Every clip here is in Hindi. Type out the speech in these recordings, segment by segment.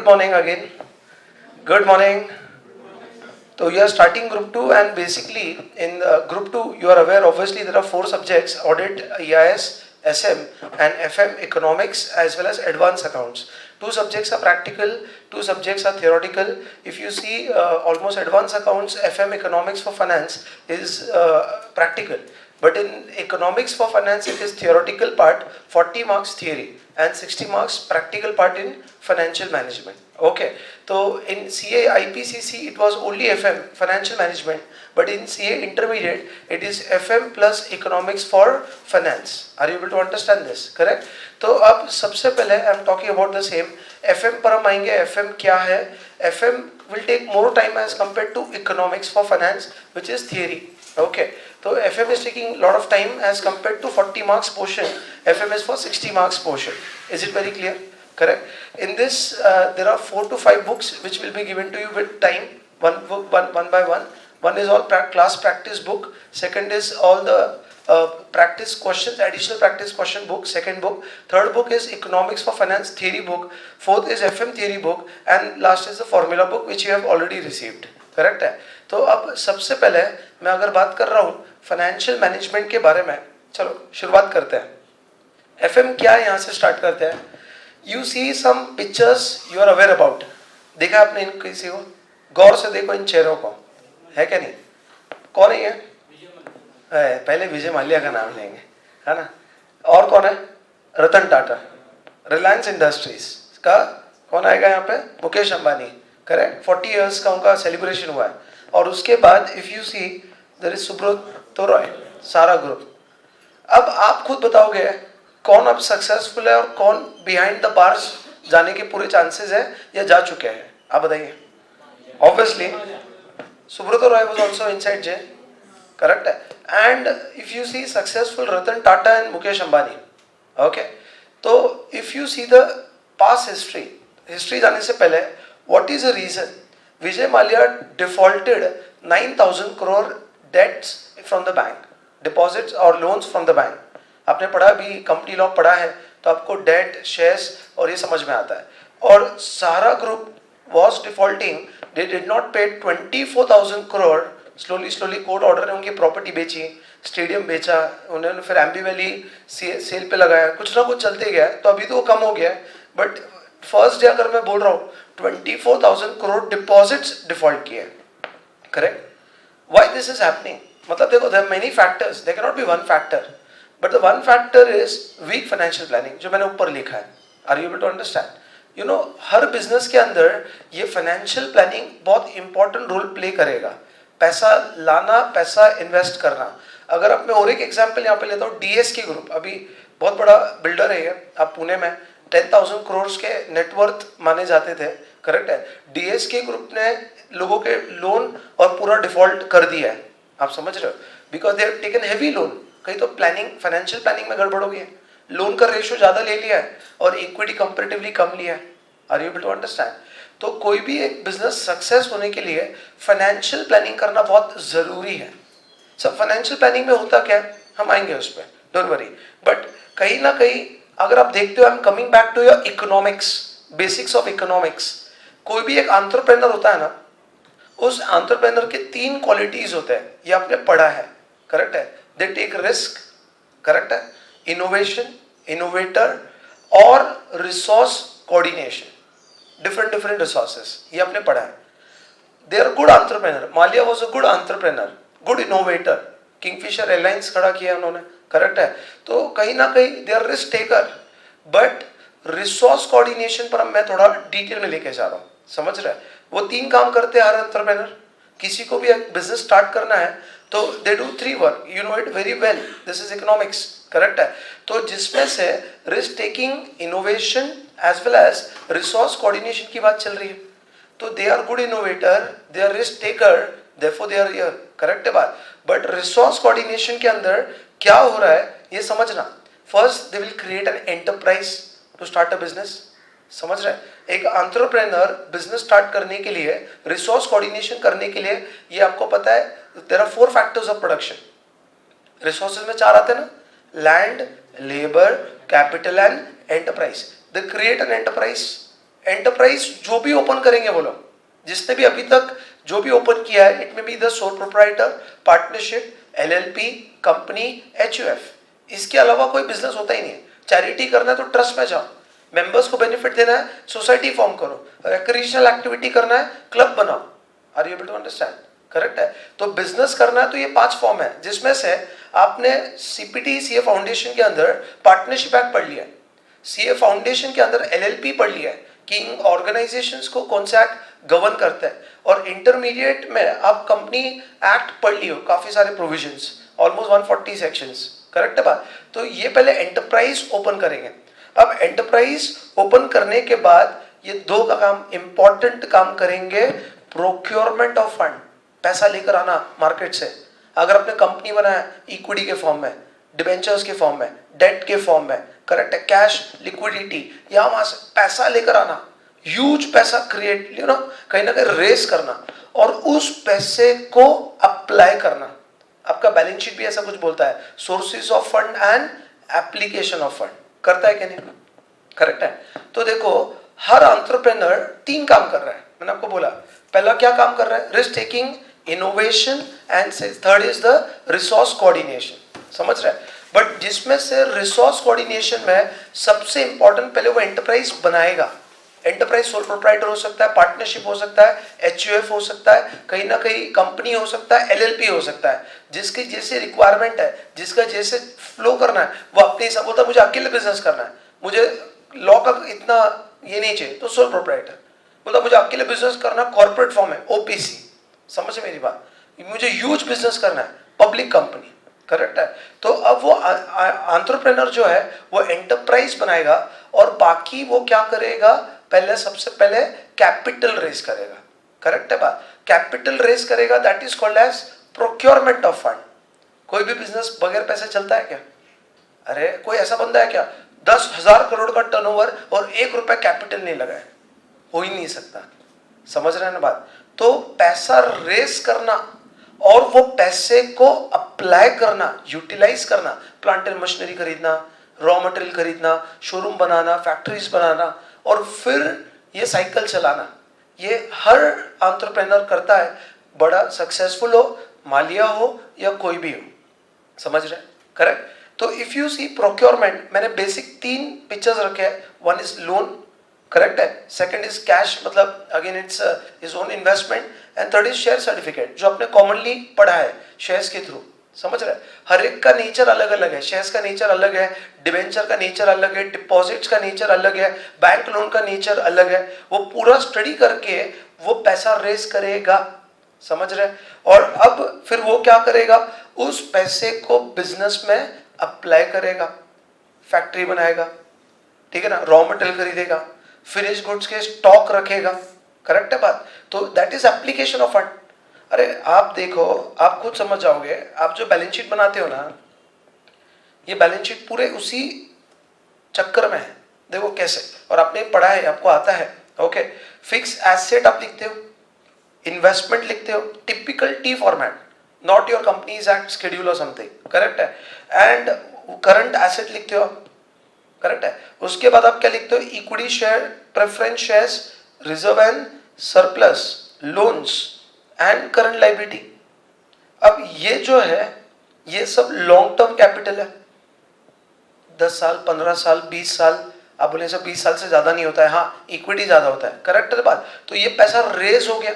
morning again. Good morning. So you are starting group 2 and basically in group 2 you are aware obviously there are 4 subjects: audit, EIS, SM and FM economics as well as advanced accounts. 2 subjects are practical, 2 subjects are theoretical. If you see almost advanced accounts, FM economics for finance is practical. But in economics for finance it is theoretical part, 40 marks theory and 60 marks practical part in financial management. Okay, so in CA IPCC it was only FM financial management, but in CA intermediate it is FM plus economics for finance. Are you able to understand this? Correct? तो अब सबसे पहले I am talking about the same. FM पर हम आएंगे. FM क्या है? FM will take more time as compared to economics for finance, which is theory. Okay, so FM is taking a lot of time as compared to 40 marks portion. FM is for 60 marks portion. Is it very clear? Correct. In this, there are 4 to 5 books which will be given to you with time, one book, one by one. One is all class practice book. Second is all the practice questions, additional practice question book. Second book. Third book is economics for finance theory book. Fourth is FM theory book, and last is the formula book which you have already received. Correct है. तो अब सबसे पहले मैं अगर बात कर रहा हूँ फाइनेंशियल मैनेजमेंट के बारे में, चलो शुरुआत करते हैं. एफएम क्या है, यहाँ से स्टार्ट करते हैं. You see some pictures you are aware about. देखा आपने इन किसी को? गौर से देखो इन चेहरों को, है क्या नहीं? कौन है ये? पहले विजय माल्या का नाम लेंगे, है ना. और कौन है? रतन टाटा. रिलायंस इंडस्ट्रीज का कौन आएगा यहाँ पे? मुकेश अंबानी. करेक्ट. 40 इयर्स का उनका सेलिब्रेशन हुआ है. और उसके बाद if you see there is Subrata Roy, Sahara group. अब आप खुद बताओगे कौन अब सक्सेसफुल है और कौन बिहाइंड द बार्स जाने के पूरे चांसेस है या जा चुके हैं? आप बताइए. Obviously Subrata Roy was also inside जे. करेक्ट है. And if you see successful Ratan Tata and Mukesh Ambani. Okay, तो if you see the past history जाने से पहले what is the reason Vijay Mallya defaulted 9,000 crore debts from the bank, deposits or loans from the bank? आपने पढ़ा भी, कंपनी लॉ पढ़ा है तो आपको डेट, शेयर्स और ये समझ में आता है. और सारा group was defaulting. They did not pay 24,000 crore. Slowly court order ने उनकी प्रॉपर्टी बेची, स्टेडियम बेचा, उन्होंने फिर एम्बी वैली सेल पे लगाया, कुछ ना कुछ चलते गया. तो अभी तो वो कम हो गया, बट फर्स्ट डे अगर मैं बोल रहा हूँ 24,000 करोड़ डिपॉजिट्स डिफॉल्ट किए. Correct. Why this is happening? मतलब देखो, there are many factors, there can not be one factor, but the one factor is weak financial planning, जो मैंने ऊपर लिखा है. Are you able to understand? You know, हर बिजनेस के अंदर ये फाइनेंशियल प्लानिंग बहुत इंपॉर्टेंट रोल प्ले करेगा. पैसा लाना, पैसा इन्वेस्ट करना. अगर अब मैं और एक एग्जाम्पल यहाँ पे लेता हूँ, डीएसके ग्रुप अभी बहुत बड़ा बिल्डर है ये, आप पुणे में 10,000 करोड़ के नेटवर्थ माने जाते थे. करेक्ट है. डीएसके ग्रुप ने लोगों के लोन और पूरा डिफॉल्ट कर दिया है. आप समझ रहे हो? Because they have taken heavy loan. कहीं तो प्लानिंग, फाइनेंशियल प्लानिंग में गड़बड़ हो गई है. लोन का रेशियो ज्यादा ले लिया है और इक्विटी कंपैरेटिवली कम लिया है. Are you able to understand? तो कोई भी एक बिजनेस सक्सेस होने के लिए फाइनेंशियल प्लानिंग करना बहुत जरूरी है. सब फाइनेंशियल प्लानिंग में होता क्या है, हम आएंगे उस पर, डोंट वरी. बट कहीं ना कहीं अगर आप देखते हो, I am coming back to your economics, basics of economics. कोई भी एक एंटरप्रेन्योर होता है ना, उस एंटरप्रेन्योर के 3 क्वालिटीज होते हैं, ये आपने पढ़ा है. करेक्ट है. They take risk. करेक्ट है. इनोवेशन, इनोवेटर और रिसोर्स कोऑर्डिनेशन, डिफरेंट रिसोर्सेस, ये आपने पढ़ा है. They are good entrepreneur. Mallya was a good entrepreneur, good innovator. Kingfisher Airlines खड़ा किया उन्होंने. करेक्ट है. तो कहीं ना कहीं they are risk taker. But resource coordination पर मैं थोड़ा डिटेल में लेके जा रहा हूँ. समझ रहे हैं? वो 3 काम करते हैं हर एंटरप्रेन्योर. किसी को भी एक बिजनेस स्टार्ट करना है तो they do 3 work. You know it very well. This is economics. Correct है. तो जिसमें से risk taking, innovation as well as resource coordination की बात चल रही है. तो they are good innovator, they are risk taker, therefore they are here. Correct है बात. बट रिसोर्स कोऑर्डिनेशन के अंदर क्या हो रहा है ये समझना. First they will create an enterprise to start a business. समझ रहे हैं? एक एंटरप्रेन्योर बिजनेस स्टार्ट करने के लिए, रिसोर्स कोऑर्डिनेशन करने के लिए, ये आपको पता है there are 4 factors of production. Resources में 4 आते हैं ना, land, labour, capital and enterprise. They create an enterprise. Enterprise जो भी ओपन करेंगे वो लोग, जिसने भी अभी तक जो भी ओपन किया है, इट में be the sole proprietor, partnership, LLP, company, HUF, इसके अलावा कोई बिजनेस होता ही नहीं है। चैरिटी करना है तो ट्रस्ट में जाओ, मेंबर्स को बेनिफिट देना है सोसाइटी फॉर्म करो, रिक्रिएशनल एक्टिविटी करना है क्लब बनाओ। Are you able to understand? Correct है। तो बिजनेस करना है तो ये 5 फॉर्म है, जिसमें से आपने सीपीटी सीए फाउंडेशन के अंदर पार्टनरशिप एक्ट पढ़ लिया है, सीए फाउंडेशन के अंदर एलएलपी पढ़ लिया है कि इन ऑर्गेनाइजेशंस को कौन सा एक्ट गवर्न करता है, और इंटरमीडिएट में आप कंपनी एक्ट पढ़ लियो, काफी सारे प्रोविजंस, ऑलमोस्ट 140 सेक्शंस। करेक्ट है बात? तो ये पहले एंटरप्राइज ओपन करेंगे। अब एंटरप्राइज ओपन करने के बाद ये 2 का काम, इंपॉर्टेंट काम करेंगे, प्रोक्योरमेंट ऑफ फंड, पैसा लेकर आना मार्केट से। अगर आपने कंपनी बनाया इक्विटी के फॉर्म में, डिबेंचर्स के फॉर्म में, डेट के फॉर्म में, करेक्ट है, कैश लिक्विडिटी, या वहां से पैसा लेकर आना, ह्यूज पैसा क्रिएट, यू नो, कहीं ना कहीं रेस करना, और उस पैसे को अप्लाई करना। आपका बैलेंस शीट भी ऐसा कुछ बोलता है, sources of fund and application of fund, करता है कि नहीं? करेक्ट है। तो देखो, हर एंटरप्रेन्योर 3 काम कर रहा है, मैंने आपको बोला। पहला क्या काम कर रहा है? Risk taking, innovation, and third is the resource coordination. समझ रहे हैं? बट जिसमें से रिसोर्स कोऑर्डिनेशन में सबसे इंपॉर्टेंट पहले वो एंटरप्राइज बनाएगा। एंटरप्राइज सोल प्रोप्राइटर हो सकता है, पार्टनरशिप हो सकता है, एचयूएफ हो सकता है, कहीं ना कहीं कंपनी हो सकता है, एलएलपी हो सकता है, जिसकी जैसे रिक्वायरमेंट है, जिसका जैसे फ्लो करना है, वो अपने हिसाब होता है। मुझे अकेले बिजनेस करना है, मुझे लॉ का इतना ये नहीं चाहिए, तो सोल प्रोप्राइटर बोलता मुझे अकेले बिजनेस करना, कॉर्पोरेट फॉर्म है, ओपीसी। समझ मेरी बात? मुझे ह्यूज बिजनेस करना है, पब्लिक कंपनी। करेक्ट है। तो अब वो एंटरप्रेन्योर जो है वो एंटरप्राइज बनाएगा, और बाकी वो क्या करेगा? पहले सबसे पहले कैपिटल रेस करेगा। करेक्ट है बात? कैपिटल रेस करेगा, that is called as procurement of fund. कोई भी बिजनेस बगैर पैसे चलता है क्या? अरे कोई ऐसा बंदा है क्या 10,000 करोड़ का टर्नओवर और 1 रुपया कैपिटल नहीं लगाए? हो ही नहीं सकता। समझ रहे हैं ना बात? तो पैसा रेस करना और वो पैसे को अप्लाई करना, यूटिलाइज करना, प्लांट एंड मशीनरी खरीदना, रॉ मटेरियल खरीदना, शोरूम बनाना, फैक्ट्रीज बनाना, और फिर ये साइकिल चलाना, ये हर एंटरप्रेन्योर करता है, बड़ा सक्सेसफुल हो, मालिया हो या कोई भी हो। समझ रहे हैं? करेक्ट। तो इफ यू सी प्रोक्योरमेंट, मैंने बेसिक 3 पिक्चर्स रखे हैं। वन इज लोन, करेक्ट है, सेकंड इज कैश, मतलब again it's his own investment, and third is share certificate, जो आपने कॉमनली पढ़ा है शेयर्स के थ्रू। समझ रहे हैं? हर एक का नेचर अलग अलग है, शेयर्स का नेचर अलग है, डिवेंचर का नेचर अलग है, डिपॉजिट्स का नेचर अलग है, बैंक लोन का नेचर अलग है। वो पूरा स्टडी करके वो पैसा रेस करेगा। समझ रहे हैं? और अब फिर वो क्या करेगा? उस पैसे को बिजनेस में अप्लाई करेगा, फैक्ट्री बनाएगा, ठीक है ना, रॉ मटेरियल खरीदेगा, फिनिश गुड्स के स्टॉक रखेगा। करेक्ट है बात? तो that is application of fund. अरे आप देखो, आप खुद समझ जाओगे, आप जो बैलेंस शीट बनाते हो ना, ये बैलेंस शीट पूरे उसी चक्कर में है। देखो कैसे, और आपने पढ़ा है, आपको आता है। ओके, फिक्स एसेट आप लिखते हो, इन्वेस्टमेंट लिखते हो, typical T format, not your companies act schedule और समथिंग। करेक्ट है। एंड करंट एसेट लिखते हो आप। करेक्ट है। उसके बाद आप क्या लिखते हो? Equity share, preference shares, reserve and surplus, loans and current liability. अब ये जो है, ये सब लॉन्ग टर्म कैपिटल है, 10 साल, 15 साल, 20 साल। आप बोले सब 20 साल से ज्यादा नहीं होता है, हाँ इक्विटी ज्यादा होता है। करेक्ट है बात? तो ये पैसा रेस हो गया।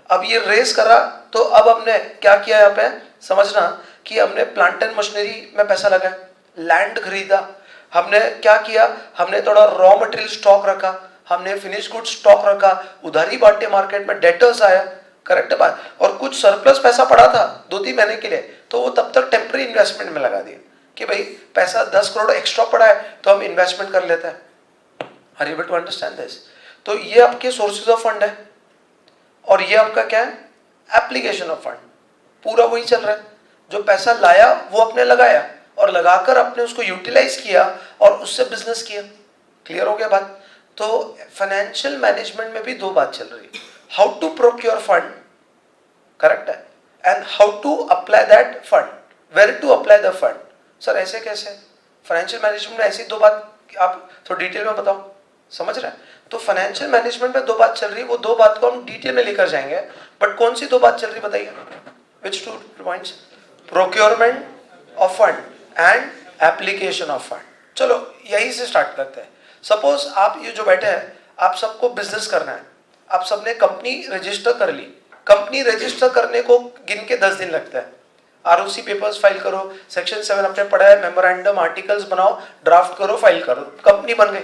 अब ये रेस करा, तो अब हमने क्या किया यहाँ पे? समझना कि हमने प्लांट एंड मशीनरी में पैसा लगाया, लैंड खरीदा, हमने क्या किया? हमने थोड़ा रॉ मटेरियल स्टॉक रखा, हमने फिनिश गुड स्टॉक रखा, उधारी बांटे मार्केट में, डेटर्स आया। करेक्ट बात? और कुछ सरप्लस पैसा पड़ा था 2-3 महीने के लिए, तो वो तब तक टेम्पररी इन्वेस्टमेंट में लगा दिया कि भाई पैसा 10 करोड़ एक्स्ट्रा पड़ा है तो हम इन्वेस्टमेंट कर लेते हैं। Are you able to understand this? तो ये आपके सोर्सेज ऑफ फंड है, और ये आपका क्या है? Application of fund. पूरा वही चल रहा है, जो पैसा लाया वो आपने लगाया, और लगाकर आपने उसको यूटिलाइज किया और उससे बिजनेस किया। क्लियर हो गया बात? तो फाइनेंशियल मैनेजमेंट में भी 2 बात चल रही है, how to procure fund, correct है, and how to apply that fund, where to apply the fund. Sir ऐसे कैसे? फाइनेंशियल मैनेजमेंट में ऐसी 2 बात आप थोड़ा डिटेल में बताओ। समझ रहे हैं? तो फाइनेंशियल मैनेजमेंट में दो बात चल रही है, वो दो बात को हम डिटेल में लेकर जाएंगे, बट कौन सी दो बात चल रही बताइए? Which two points? Procurement of fund and application of fund. चलो यही से स्टार्ट करते हैं। सपोज आप ये जो बैठे हैं, आप सबको बिजनेस करना है, आप सबने कंपनी रजिस्टर कर ली। कंपनी रजिस्टर करने को गिन के 10 दिन लगता है। आरओसी पेपर्स फाइल करो, सेक्शन 7 आपने पढ़ा है, मेमोरेंडम आर्टिकल्स बनाओ, ड्राफ्ट करो, फाइल करो, कंपनी बन गई।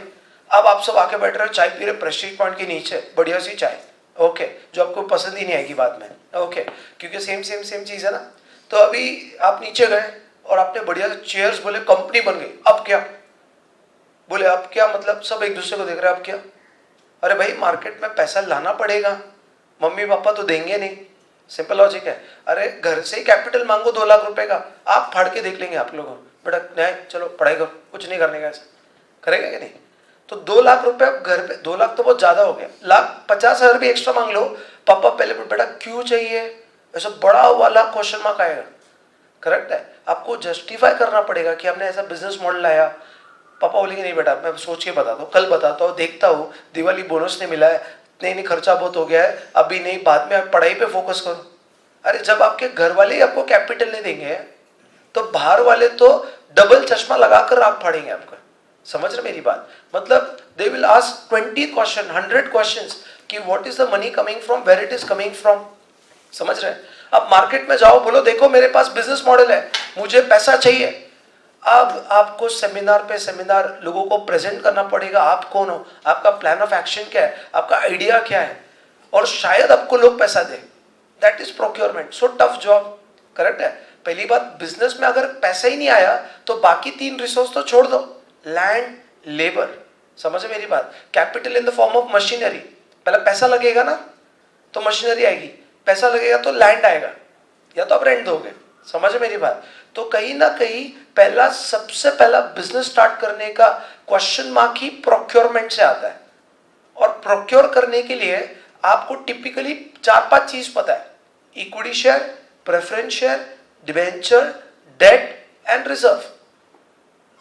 अब आप सब आके बैठ रहे हो, चाय पी रहे प्रेस्टीज पॉइंट के नीचे, बढ़िया सी चाय, ओके, जो आपको पसंद ही नहीं आएगी बाद में, ओके, क्योंकि सेम सेम सेम चीज है ना। तो अभी आप नीचे गए और आपने बढ़िया चेयर्स बोले, कंपनी बन गई, अब क्या? बोले अब क्या मतलब? सब एक दूसरे को देख रहे हैं, अब क्या? अरे भाई मार्केट में पैसा लाना पड़ेगा, मम्मी पापा तो देंगे नहीं, सिंपल लॉजिक है। अरे घर से ही कैपिटल मांगो 2 लाख रुपए का, आप फाड़ के देख लेंगे आप लोगों, बेटा नहीं चलो पढ़ाई करो, कुछ नहीं करने का, ऐसा करेगा कि नहीं? तो 2 लाख रुपए घर पे, 2 लाख तो बहुत ज्यादा हो गया, 1,50,000 भी एक्स्ट्रा मांग लो, पापा पहले बेटा क्यों चाहिए, ऐसा बड़ा वाला क्वेश्चन मार्क आएगा। करेक्ट है? आपको जस्टिफाई करना पड़ेगा कि हमने ऐसा बिजनेस मॉडल लाया। पापा बोलेंगे नहीं बेटा मैं सोच के बताता हूँ, कल बताता हूँ, देखता हूँ, दिवाली बोनस नहीं मिला है, नहीं खर्चा बहुत हो गया है, अभी नहीं, बाद में आप पढ़ाई पे फोकस करो। अरे जब आपके घर वाले ही आपको कैपिटल नहीं देंगे, तो बाहर वाले तो डबल चश्मा लगाकर आग फाड़ेंगे आपका। समझ रहे मेरी बात? मतलब they will ask 20 question, 100 questions कि what is the money coming from, where it is coming from. समझ रहे हैं? अब मार्केट में जाओ, बोलो देखो मेरे पास बिजनेस मॉडल है, मुझे पैसा चाहिए। अब आपको सेमिनार पे सेमिनार लोगों को प्रेजेंट करना पड़ेगा, आप कौन हो, आपका प्लान ऑफ एक्शन क्या है, आपका आइडिया क्या है, और शायद आपको लोग पैसा दे। That is procurement, so tough job. Correct है? पहली बात, बिजनेस में अगर पैसा ही नहीं आया तो बाकी 3 रिसोर्स तो छोड़ दो, लैंड, लेबर। समझे मेरी बात? Capital in the form of machinery, पहले पैसा लगेगा ना तो मशीनरी आएगी, पैसा लगेगा तो लैंड आएगा, या तो आप रेंट दोगे। समझे मेरी बात? तो कहीं ना कहीं पहला, सबसे पहला बिजनेस स्टार्ट करने का क्वेश्चन मार्क ही प्रोक्योरमेंट से आता है। और प्रोक्योर करने के लिए आपको टिपिकली 4-5 चीज पता है: equity share, preference share, debenture, debt and reserve.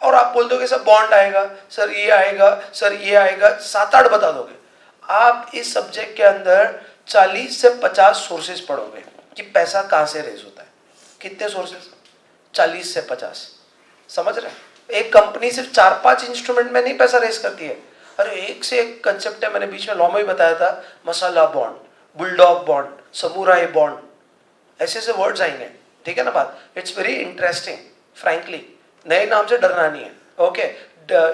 और आप बोल दोगे सर बॉन्ड आएगा, सर ये आएगा, सर ये आएगा, 7-8 बता दोगे। आप इस सब्जेक्ट के अंदर 40 से 50 सोर्सेज पढ़ोगे कि पैसा कहां से रेज होता है। कितने सोर्सेज? 40 से 50। समझ रहे हैं? एक कंपनी सिर्फ 4-5 इंस्ट्रूमेंट में नहीं पैसा रेज करती है। अरे एक से एक कंसेप्ट है, मैंने बीच में लॉ में ही बताया था, masala bond, bulldog bond, samurai bond, ऐसे ऐसे वर्ड्स आएंगे। ठीक है ना बात? इट्स वेरी इंटरेस्टिंग, फ्रैंकली, नए नाम से डरना नहीं है। Okay,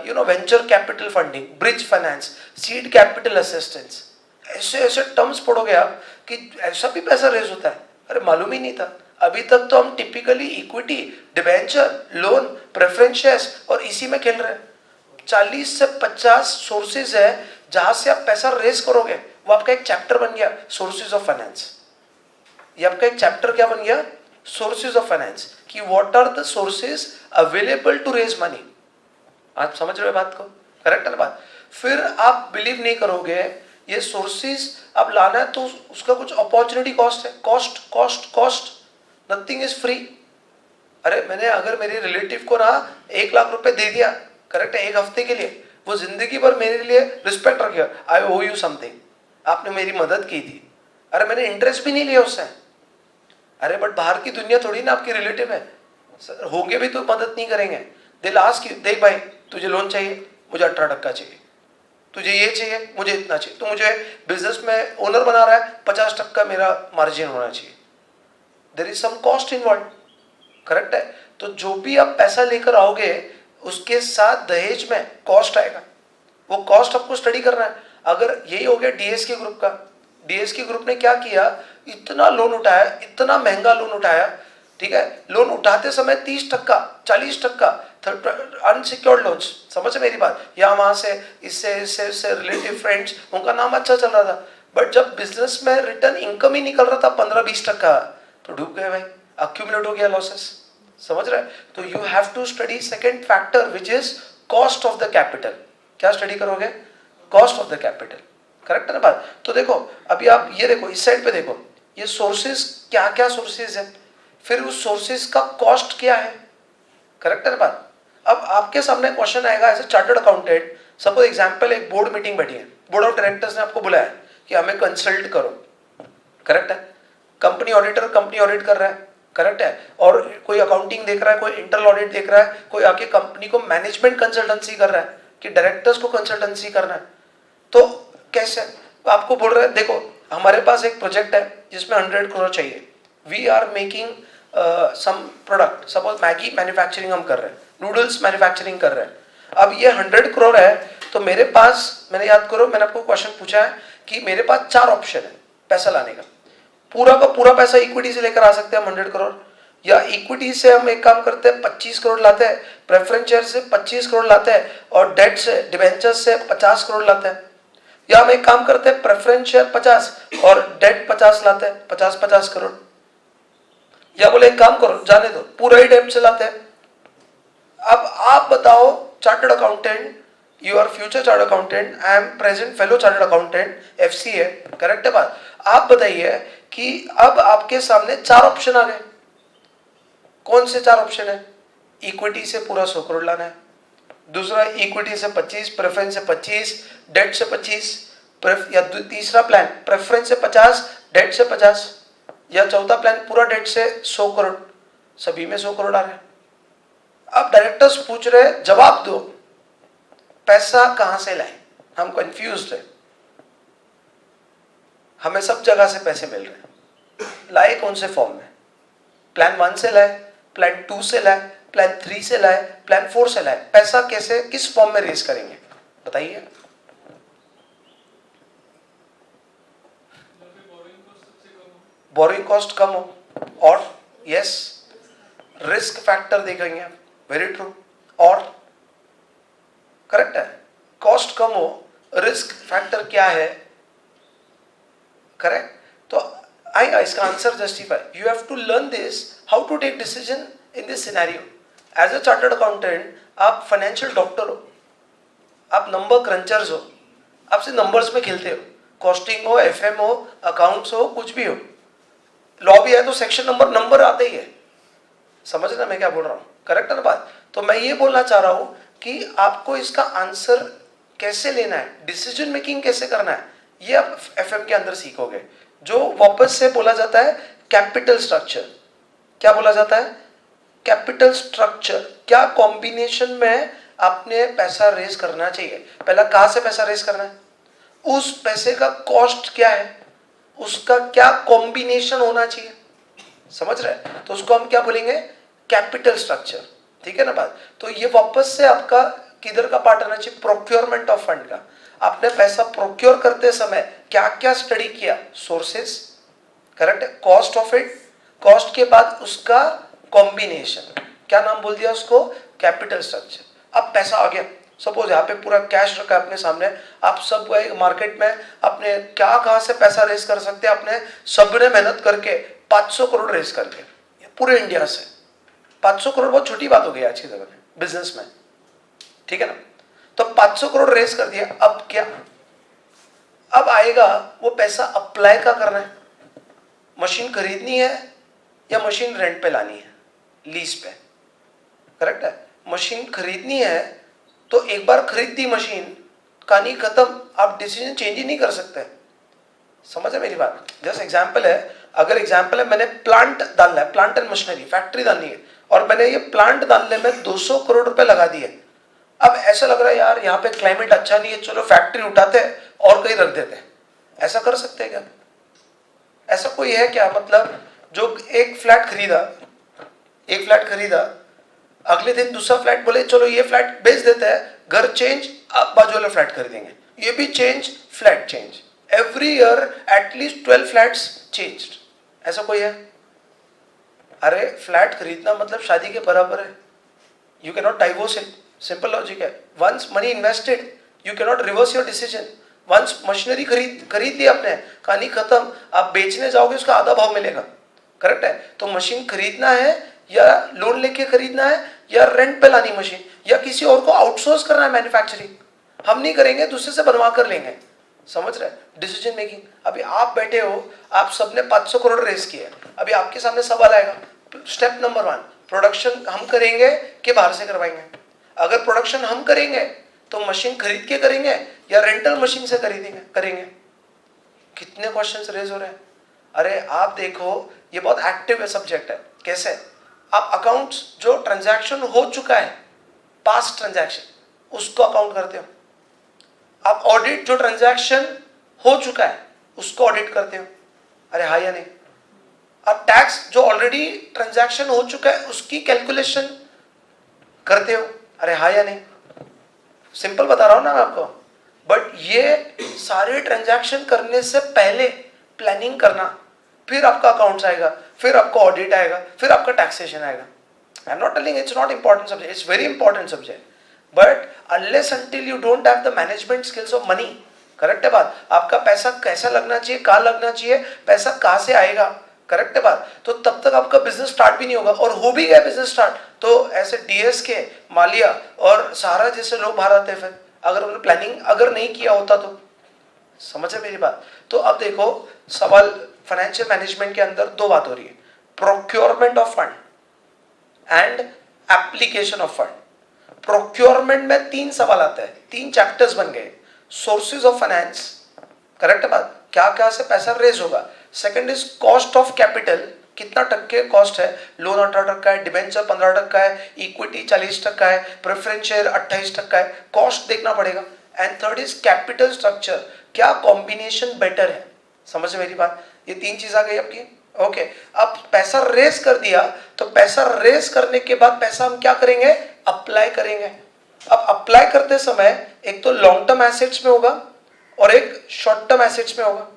you know, venture capital funding, bridge finance, seed capital assistance, ऐसे ऐसे टर्म्स पढ़ोगे आप कि ऐसा भी पैसा रेज होता है। अरे मालूम ही नहीं था। अभी तक तो हम typically equity, debenture, loan, preference shares और इसी में खेल रहे हैं। 40 से 50 सोर्सेज है जहां से आप पैसा रेज करोगे। वो आपका एक चैप्टर बन गया, सोर्सेज ऑफ फाइनेंस। ये आपका एक चैप्टर क्या बन गया? सोर्सेज ऑफ फाइनेंस, कि what are the sources available to raise money. आप समझ रहे हो बात को? करेक्ट है ना बात? फिर आप बिलीव नहीं करोगे, ये सोर्सेज अब लाना है तो उसका कुछ अपॉर्चुनिटी कॉस्ट है। Cost cost cost, nothing is free. अरे मैंने अगर मेरे रिलेटिव को ना 1 लाख रुपए दे दिया, करेक्ट है, 1 हफ्ते के लिए, वो जिंदगी भर मेरे लिए रिस्पेक्ट रखेगा, आई ओ यू समथिंग, आपने मेरी मदद की थी। अरे मैंने इंटरेस्ट भी नहीं लिया उससे। अरे बट बाहर की दुनिया थोड़ी ना आपकी रिलेटिव है, होंगे भी तो मदद नहीं करेंगे। दिल आस्क यू, देख भाई तुझे लोन चाहिए, मुझे 18% चाहिए, तुझे ये चाहिए, मुझे इतना चाहिए, तो मुझे बिजनेस में ओनर बना रहा है, 50% मेरा मार्जिन होना चाहिए। There is some cost involve. Correct है? तो जो भी आप पैसा लेकर आओगे उसके साथ दहेज में कॉस्ट आएगा, वो कॉस्ट आपको स्टडी करना है। अगर यही हो गया डीएसके ग्रुप का, डीएसके ग्रुप ने क्या किया, इतना लोन उठाया, इतना महंगा लोन उठाया। ठीक है, लोन उठाते समय 30%, 40% अनसिक्योर्ड लोन्स। समझ मेरी बात? या वहां से इससे रिलेटिव फ्रेंड्स, उनका नाम अच्छा चल रहा था, बट जब बिजनेस में रिटर्न इनकम ही निकल रहा था 15-20%, तो डूब गए भाई, अक्यूमुलेट हो गया लॉसेस। समझ रहे? तो you have to study second factor which is cost of the capital. क्या स्टडी करोगे? Cost of the capital. Correct है ना बात? तो देखो अभी आप ये देखो, इस साइड पे देखो, ये सोर्सेज क्या क्या सोर्सेज है, फिर उस सोर्सेज का कॉस्ट क्या है। करेक्ट है ना बात? अब आपके सामने क्वेश्चन आएगा as a chartered accountant, suppose example, एक बोर्ड मीटिंग बैठी है, बोर्ड ऑफ डायरेक्टर्स ने आपको बुलाया कि हमें कंसल्ट करो, करेक्ट है? कंपनी ऑडिटर कंपनी ऑडिट कर रहा है, करेक्ट है? और कोई अकाउंटिंग देख रहा है, कोई इंटरनल ऑडिट देख रहा है, कोई आके कंपनी को मैनेजमेंट कंसल्टेंसी कर रहा है कि डायरेक्टर्स को कंसल्टेंसी करना है। तो कैसे आपको बोल रहे हैं, देखो हमारे पास एक प्रोजेक्ट है जिसमें 100 करोड़ चाहिए, we are making some product, suppose Maggi manufacturing हम कर रहे हैं, नूडल्स मैन्युफैक्चरिंग कर रहे हैं। अब ये 100 करोड़ है, तो मेरे पास, मैंने याद करो मैंने आपको क्वेश्चन पूछा है कि मेरे पास 4 ऑप्शन है पैसा लाने का। पूरा का पूरा पैसा इक्विटी से लेकर आ सकते हैं हम 100 करोड़, या इक्विटी से हम एक काम करते हैं 25 करोड़ लाते हैं, प्रेफरेंस शेयर से 25 करोड़ लाते हैं, और डेट से डिबेंचर्स से 50 करोड़ लाते हैं, या हम एक काम करते हैं प्रेफरेंस शेयर 50 और डेट 50 लाते हैं, 50-50 करोड़, या बोले एक काम करो जाने दो पूरा ही डेट से लाते हैं। अब आप बताओ, chartered accountant, you are future chartered accountant, I am present fellow chartered accountant, FC है, करेक्ट है बात? आप बताइए कि अब आपके सामने 4 ऑप्शन आ गए। कौन से 4 ऑप्शन है? इक्विटी से पूरा 100 करोड़ लाना है, दूसरा इक्विटी से 25, प्रेफरेंस से 25, डेट से 25, या तीसरा प्लान प्रेफरेंस से 50, डेट से 50, या चौथा प्लान पूरा डेट से 100 करोड़। सभी में 100 करोड़ आ रहे हैं। अब डायरेक्टर्स पूछ रहे हैं जवाब दो, पैसा कहां से लाए? हम कंफ्यूज्ड है, हमें सब जगह से पैसे मिल रहे हैं, लाए कौन से फॉर्म में? प्लान 1 से लाए, प्लान 2 से लाए, प्लान 3 से लाए, प्लान 4 से लाए, पैसा कैसे किस फॉर्म में रेज करेंगे बताइए? बोरिंग कॉस्ट कम हो, और यस रिस्क फैक्टर देखेंगे, वेरी ट्रू, और करेक्ट है, कॉस्ट कम हो, रिस्क फैक्टर क्या है, करेक्ट? तो आएगा इसका answer justify. You have to learn this, how to take decision in this scenario. As a chartered accountant आप फाइनेंशियल डॉक्टर हो, आप नंबर क्रंचर्स हो, आप सिर्फ नंबर्स में खेलते हो, कॉस्टिंग हो, एफएम हो, अकाउंट्स हो, कुछ भी हो, लॉ भी है तो सेक्शन नंबर आते ही है। समझ रहे मैं क्या बोल रहा हूँ, करेक्ट है ना बात? तो मैं ये बोलना चाह रहा हूं कि आपको इसका आंसर कैसे लेना है, डिसीजन मेकिंग कैसे करना है, ये आप एफएम के अंदर सीखोगे। जो वापस से बोला जाता है कैपिटल स्ट्रक्चर, क्या बोला जाता है? कैपिटल स्ट्रक्चर, क्या कॉम्बिनेशन में आपने पैसा रेज करना चाहिए, पहला कहां से पैसा रेज करना है, उस पैसे का कॉस्ट क्या है, उसका क्या कॉम्बिनेशन होना चाहिए, समझ रहे हैं? तो उसको हम क्या बोलेंगे? कैपिटल स्ट्रक्चर, ठीक है ना बात? तो ये वापस से आपका किधर का पार्ट आना चाहिए? प्रोक्योरमेंट ऑफ फंड का। आपने पैसा प्रोक्योर करते समय क्या क्या स्टडी किया? सोर्सेस, करेक्ट है, कॉस्ट ऑफ इट, कॉस्ट के बाद उसका कॉम्बिनेशन, क्या नाम बोल दिया उसको? Capital structure. अब पैसा आ गया, सपोज यहाँ पे पूरा कैश रखा है अपने सामने, आप सब गए मार्केट में, अपने क्या कहाँ से पैसा रेज कर सकते हैं, अपने सबने मेहनत करके 500 करोड़ रेज करके पूरे इंडिया से। 500 करोड़ बहुत छोटी बात हो गई आज के जमाने में बिजनेस में, ठीक है ना? तो 500 करोड़ रेज कर दिया, अब क्या? अब आएगा वो पैसा अप्लाई का करना है, मशीन खरीदनी है या मशीन रेंट पे लानी है, लीज पे, करेक्ट है? मशीन खरीदनी है तो एक बार खरीद दी मशीन, कहानी खत्म, आप डिसीजन चेंज ही नहीं कर सकते। समझ है मेरी बात? जैसे एग्जांपल है, अगर एग्जांपल है मैंने प्लांट डालना है, प्लांट एंड मशीनरी फैक्ट्री डालनी है, और मैंने ये प्लांट डालने में 200 करोड़ रुपए लगा दिए। अब ऐसा लग रहा है यार यहाँ पे क्लाइमेट अच्छा नहीं है, चलो फैक्ट्री उठाते हैं और कहीं रख देते हैं, ऐसा कर सकते हैं क्या? ऐसा कोई है क्या? मतलब जो एक फ्लैट खरीदा, अगले दिन दूसरा फ्लैट बोले चलो ये फ्लैट बेच देते हैं, घर चेंज, अब बाजू वाला फ्लैट खरीदेंगे, ये भी change, flat change, every year at least 12 flats changed, ऐसा कोई है? अरे फ्लैट खरीदना मतलब शादी के बराबर है, you can not divorce it, simple logic है। Once money invested you can not reverse your decision. Once machinery खरीद ली आपने, कहानी खत्म, आप बेचने जाओगे उसका आधा भाव मिलेगा, करेक्ट है? तो मशीन खरीदना है या लोन लेके खरीदना है, या रेंट पे लानी मशीन, या किसी और को आउटसोर्स करना है मैन्युफैक्चरिंग, हम नहीं करेंगे दूसरे से बनवा कर लेंगे, समझ रहे? Decision making. अभी आप बैठे हो, आप सबने 500 करोड़ रेस किए, अभी आपके सामने सवाल आएगा, स्टेप नंबर 1 प्रोडक्शन हम करेंगे कि बाहर से करवाएंगे? अगर प्रोडक्शन हम करेंगे तो मशीन खरीद के करेंगे या रेंटल मशीन से करेंगे? कितने क्वेश्चंस रेज हो रहे हैं? अरे आप देखो, ये बहुत एक्टिव सब्जेक्ट है. कैसे? आप अकाउंट्स जो ट्रांजैक्शन हो चुका है, पास्ट ट्रांजैक्शन, उसको अकाउंट करते हो. आप ऑडिट जो ट्रांजैक्शन हो चुका है उसको ऑडिट करते हो. अरे हाँ या नहीं? आप टैक्स जो ऑलरेडी ट्रांजैक्शन हो चुका है उसकी कैलकुलेशन करते हो. अरे हाँ या नहीं? सिंपल बता रहा हूं ना मैं आपको. बट ये सारे ट्रांजैक्शन करने से पहले प्लानिंग करना, फिर आपका अकाउंट्स आएगा, फिर आपका ऑडिट आएगा, फिर आपका टैक्सेशन आएगा. I am not telling it's not important subject, it's very important subject. But unless until you don't have the management skills of money, correct है बात, आपका पैसा कैसा लगना चाहिए, कहाँ लगना चाहिए, पैसा कहाँ से आएगा, करेक्ट है बात, तो तब तक आपका बिजनेस स्टार्ट भी नहीं होगा. और हो भी गया बिजनेस स्टार्ट तो ऐसे डीएसके, मालिया और सहारा जैसे लोग बाहर आते हैं. फिर अगर उन्होंने प्लानिंग अगर नहीं किया होता तो, समझ है मेरी बात? तो अब देखो, सवाल फाइनेंशियल मैनेजमेंट के अंदर दो बात हो रही है, procurement of fund and application of fund. Procurement में 3 सवाल आते हैं, 3 चैप्टर्स बन गए. सोर्सेज ऑफ फाइनेंस, करेक्ट है बात, क्या क्या से पैसा रेज होगा. Second is cost of capital, कितना टक्के कॉस्ट है, लोन 18% है, डिबेंचर 15% है, इक्विटी 40% है, प्रेफरेंस शेयर 28% है. कॉस्ट देखना पड़ेगा. And third is capital structure, क्या कॉम्बिनेशन बेटर है. समझ मेरी बात? ये 3 चीज आ गई आपकी. ओके, अब पैसा रेस कर दिया, तो पैसा रेस करने के बाद पैसा हम क्या करेंगे, अप्लाई करेंगे. अब अप्लाई करते समय एक तो लॉन्ग टर्म एसेट्स में होगा और एक शॉर्ट टर्म एसेट्स में होगा.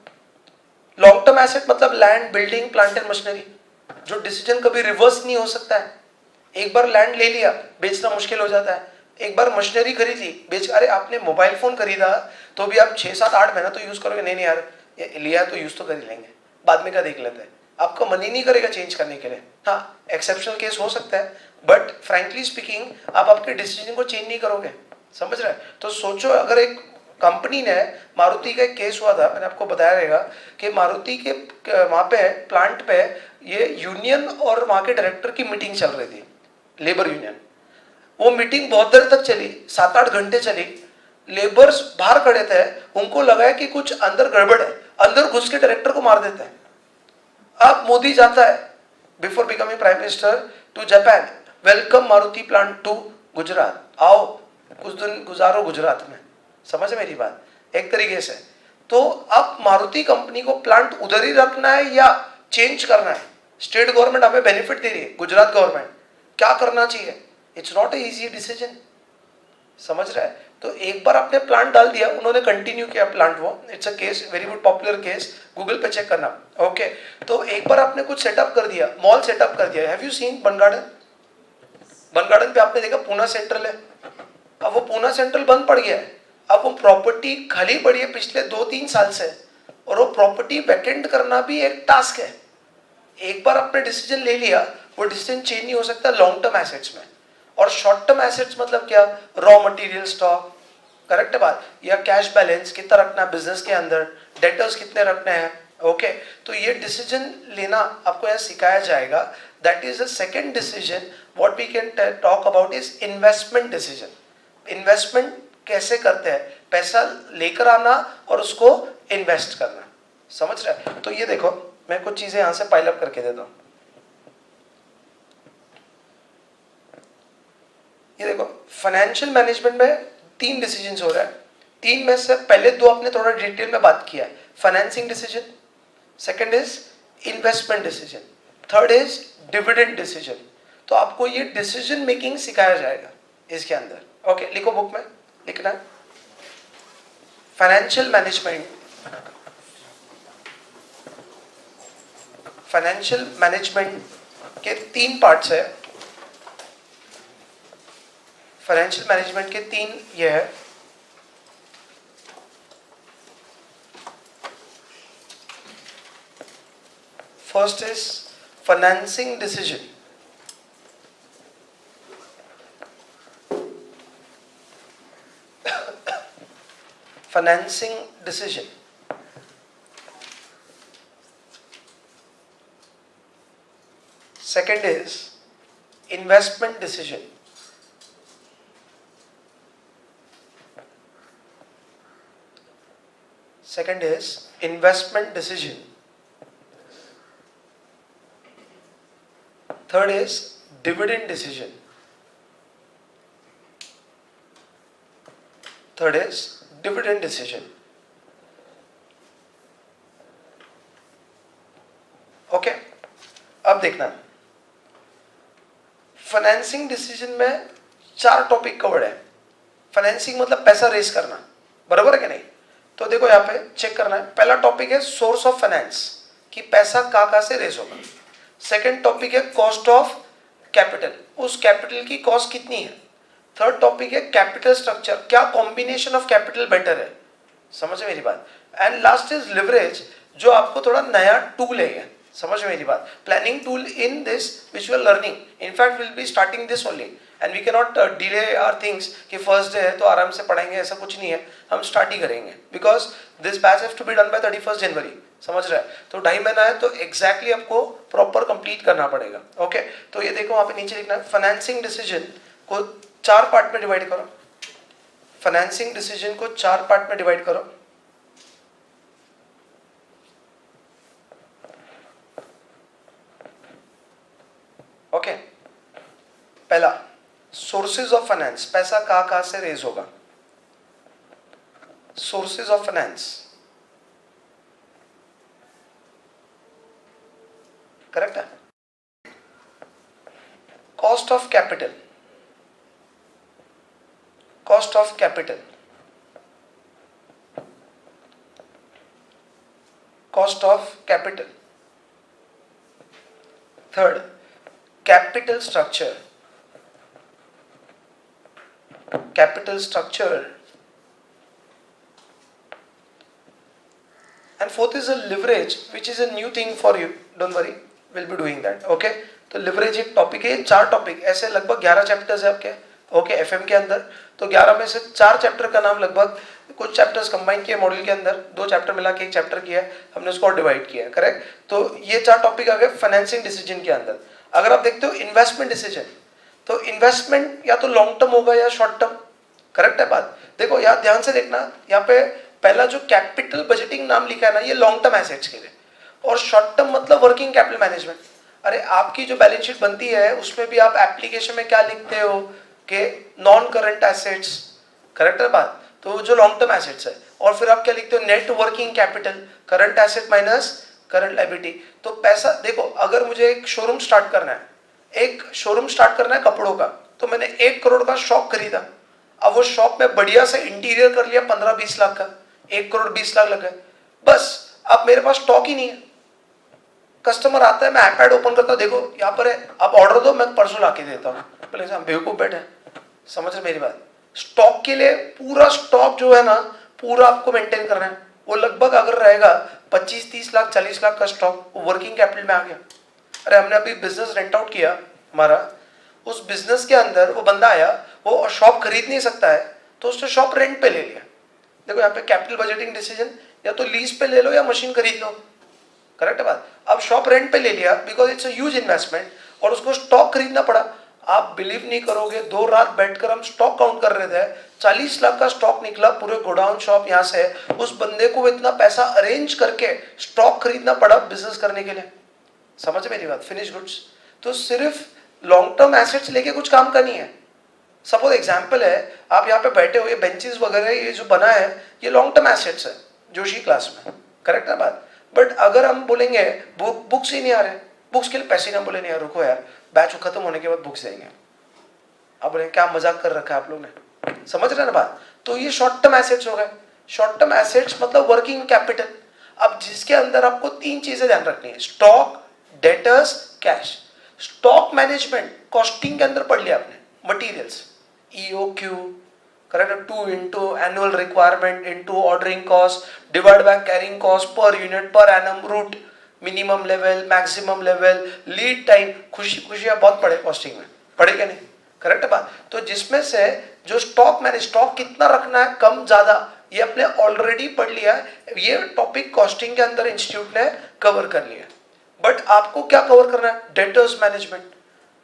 लॉन्ग टर्म एसेट मतलब land, building, plant and machinery, जो डिसीजन कभी रिवर्स नहीं हो सकता है. एक बार लैंड ले लिया, बेचना मुश्किल हो जाता है. एक बार मशीनरी खरीद ली, बेच, अरे आपने मोबाइल फोन खरीदा तो भी आप 6, 7, 8 महीना तो यूज करोगे. नहीं यार, ये लिया तो यूज तो कर ही लेंगे, बाद में क्या देख लेते हैं. आपका मन ही नहीं करेगा चेंज करने के लिए. हाँ, एक्सेप्शनल केस हो सकता है, बट फ्रैंकली स्पीकिंग आप आपके डिसीजन को चेंज नहीं करोगे. समझ रहे हैं? तो सोचो, अगर एक कंपनी ने, मारुति का एक केस हुआ था, मैंने आपको बताया रहेगा कि मारुति के वहाँ पे प्लांट पे ये यूनियन और वहाँ के डायरेक्टर की मीटिंग चल रही थी, लेबर यूनियन. वो मीटिंग बहुत देर तक चली, 7-8 घंटे चली. लेबर्स बाहर खड़े थे, उनको लगा है कि कुछ अंदर गड़बड़ है, अंदर घुस के डायरेक्टर को मार देते हैं. अब मोदी जाता है before becoming prime minister to Japan, welcome Maruti plant to Gujarat, आओ कुछ दिन गुजारो गुजरात में. समझ मेरी बात? एक तरीके से तो अब मारुति कंपनी को प्लांट उधर ही रखना है या चेंज करना है. स्टेट गवर्नमेंट हमें बेनिफिट दे रही है, गुजरात गवर्नमेंट, क्या करना चाहिए? It's not a easy decision. समझ रहा है? तो एक बार आपने प्लांट डाल दिया, उन्होंने कंटिन्यू किया प्लांट, वो it's a case, very good popular case, Google पे चेक करना. ओके, तो एक बार आपने कुछ सेटअप कर दिया, मॉल सेटअप कर दिया. हैव यू सीन बन गार्डन? बन गार्डन पे आपने देखा पूना सेंट्रल है. अब वो पूना सेंट्रल बंद पड़ गया है. अब वो प्रॉपर्टी खाली पड़ी है पिछले 2-3 साल से, और वो प्रॉपर्टी वैकेंट करना भी एक टास्क है. एक बार आपने डिसीजन ले लिया, वो डिसीजन चेंज नहीं हो सकता लॉन्ग टर्म एसेट्स में. और शॉर्ट टर्म एसेट्स मतलब क्या, रॉ मटेरियल स्टॉक, करेक्ट है बात, या कैश बैलेंस कितना रखना है बिजनेस के अंदर, डेटर्स कितने रखने हैं. ओके, तो ये डिसीजन लेना आपको यहाँ सिखाया जाएगा. That is the second decision. What we can talk about is investment decision. Investment कैसे करते हैं, पैसा लेकर आना और उसको इन्वेस्ट करना. समझ रहे हैं? तो ये देखो, मैं कुछ चीजें यहां से पाइल अप करके देता हूं. ये देखो, फाइनेंशियल मैनेजमेंट में 3 डिसीजंस हो रहा है. 3 में से पहले 2 आपने थोड़ा डिटेल में बात किया है, financing decision, second is investment decision, third is dividend decision. तो आपको ये डिसीजन मेकिंग सिखाया जाएगा इसके अंदर. ओके, लिखो बुक में, लिखना है फाइनेंशियल मैनेजमेंट. फाइनेंशियल मैनेजमेंट के 3 पार्ट्स है. फाइनेंशियल मैनेजमेंट के 3 ये है. First is financing decision. Financing decision. Second is investment decision. Second is investment decision. Third is dividend decision. Third is dividend decision. Okay, अब देखना, फाइनेंसिंग डिसीजन में 4 टॉपिक कवर्ड है. फाइनेंसिंग मतलब पैसा रेस करना, बराबर है कि नहीं? तो देखो यहाँ पे चेक करना है. पहला टॉपिक है सोर्स ऑफ फाइनेंस, कि पैसा कहाँ से रेस होगा. सेकंड टॉपिक है कॉस्ट ऑफ कैपिटल, उस कैपिटल की कॉस्ट कितनी है. थर्ड टॉपिक है कैपिटल स्ट्रक्चर, क्या कॉम्बिनेशन ऑफ कैपिटल बेटर है. समझ मेरी बात. एंड लास्ट इज लिवरेज, जो आपको थोड़ा नया टूल है. समझ मेरी बात. Planning tool in this which you are learning, in fact will be starting this only and we can not delay our things कि फर्स्ट डे है तो आराम से पढ़ाएंगे, ऐसा कुछ नहीं है. हम स्टार्ट ही करेंगे because this batch has to be done by 31 January. समझ रहा है? तो 2.5 महीना है, तो एग्जैक्टली आपको प्रॉपर कंप्लीट करना पड़ेगा. ओके, तो ये देखो वहां पे नीचे लिखना है, फाइनेंसिंग डिसीजन को 4 पार्ट में डिवाइड करो. फाइनेंसिंग डिसीजन को 4 पार्ट में डिवाइड करो. ओके, पहला सोर्सेज ऑफ फाइनेंस, पैसा कहां से रेज होगा. सोर्सेज ऑफ फाइनेंस, करेक्ट है. Cost of capital, cost of capital, cost of capital. Third, capital structure, capital structure, and fourth is a leverage, which is a new thing for you. Don't worry, we'll be doing that. Okay, तो leverage एक टॉपिक है. 4 टॉपिक, ऐसे लगभग 11 चैप्टर्स है आपके. ओके, एफएम के अंदर. तो 11 में से 4 चैप्टर का नाम, लगभग कुछ चैप्टर्स कंबाइन किए मॉड्यूल के अंदर, 2 चैप्टर मिला के 1 चैप्टर किया है हमने, उसको डिवाइड किया है. करेक्ट. तो ये 4 टॉपिक आ गए फाइनेंसिंग डिसीजन के अंदर. अगर आप देखते हो इन्वेस्टमेंट डिसीजन, तो इन्वेस्टमेंट या तो लॉन्ग टर्म होगा या शॉर्ट टर्म. करेक्ट है बात. देखो यहाँ ध्यान से देखना, यहाँ पे पहला जो कैपिटल बजटिंग नाम लिखा है ना, ये लॉन्ग टर्म एसेट्स के लिए, और शॉर्ट टर्म मतलब वर्किंग कैपिटल मैनेजमेंट. अरे आपकी जो बैलेंस शीट बनती है उसमें भी आप एप्लीकेशन में क्या लिखते हो कि नॉन करंट एसेट्स. करेक्ट है बात. तो जो लॉन्ग टर्म एसेट्स है, और फिर आप क्या लिखते हो, net working capital, current asset minus current liability. तो पैसा देखो, अगर मुझे एक शोरूम स्टार्ट करना है, एक शोरूम स्टार्ट करना है कपड़ों का, तो मैंने 1 करोड़ का शॉप खरीदा. अब वो शॉप में बढ़िया से इंटीरियर कर लिया 15-20 लाख का, 1 करोड़ 20 लाख लगा. बस अब मेरे पास स्टॉक ही नहीं है. कस्टमर आता है, मैं आईपैड ओपन करता हूं, देखो यहाँ पर है, आप ऑर्डर दो, मैं परसों लाके देता हूँ. बोले हम बेवकूफ बैठे. समझ रहे मेरी बात. स्टॉक के लिए पूरा स्टॉक जो है ना, पूरा आपको मेंटेन करना है. वो लगभग अगर रहेगा 25-30 लाख 40 लाख का स्टॉक, वो वर्किंग कैपिटल में आ गया. अरे हमने अभी बिजनेस रेंट आउट किया हमारा, उस बिजनेस के अंदर वो बंदा आया, वो शॉप खरीद नहीं सकता है, तो उसने शॉप रेंट पे ले लिया. देखो यहाँ पे कैपिटल बजटिंग डिसीजन, या तो लीज पे ले लो या मशीन खरीद लो. करेक्ट है बात. अब शॉप रेंट पे ले लिया because it's a huge investment, और उसको स्टॉक खरीदना पड़ा. आप बिलीव नहीं करोगे, 2 रात बैठकर हम स्टॉक काउंट कर रहे थे, 40 लाख का स्टॉक निकला पूरे गोडाउन शॉप. यहाँ से उस बंदे को इतना पैसा अरेंज करके स्टॉक खरीदना पड़ा बिजनेस करने के लिए. समझ मेरी बात. Finish goods. तो सिर्फ लॉन्ग टर्म एसेट्स लेके कुछ काम का नहीं है. सपोज एग्जांपल है, आप यहाँ पे बैठे हो, ये बेंचेस वगैरह ये जो बना है, ये लॉन्ग टर्म एसेट्स है जोशी क्लास में. करेक्ट है बात. बट अगर हम बोलेंगे बुक्स ही नहीं आ रहे, बुक्स के लिए पैसे ना, बोले नहीं यार रुको यार, बैच खत्म होने के बाद बुक्स देंगे. आप बोले क्या मजाक कर रखा है आप लोग ने. समझ रहे ना बात. तो ये शॉर्ट टर्म एसेट्स हो गए. शॉर्ट टर्म एसेट्स मतलब वर्किंग कैपिटल. अब जिसके अंदर आपको 3 चीजें ध्यान रखनी है, stock, debtors, cash. Stock management costing के अंदर पढ़ लिया आपने, materials, EOQ, correct, 2 into annual requirement into ordering cost divide by carrying cost per unit per annum root, minimum level, maximum level, lead time. खुशी आप बहुत पढ़े कॉस्टिंग में, पढ़े क्या नहीं. करेक्ट बात. तो जिसमें से जो स्टॉक मैंने स्टॉक कितना रखना है, कम ज्यादा, ये अपने ऑलरेडी पढ़ लिया है. ये टॉपिक कॉस्टिंग के अंदर इंस्टीट्यूट ने कवर कर लिया. बट आपको क्या कवर करना है, डेटर्स मैनेजमेंट.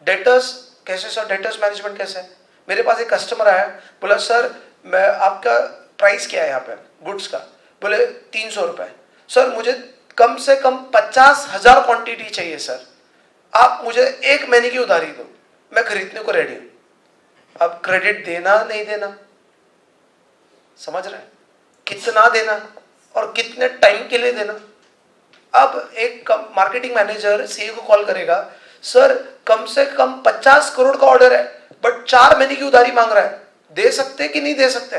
डेटर्स कैसे सर, डेटर्स मैनेजमेंट कैसे. मेरे पास एक कस्टमर आया, बोला सर मैं आपका प्राइस क्या है यहाँ पे गुड्स का. बोले 300 रुपये। सर मुझे कम से कम 50,000 क्वांटिटी चाहिए सर, आप मुझे 1 महीने की उधारी दो, मैं खरीदने को रेडी हूं। अब क्रेडिट देना नहीं देना, समझ रहे हैं, कितना देना और कितने टाइम के लिए देना। अब एक मार्केटिंग मैनेजर सीईओ को कॉल करेगा, सर कम से कम 50 करोड़ का ऑर्डर है बट 4 महीने की उधारी मांग रहा है, दे सकते कि नहीं दे सकते?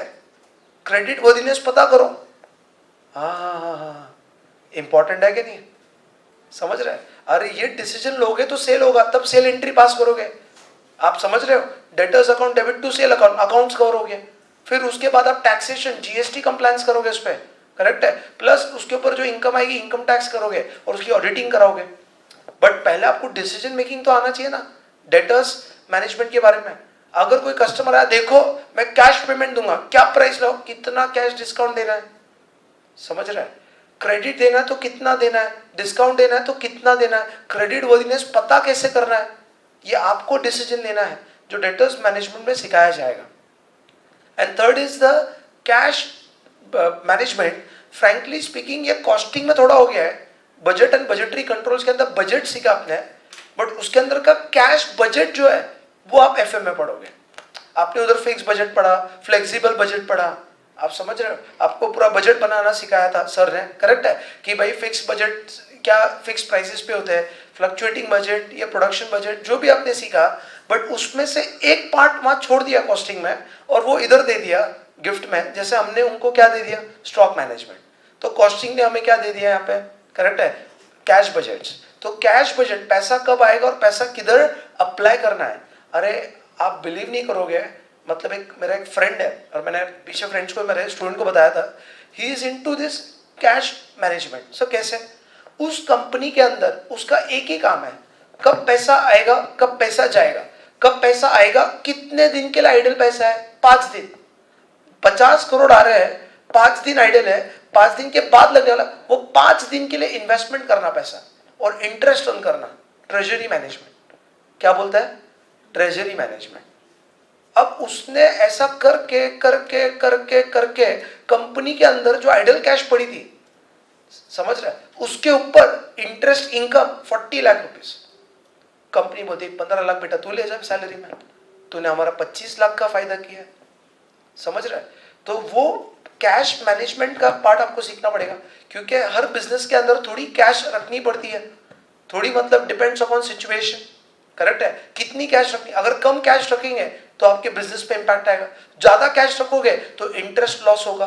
क्रेडिट वर्दीनेस पता करो। हाँ, इंपॉर्टेंट है कि नहीं? समझ रहे हैं? अरे ये डिसीजन लोगे तो सेल होगा, तब सेल एंट्री पास करोगे। आप समझ रहे हो? Debtors account debit to sale account, accounts cover हो गए। फिर उसके बाद आप टैक्सेशन जीएसटी कंप्लायंस करोगे उस पर, करेक्ट है, प्लस उसके ऊपर जो इनकम आएगी इनकम टैक्स करोगे और उसकी ऑडिटिंग कराओगे। बट पहले आपको डिसीजन मेकिंग तो आना चाहिए ना डेटर्स मैनेजमेंट के बारे में। अगर कोई कस्टमर आया, देखो मैं कैश पेमेंट दूंगा, क्या प्राइस लो, कितना कैश डिस्काउंट देना है, समझ रहा है? क्रेडिट देना है तो कितना देना है, डिस्काउंट देना है तो कितना देना है, क्रेडिट वर्दीनेस पता कैसे करना है, ये आपको डिसीजन लेना है जो डेटर्स मैनेजमेंट में सिखाया जाएगा। And third is the cash management. Frankly speaking ये कॉस्टिंग में थोड़ा हो गया है, बजट एंड बजटरी कंट्रोल्स के अंदर बजट सीखा आपने, बट उसके अंदर का कैश बजट जो है वो आप एफएम में पढ़ोगे। आपने उधर फिक्स बजट पढ़ा, फ्लेक्सिबल बजट पढ़ा, आप समझ रहे हो? आपको पूरा बजट बनाना सिखाया था सर ने, करेक्ट है, कि भाई फिक्स बजट क्या फिक्स प्राइसेस पे होते हैं, फ्लक्चुएटिंग बजट या प्रोडक्शन बजट, जो भी आपने सीखा, बट उसमें से एक पार्ट वहां छोड़ दिया कॉस्टिंग में और वो इधर दे दिया गिफ्ट में। जैसे हमने उनको क्या दे दिया, स्टॉक मैनेजमेंट, तो कॉस्टिंग ने हमें क्या दे दिया यहाँ पे, करेक्ट है, कैश बजट्स। तो कैश बजट, पैसा कब आएगा और पैसा किधर अप्लाई करना है। अरे आप बिलीव नहीं करोगे, मतलब मेरा एक फ्रेंड है और मैंने पीछे फ्रेंड्स को, मेरे स्टूडेंट को बताया था, he is into this cash management. So कैसे? उस कंपनी के अंदर उसका एक ही काम है, कब पैसा आएगा कब पैसा जाएगा, कब पैसा आएगा, कितने दिन के लिए आइडल पैसा है, 5 दिन, 50 करोड़ आ रहे हैं, 5 दिन आइडल है, 5 दिन के बाद लगने वाला, वो 5 दिन के लिए इन्वेस्टमेंट करना पैसा और इंटरेस्ट अर्न करना, ट्रेजरी मैनेजमेंट। क्या बोलता है? Treasury management. अब उसने ऐसा करके करके करके करके कंपनी के अंदर जो आइडल कैश पड़ी थी, समझ रहा है, उसके ऊपर interest income 40 lakh rupees. Company बोलती 15 लाख बेटा तू ले जा सैलरी में, तूने हमारा 25 लाख का फायदा किया है, समझ रहा है? तो वो कैश मैनेजमेंट का पार्ट आपको सीखना पड़ेगा, क्योंकि हर बिजनेस के अंदर थोड़ी कैश रखनी पड़ती है, थोड़ी, मतलब डिपेंड्स अपॉन सिचुएशन, करेक्ट है, कितनी कैश रखनी। अगर कम कैश रखेंगे तो आपके बिजनेस पे इंपैक्ट आएगा, ज्यादा कैश रखोगे तो इंटरेस्ट लॉस होगा,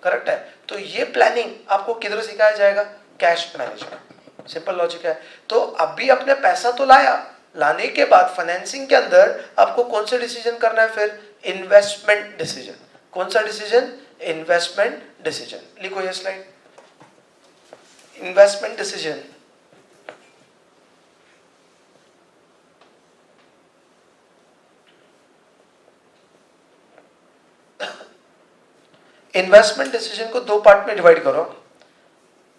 करेक्ट है। तो ये प्लानिंग आपको किधर सिखाया जाएगा, कैश मैनेजमेंट, सिंपल लॉजिक है। तो अभी अपने पैसा तो लाया, लाने के बाद फाइनेंसिंग के अंदर आपको कौन से डिसीजन करना है, फिर इन्वेस्टमेंट डिसीजन। कौन सा डिसीजन? Investment decision. लिखो ये slide, investment decision. Investment decision को 2 पार्ट में डिवाइड करो,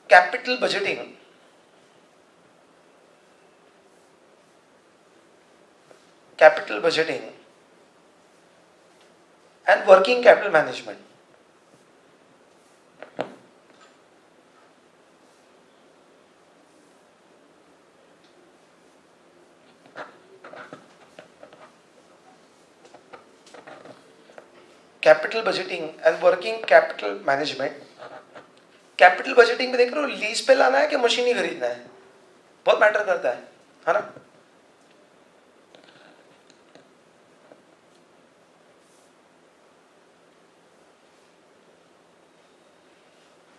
capital budgeting, capital budgeting and working capital management. Capital budgeting and working capital management. Capital budgeting में देख रहे हो, लीज पे लाना है कि मशीन ही खरीदना है, बहुत मैटर करता है ना।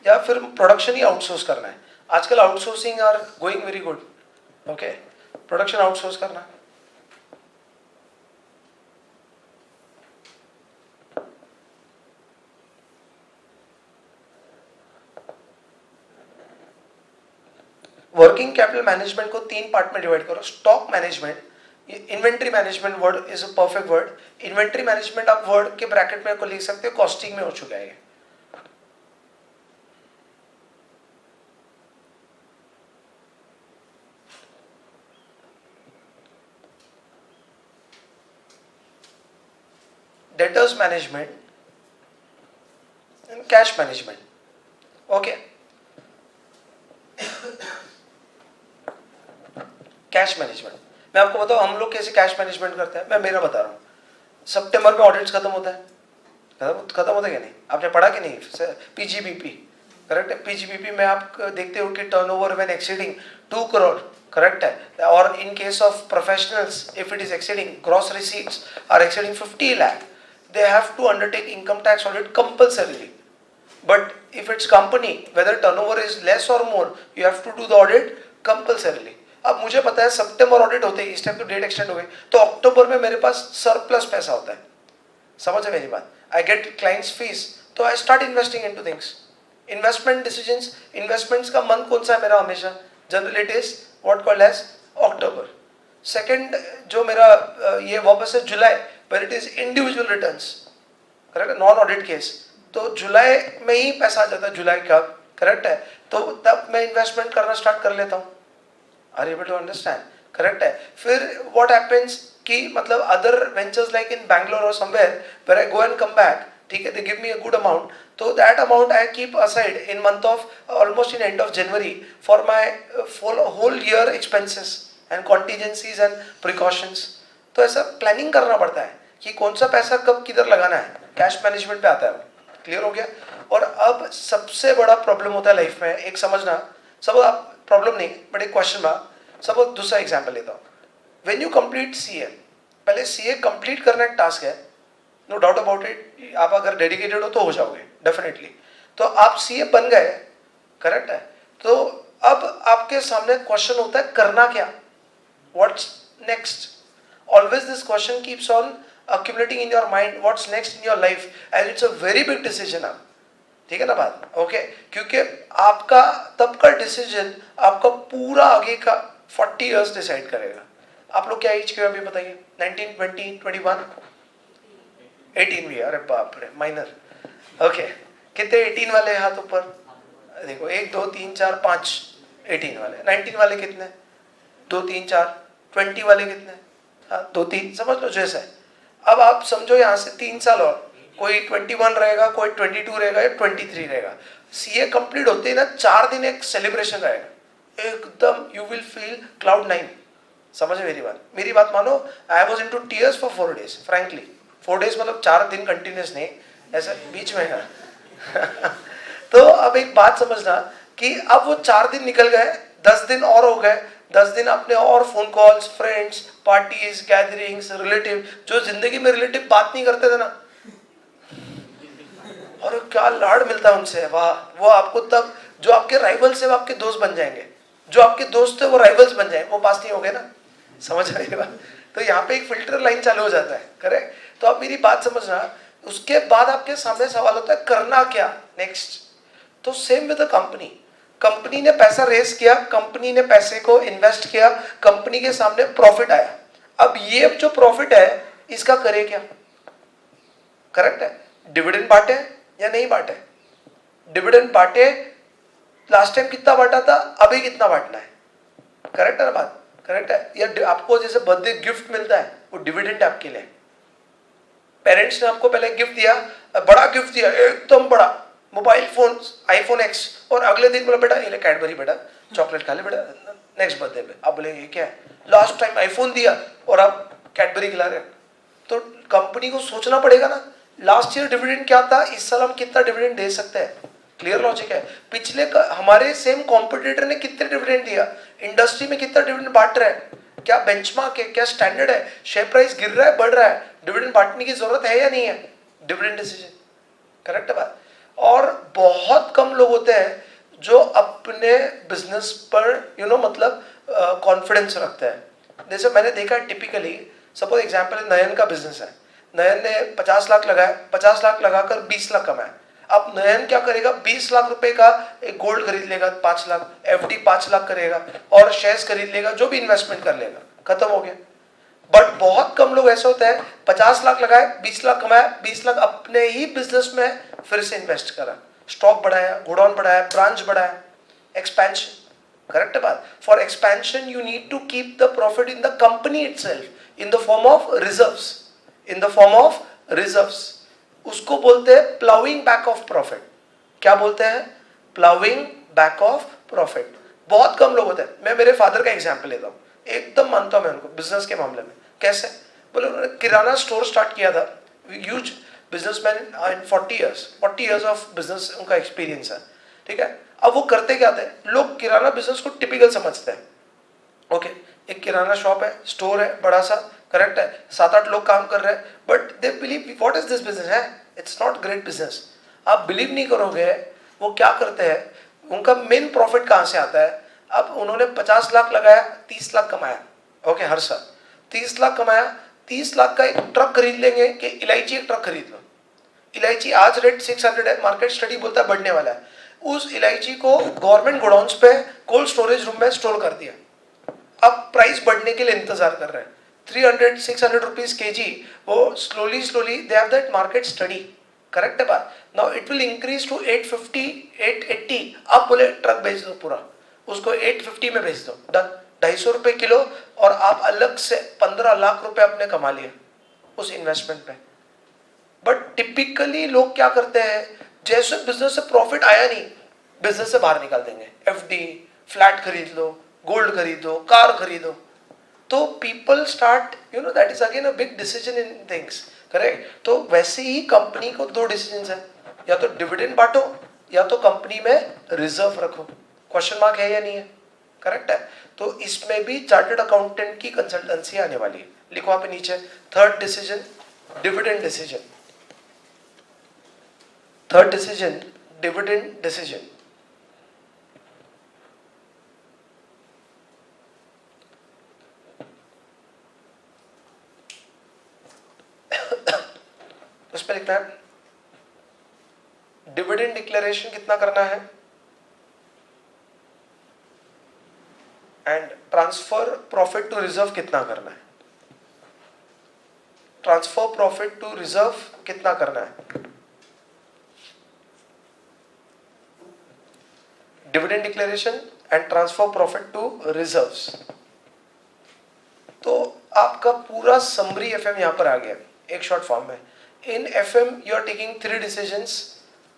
या फिर प्रोडक्शन ही आउटसोर्स करना है। आजकल outsourcing are going very good, okay, production outsource करना है। वर्किंग कैपिटल मैनेजमेंट को 3 पार्ट में डिवाइड करो, stock management, inventory management word is a perfect word. Inventory management आप वर्ड के ब्रैकेट में को लिख सकते हो, कॉस्टिंग में हो चुका है। Debtors management and cash management. Okay. Cash management, मैं आपको बताऊं हम लोग कैसे कैश मैनेजमेंट करते हैं. मैं मेरा बता रहा हूँ. सितंबर में ऑडिट्स खत्म होता है, खत्म होता है क्या नहीं? आपने पढ़ा कि नहीं? पीजीबीपी, करेक्ट है. पीजीबीपी में आप देखते हो कि turnover when exceeding 2 crore, correct है. और in case of professionals if it is exceeding, gross receipts are exceeding 50 lakh, they have to undertake income tax audit compulsorily. But if it's company, whether turnover is less or more, you have to do the audit compulsorily. अब मुझे पता है सितंबर ऑडिट होते हैं, इस टाइम तो डेट एक्सटेंड हो गई, तो अक्टूबर में मेरे पास सरप्लस पैसा होता है. समझ है मेरी बात? आई गेट क्लाइंट्स फीस, तो I start investing into things. Investment decisions, investments का मंथ कौन सा है मेरा? हमेशा generally it is what called as October. Second जो मेरा ये वापस है जुलाई, where it is individual returns, correct, non audit case. तो जुलाई में ही पैसा आ जाता है, जुलाई का, करेक्ट है. तो तब मैं इन्वेस्टमेंट करना स्टार्ट कर लेता हूँ. Are you able to understand? Correct है. फिर व्हाट हैपेंस कि मतलब other ventures like in Bangalore और somewhere where I go and come back, ठीक है, they give me a good amount, तो that amount I keep aside in month of almost in end of January for my whole year expenses and contingencies and precautions. तो ऐसा प्लानिंग करना पड़ता है कि कौन सा पैसा कब किधर लगाना है. कैश मैनेजमेंट पे आता है. क्लियर हो गया? और अब सबसे बड़ा प्रॉब्लम होता है लाइफ में, एक समझना, सब आप प्रॉब्लम नहीं बट एक क्वेश्चन मार्क. सब दूसरा एग्जाम्पल लेता हूँ. व्हेन यू कंप्लीट सीए, पहले सीए कंप्लीट करना एक टास्क है, नो डाउट अबाउट इट. आप अगर डेडिकेटेड हो तो हो जाओगे डेफिनेटली. तो आप सीए बन गए, करेक्ट है. तो अब आपके सामने क्वेश्चन होता है करना क्या, what's next. Always this question keeps on accumulating in your mind, what's next in your life, and it's a very big decision. आप, ठीक है ना बात? ओके, क्योंकि आपका तब का डिसीजन आपका पूरा आगे का 40 years डिसाइड करेगा. आप लोग क्या एज के हो अभी बताइए? 19, 20, 21, 18 भी? अरे बाप रे, माइनर. ओके, कितने 18 वाले हाथ ऊपर देखो? 1 2 3 4 5 18 वाले. 19 वाले कितने? 2 3 4. 20 वाले कितने? हाँ 2 3, समझ लो जैसा है. अब आप समझो यहाँ से 3 साल और, कोई 21 रहेगा, कोई 22 रहेगा या 23 रहेगा. सीए कंप्लीट होते ही ना 4 दिन एक सेलिब्रेशन रहेगा, एकदम यू विल फील क्लाउड 9. समझ मेरी बात? मेरी बात मानो. I was in to tears for 4 days frankly. 4 days मतलब 4 दिन कंटिन्यूस नहीं, ऐसा बीच में है. तो अब एक बात समझना कि अब वो 4 दिन निकल गए, 10 दिन और हो गए. 10 दिन अपने और phone calls, friends, parties, gatherings, relative, जो जिंदगी में रिलेटिव बात नहीं करते थे ना, और क्या लाड़ मिलता है उनसे. वाह, वो आपको तब जो आपके राइवल्स है वो आपके दोस्त बन जाएंगे, जो आपके दोस्त है वो राइवल्स बन जाएंगे. वो पास नहीं हो गए ना, समझ रहे बात? तो यहाँ पे एक फिल्टर लाइन चालू हो जाता है, करेक्ट. तो आप मेरी बात समझना. उसके बाद आपके सामने सवाल होता है करना क्या नेक्स्ट. तो same with the company. Company ने पैसा रेस किया, कंपनी ने पैसे को इन्वेस्ट किया, कंपनी के सामने प्रॉफिट आया. अब ये जो प्रॉफिट है इसका करे क्या? करेक्ट है. डिविडेंड बांटे या नहीं बांटे? डिविडेंड बांटे. लास्ट टाइम कितना बांटा था, अभी कितना बांटना है? करेक्ट है ना बात? करेक्ट है. या आपको जैसे बर्थडे गिफ्ट मिलता है, वो डिविडेंड आपके लिए. पेरेंट्स ने आपको पहले गिफ्ट दिया, बड़ा गिफ्ट दिया, एकदम बड़ा मोबाइल फोन, आईफोन एक्स, और अगले दिन बोला बेटा ये ले कैडबरी, बेटा चॉकलेट खा ले बेटा नेक्स्ट बर्थडे पे. आप बोले ये क्या है? लास्ट टाइम आईफोन दिया और आप कैडबरी खिला रहे. तो कंपनी को सोचना पड़ेगा ना, लास्ट ईयर डिविडेंड क्या था, इस साल हम कितना डिविडेंड दे सकते हैं. क्लियर लॉजिक है? पिछले हमारे सेम कॉम्पिटिटर ने कितने डिविडेंड दिया, इंडस्ट्री में कितना डिविडेंड बांट रहा है, क्या बेंचमार्क है, क्या स्टैंडर्ड है, शेयर प्राइस गिर रहा है, बढ़ रहा है, डिविडेंड बांटने की जरूरत है या नहीं है? Dividend decision. करेक्ट है बात? और बहुत कम लोग होते हैं जो अपने बिजनेस पर मतलब कॉन्फिडेंस रखते हैं. जैसे मैंने देखा है टिपिकली, सपोज एग्जांपल नयन का बिजनेस है. नयन ने 50 लाख लगाया, 50 लाख लगाकर 20 लाख कमाया. अब नयन क्या करेगा? 20 लाख रुपए का एक गोल्ड खरीद लेगा, 5 लाख एफडी 5 लाख करेगा, और शेयर्स खरीद लेगा, जो भी इन्वेस्टमेंट कर लेगा, खत्म हो गया. बट बहुत कम लोग ऐसे होते हैं 50 लाख लगाए, 20 लाख कमाया, 20 लाख अपने ही बिजनेस में फिर से इन्वेस्ट करा, स्टॉक बढ़ाया, गोडाउन बढ़ाया, ब्रांच बढ़ाया, एक्सपेंशन. करेक्ट बात? For expansion you need to keep the profit in the company itself, in the form of reserves, in the form of reserves. उसको बोलते हैं प्लाउइंग बैक ऑफ प्रॉफिट. क्या बोलते हैं? Ploughing back of profit. बहुत कम लोग होते हैं। मैं मेरे फादर का एग्जाम्पल लेता हूँ, एकदम मानता हूँ मैं उनको बिजनेस के मामले में। कैसे? बोले उन्होंने किराना स्टोर स्टार्ट किया था, huge businessman in 40 years of business उनका एक्सपीरियंस है, ठीक है। अब वो करते क्या थे, लोग किराना बिजनेस को टिपिकल समझते हैं। ओके, एक किराना शॉप है, स्टोर है बड़ा सा, करेक्ट है, 7-8 लोग काम कर रहे हैं, but they believe what is this business है, इट्स नॉट ग्रेट बिजनेस। आप बिलीव नहीं करोगे वो क्या करते हैं, उनका मेन प्रॉफिट कहाँ से आता है। अब उन्होंने 50 लाख लगाया, 30 लाख कमाया, ओके, हर साल 30 लाख कमाया। 30 लाख का एक ट्रक खरीद लेंगे कि इलायची एक ट्रक खरीद लो। इलायची आज रेट 600 है, मार्केट स्टडी बोलता है बढ़ने वाला है। उस इलायची को गवर्नमेंट गोडाउन्स पे कोल्ड स्टोरेज रूम में स्टोर कर दिया। अब प्राइस बढ़ने के लिए इंतजार कर रहे हैं, 300-600 रुपीज केजी। वो slowly they have that market study, correct है बात। Now it will increase to 850, 880। आप बोले ट्रक बेच दो पूरा, उसको 850 में बेच दो, डन, 250 रुपए किलो, और आप अलग से 15 लाख रुपए आपने कमा लिए उस इन्वेस्टमेंट पे। बट टिपिकली लोग क्या करते हैं, जैसे बिजनेस से प्रॉफिट आया नहीं, बिजनेस से बाहर निकाल देंगे। एफडी, फ्लैट खरीद लो, गोल्ड खरीदो, कार खरीदो। तो people start, that is again a big decision in things, correct. तो वैसे ही कंपनी को 2 डिसीजन है, या तो डिविडेंड बांटो या तो कंपनी में रिजर्व रखो। क्वेश्चन मार्क है या नहीं है, करेक्ट है। तो इसमें भी चार्टर्ड अकाउंटेंट की कंसल्टेंसी आने वाली है। लिखो आप नीचे, third decision dividend decision, third decision dividend decision. उस पर लिखना है डिविडेंड डिक्लेरेशन कितना करना है, and transfer profit to reserve कितना करना है। ट्रांसफर प्रॉफिट टू रिजर्व कितना करना है, dividend declaration and transfer profit to reserves. तो आपका पूरा समरी एफएम यहां पर आ गया एक शॉर्ट फॉर्म में। In FM you are taking 3 decisions.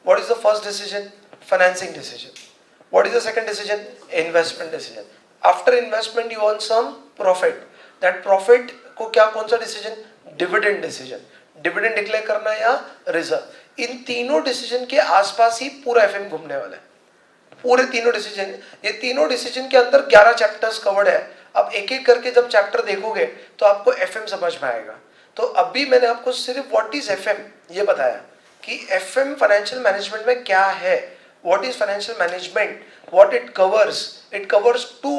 What is the first decision? Financing decision. What is the second decision? Investment decision. After investment you earn some profit, that profit को क्या, कौन सा decision? Dividend decision. Dividend declare करना या रिजर्व। इन तीनों डिसीजन के आसपास ही पूरा एफएम घूमने वाला है। पूरे तीनों डिसीजन, ये तीनों डिसीजन के अंदर 11 चैप्टर्स कवर्ड है। अब एक एक करके जब चैप्टर देखोगे तो आपको एफएम समझ में आएगा। तो अभी मैंने आपको सिर्फ व्हाट इज एफएम ये बताया कि एफएम फाइनेंशियल मैनेजमेंट में क्या है। What is financial management, what it covers 2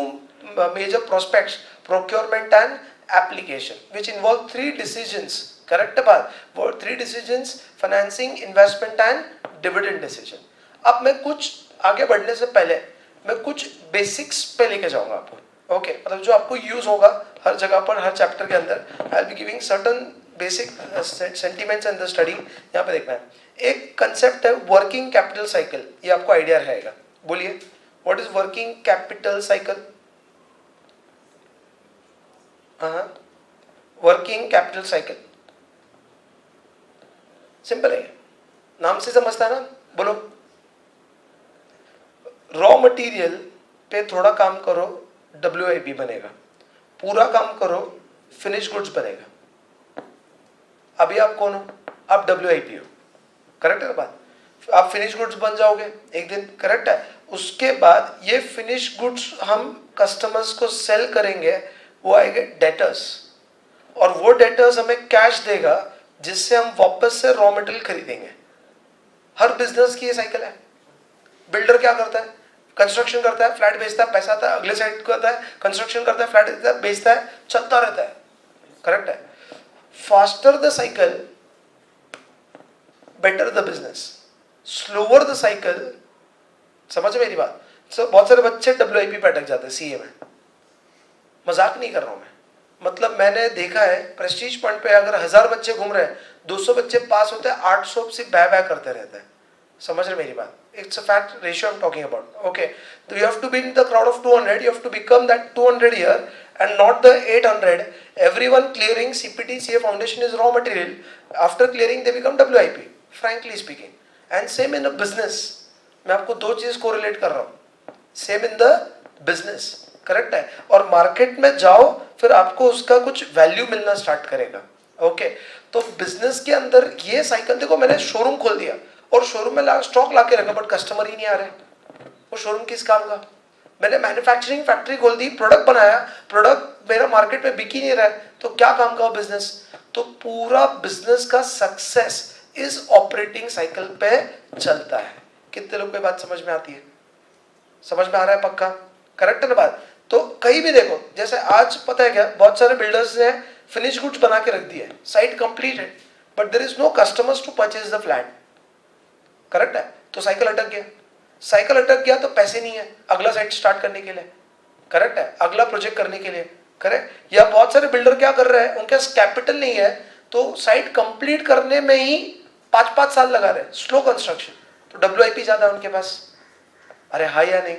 major prospects, procurement and application, which involve 3 decisions, correct बात। वो 3 decisions, financing, investment and dividend decision. अब मैं कुछ आगे बढ़ने से पहले मैं कुछ बेसिक्स पे लेके जाऊंगा आपको, ओके, मतलब जो आपको यूज होगा हर जगह पर, हर चैप्टर के अंदर। I will be giving certain basic sentiments in the study. यहाँ पे देखना है, एक कंसेप्ट है वर्किंग कैपिटल साइकिल, ये आपको आइडिया रहेगा। बोलिए, what is working capital cycle? Working capital cycle simple है, नाम से समझता है ना। बोलो, रॉ मटेरियल पे थोड़ा काम करो, WIP बनेगा। पूरा काम करो, फिनिश गुड्स बनेगा। अभी आप कौन हो? आप WIP हो, करेक्ट है ना बात। आप फिनिश गुड्स बन जाओगे एक दिन, करेक्ट है। उसके बाद ये फिनिश गुड्स हम कस्टमर्स को सेल करेंगे, वो आएंगे डेटर्स, और वो डेटर्स हमें कैश देगा जिससे हम वापस से रॉ मटेरियल खरीदेंगे। हर बिजनेस की ये साइकिल है। बिल्डर क्या करता है? कंस्ट्रक्शन करता है, फ्लैट बेचता है, पैसा आता है, अगले साइड करता है, कंस्ट्रक्शन करता है, फ्लैट देता है, बेचता है, चलता रहता है, करेक्ट है। Faster the cycle, better the business, slower the cycle, समझ मेरी बात। बहुत सारे बच्चे WIP पे अटक जाते हैं CA में, मजाक नहीं कर रहा हूं मैं। मतलब मैंने देखा है प्रेस्टीज फंड पे अगर 1000 बच्चे घूम रहे हैं, 200 बच्चे पास होते हैं, 800 से बै करते रहते हैं। समझ रहे मेरी बात? It's a fact ratio I'm talking about. Okay, so you have to be in the crowd of 200. You have to become that 200 here and not the 800. Everyone clearing CPT, CA foundation is raw material. After clearing, they become WIP. Frankly speaking, and same in a business. मैं आपको दो चीज कोरिलेट कर रहा हूं, same in the business, correct है। और मार्केट में जाओ फिर आपको उसका कुछ वैल्यू मिलना स्टार्ट करेगा। ओके, तो बिजनेस के अंदर ये साइकिल देखो, मैंने शोरूम खोल दिया और शोरूम में स्टॉक ला के रखा बट कस्टमर ही नहीं आ रहे, वो शोरूम किस काम का। मैंने मैन्युफैक्चरिंग फैक्ट्री खोल दी, प्रोडक्ट बनाया, प्रोडक्ट मेरा मार्केट में बिक ही नहीं रहा है, तो क्या काम का बिजनेस। तो पूरा बिजनेस का सक्सेस इस ऑपरेटिंग साइकिल पे चलता है। कितने लोग को बात समझ में आती है? समझ में आ रहा है पक्का? करेक्ट है ना बात? तो कहीं भी देखो, जैसे आज पता है क्या, बहुत सारे बिल्डर्स ने फिनिश गुड्स बना के रख दिए, साइट कंप्लीट है but there is no customers to purchase the flat, correct है। तो साइकिल अटक गया, साइकिल अटक गया तो पैसे नहीं है अगला साइट स्टार्ट करने के लिए, करेक्ट है, अगला प्रोजेक्ट करने के लिए, करेक्ट। या बहुत सारे बिल्डर क्या कर रहे हैं, उनके पास कैपिटल नहीं है तो साइट कंप्लीट करने में ही 5-5 साल लगा रहे, स्लो कंस्ट्रक्शन, तो WIP ज्यादा है उनके पास। अरे हाँ या नहीं?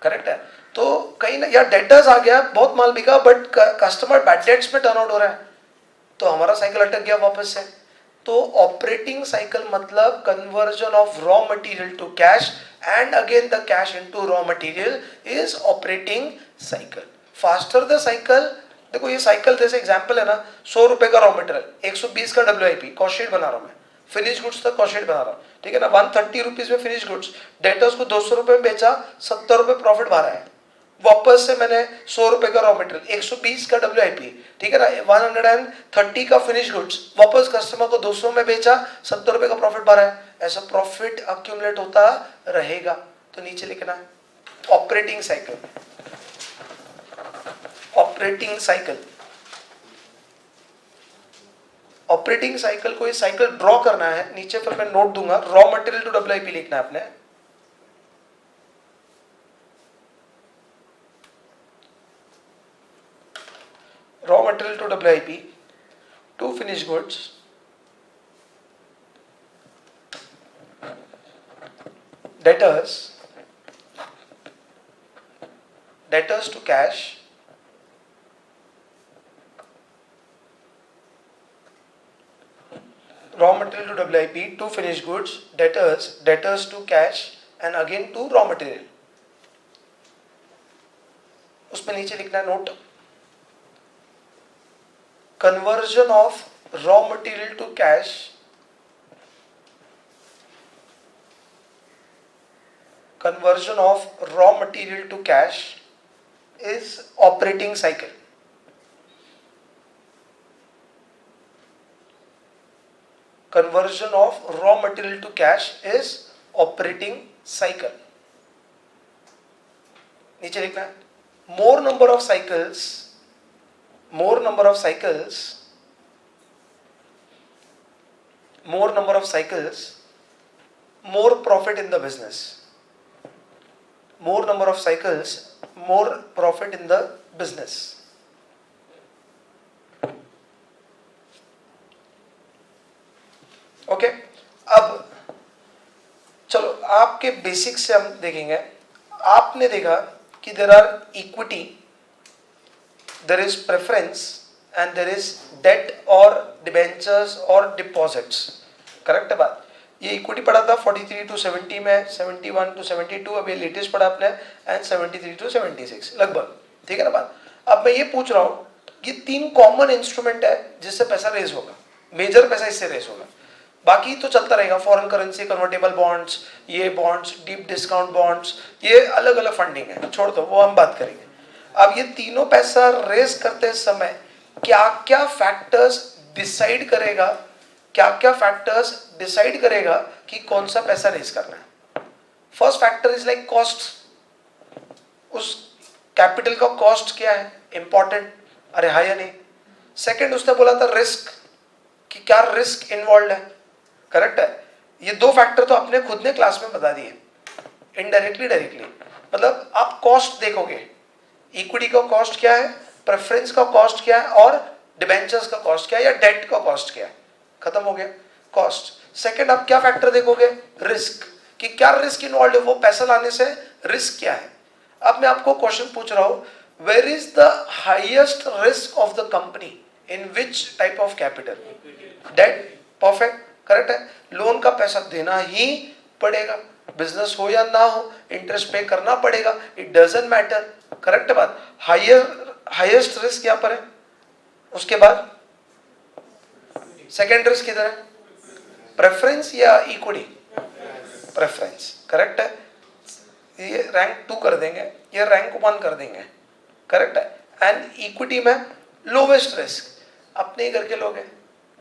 करेक्ट है। तो कहीं ना, या डेटर्स आ गया, बहुत माल बिका बट कस्टमर बैड डेट्स में टर्न आउट हो रहा है, तो हमारा साइकिल अटक गया वापस से। तो ऑपरेटिंग साइकिल मतलब conversion of raw material to cash and again the cash into raw material is operating cycle. Faster the cycle, देखो ये साइकिल जैसे एग्जांपल है ना, 100 रुपए का रॉ मटेरियल, 120 का WIP, कॉस्ट शीट बना रहा हूं मैं, फिनिश गुड्स तक कॉस्ट शीट बना रहा हूं, ठीक है ना। 130 रुपीज में फिनिश गुड्स, डेटर्स को 200 रुपए में बेचा, 70 रुपए प्रॉफिट भरा है, वापस से मैंने 100 रुपए का रॉ मटेरियल, 120 का WIP, ठीक है ना, 130 का फिनिश गुड्स, वापस कस्टमर को 200 में बेचा, 70 रुपए का प्रॉफिट भरा है। ऐसा प्रॉफिट अक्यूमुलेट होता रहेगा। तो नीचे लिखना है operating cycle, operating cycle, operating cycle को ये साइकिल ड्रॉ करना है। नीचे फिर मैं नोट दूंगा, रॉ मटेरियल टू WIP लिखना है आपने, raw material to WIP to finished goods, debtors to cash, raw material to WIP to finished goods, debtors to cash and again to raw material। उसमें नीचे लिखना है note, conversion of raw material to cash, conversion of raw material to cash is operating cycle। Conversion of raw material to cash is operating cycle। नीचे लिखना है more number of cycles, more number of cycles, more number of cycles, more profit in the business, more number of cycles, more profit in the business। Okay, अब चलो आपके बेसिक से हम देखेंगे। आपने देखा कि there are equity, there is preference and there is debt और डिबेंचर्स और डिपॉजिट्स, करेक्ट है बात। ये इक्विटी पढ़ा था 43 to 70 में, 71 to 72 अभी लेटेस्ट पढ़ा आपने, एंड 73 to 76 लगभग, ठीक है ना बात। अब मैं ये पूछ रहा हूँ, ये 3 कॉमन इंस्ट्रूमेंट है जिससे पैसा रेज होगा, मेजर पैसा इससे रेज होगा, बाकी तो चलता रहेगा, फॉरेन करेंसी, कन्वर्टेबल बॉन्ड्स, ये बॉन्ड्स, डीप डिस्काउंट बॉन्ड्स, ये अलग अलग फंडिंग है, छोड़ दो वो हम बात करेंगे। अब ये तीनों पैसा रेज करते समय क्या क्या फैक्टर्स डिसाइड करेगा, क्या क्या फैक्टर्स डिसाइड करेगा कि कौन सा पैसा रेज करना है। First factor is like cost, उस कैपिटल का कॉस्ट क्या है, इंपॉर्टेंट, अरे हाँ या नहीं। सेकंड उसने बोला था रिस्क, कि क्या रिस्क इन्वॉल्व है, करेक्ट है। ये 2 फैक्टर तो आपने खुद ने क्लास में बता दिए, इनडायरेक्टली डायरेक्टली। मतलब आप कॉस्ट देखोगे, इक्विटी का कॉस्ट क्या है, प्रेफरेंस का कॉस्ट क्या है, और डिबेंचर्स का कॉस्ट क्या है, या डेट का कॉस्ट क्या है, खत्म हो गया कॉस्ट। सेकंड आप क्या फैक्टर देखोगे, रिस्क, कि क्या रिस्क इन्वॉल्व है, वो पैसा लाने से रिस्क क्या है। अब मैं आपको क्वेश्चन पूछ रहा हूं, where is the highest risk of the company, in which type of capital, debt, perfect, correct है। लोन का पैसा देना ही पड़ेगा, बिजनेस हो या ना हो, इंटरेस्ट पे करना पड़ेगा, इट डजंट मैटर, करेक्ट बात। हाईएस्ट रिस्क यहाँ पर है, उसके बाद सेकेंड रिस्क किधर है, प्रेफरेंस या इक्विटी, प्रेफरेंस, करेक्ट है। ये रैंक 2 कर देंगे, ये रैंक 1 कर देंगे, करेक्ट है। एंड इक्विटी में लोवेस्ट रिस्क अपने ही करके लोग हैं,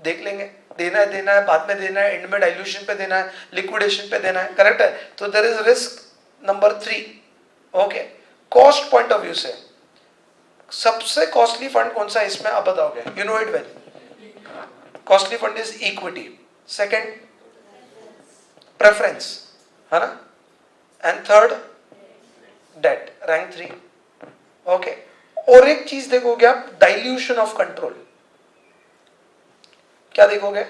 देख लेंगे, देना है बाद में देना है, एंड में डाइल्यूशन पे देना है, लिक्विडेशन पे देना है, करेक्ट है। तो there is risk number 3। Okay, cost point of view से सबसे कॉस्टली फंड कौन सा है इसमें, आप बताओगे, you know it well. Costly fund is equity, second preference, है ना, and third debt, rank 3। Okay, और एक चीज देखोगे आप, डाइल्यूशन ऑफ कंट्रोल। क्या देखोगे,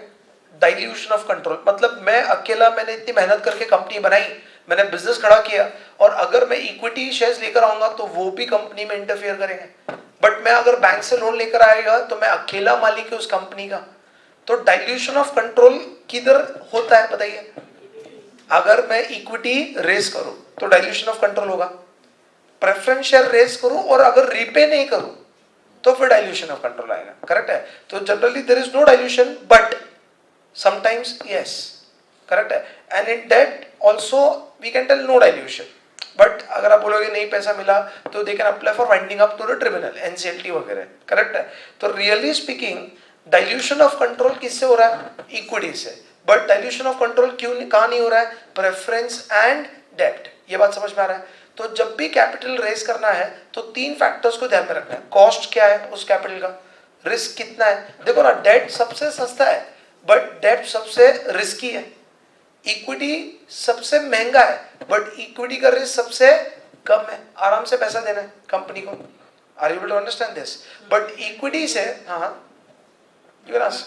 डाइल्यूशन ऑफ कंट्रोल, मतलब मैं अकेला, मैंने इतनी मेहनत करके कंपनी बनाई, मैंने बिजनेस खड़ा किया, और अगर मैं इक्विटी शेयर्स लेकर आऊंगा तो वो भी कंपनी में इंटरफियर करेंगे। बट मैं अगर बैंक से लोन लेकर आएगा तो मैं अकेला मालिक है उस कंपनी का। तो डाइल्यूशन ऑफ कंट्रोल किधर होता है बताइए। अगर मैं इक्विटी रेज करूं तो डाइल्यूशन ऑफ कंट्रोल होगा, प्रेफरेंस शेयर रेज करूं और अगर रीपे नहीं करूं तो फिर डाइल्यूशन ऑफ कंट्रोल आएगा, करेक्ट है। तो generally there is no dilution, but sometimes yes, correct है। And in debt also we can tell no dilution, but अगर आप बोलोगे नहीं पैसा मिला तो they can apply for winding up to the tribunal, NCLT वगैरह, करेक्ट है। तो really speaking dilution of control किससे हो रहा है, इक्विटी से, बट डाइल्यूशन ऑफ कंट्रोल कहां नहीं हो रहा है, प्रेफरेंस एंड डेट। ये बात समझ में आ रहा है। तो जब भी कैपिटल रेज करना है तो 3 फैक्टर्स को ध्यान में रखना है, कॉस्ट क्या है उस कैपिटल का, रिस्क कितना है। देखो ना, डेट सबसे सस्ता है बट डेट सबसे रिस्की है, इक्विटी सबसे महंगा है बट इक्विटी का रिस्क सबसे कम है, आराम से पैसा देना है कंपनी को। Are you able to understand this. But equity से, हाँ यू कैन आस्क,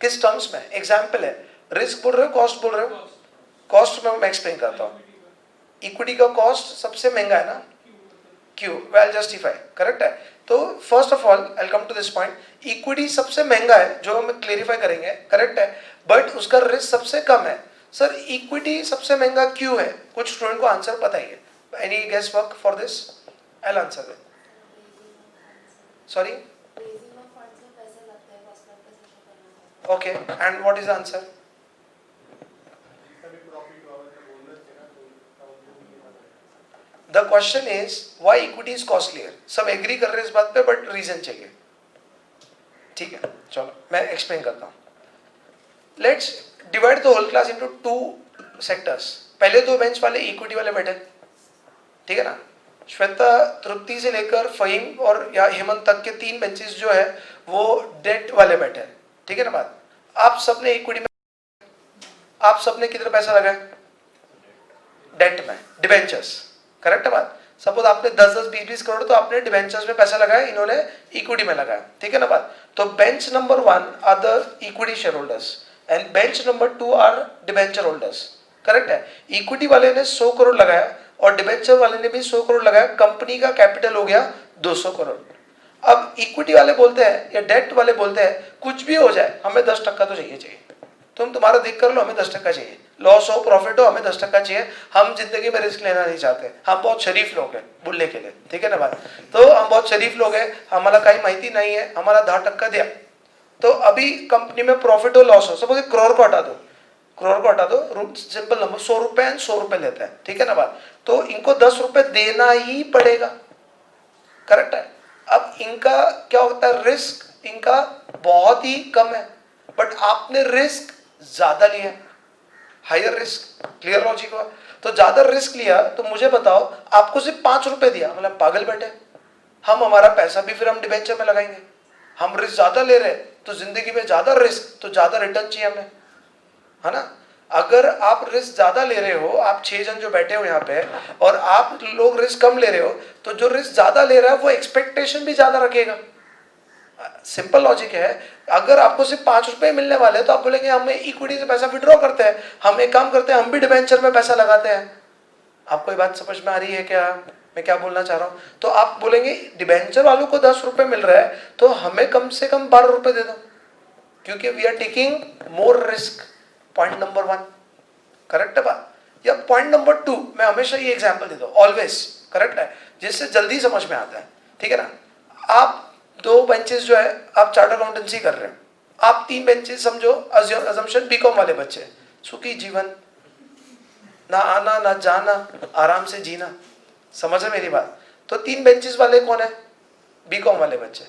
किस टर्म्स में, एग्जांपल है, रिस्क बोल रहे हो कॉस्ट बोल रहे हो, कॉस्ट में मैं एक्सप्लेन करता हूँ। इक्विटी का कॉस्ट सबसे महंगा है ना, क्यों, वेल जस्टिफाई, करेक्ट है। तो first of all I come to this point, equity सबसे महंगा है जो हम क्लेरिफाई करेंगे, करेक्ट है, बट उसका रिस्क सबसे कम है। सर इक्विटी सबसे महंगा क्यों है, कुछ स्टूडेंट को आंसर पता ही है, any guess work for this, I will answer it. Sorry, okay, and what is the answer. The question is why equity is costlier. सब एग्री कर रहे हैं इस बात पे, बट रीजन चाहिए, ठीक है। चलो मैं एक्सप्लेन करता हूँ। Let's divide the whole class into 2 sectors. पहले 2 बेंच वाले इक्विटी वाले बैठे, ठीक है ना, श्वेता तृप्ति से लेकर फहीम और या हेमंत तक के 3 बेंचेस जो है वो डेट वाले बैठे हैं, ठीक है ना बात। आप सबने इक्विटी में, आप सबने कितना पैसा लगाया, डेट में, डिबेंचर्स, करेक्ट है बात। सपोज आपने 10-10, 20-20 करोड़ तो आपने डिबेंचर्स में पैसा लगाया, इन्होंने इक्विटी में लगाया, ठीक है ना बात। तो bench number 1 are the equity share holders and bench number 2 are debenture holders, correct है। इक्विटी वाले ने 100 करोड़ लगाया और डिबेंचर वाले ने भी 100 करोड़ लगाया, कंपनी का कैपिटल हो गया 200 करोड़। अब इक्विटी वाले बोलते हैं या डेट वाले बोलते हैं कुछ भी हो जाए हमें 10% तो चाहिए, तुम तुम्हारा देख कर लो, हमें 10% चाहिए, लॉस हो प्रॉफिट हो हमें 10% चाहिए, हम जिंदगी में रिस्क लेना नहीं चाहते, हम बहुत शरीफ लोग हैं बुल्ले के लिए, ठीक है ना बात। तो हम बहुत शरीफ लोग हैं, हमारा कहीं माहिती नहीं है, हमारा 10% दिया। तो अभी कंपनी में प्रॉफिट हो लॉस हो, सपोज 1 करोड़ को हटा दो, करोड़ को हटा दो, सिंपल नंबर 100 रुपए एंड 100 रुपए लेते हैं, ठीक है ना बात। तो इनको 10 रुपए देना ही पड़ेगा, करेक्ट है। अब इनका क्या होता है, रिस्क इनका बहुत ही कम है, बट आपने रिस्क ज्यादा लिया, हायर रिस्क, क्लियर लॉजिक हुआ। तो ज्यादा रिस्क लिया तो मुझे बताओ, आपको सिर्फ 5 रुपए दिया, मतलब पागल बैठे हम, हमारा पैसा भी फिर हम डिबेंचर में लगाएंगे, हम रिस्क ज्यादा ले रहे तो जिंदगी में ज्यादा रिस्क तो ज्यादा रिटर्न चाहिए हमें, है ना। अगर आप रिस्क ज्यादा ले रहे हो, आप 6 जन जो बैठे हो यहाँ पे और आप लोग रिस्क कम ले रहे हो, तो जो रिस्क ज्यादा ले रहा है वो एक्सपेक्टेशन भी ज्यादा रखेगा। सिंपल लॉजिक है, अगर आपको सिर्फ 5 रुपए मिलने वाले हैं तो आप बोलेंगे हमें इक्विटी से पैसा विड्रॉ करते हैं, हम एक काम करते हैं, हम भी डिबेंचर में पैसा लगाते हैं। आपको ये बात समझ में आ रही है क्या, मैं क्या बोलना चाह रहा हूं। तो आप बोलेंगे डिबेंचर वालों को 10 रुपए मिल रहा है तो हमें कम से कम 12 रुपए दे दो, क्योंकि we are taking more risk, point number 1, correct है बात? या पॉइंट नंबर 2, मैं हमेशा ये एग्जांपल देता हूँ, ऑलवेज, करेक्ट है, जिससे जल्दी समझ में आता है, ठीक है ना? आप 2 बेंचेस जो है, आप चार्ट अकाउंटेंसी कर रहे हैं, आप 3 बेंचेस समझो, अजम्पशन बीकॉम वाले बच्चे, सुखी जीवन, ना आना ना जाना, आराम से जीना, समझ है मेरी बात? तो 3 बेंचेस वाले कौन है? बीकॉम वाले बच्चे।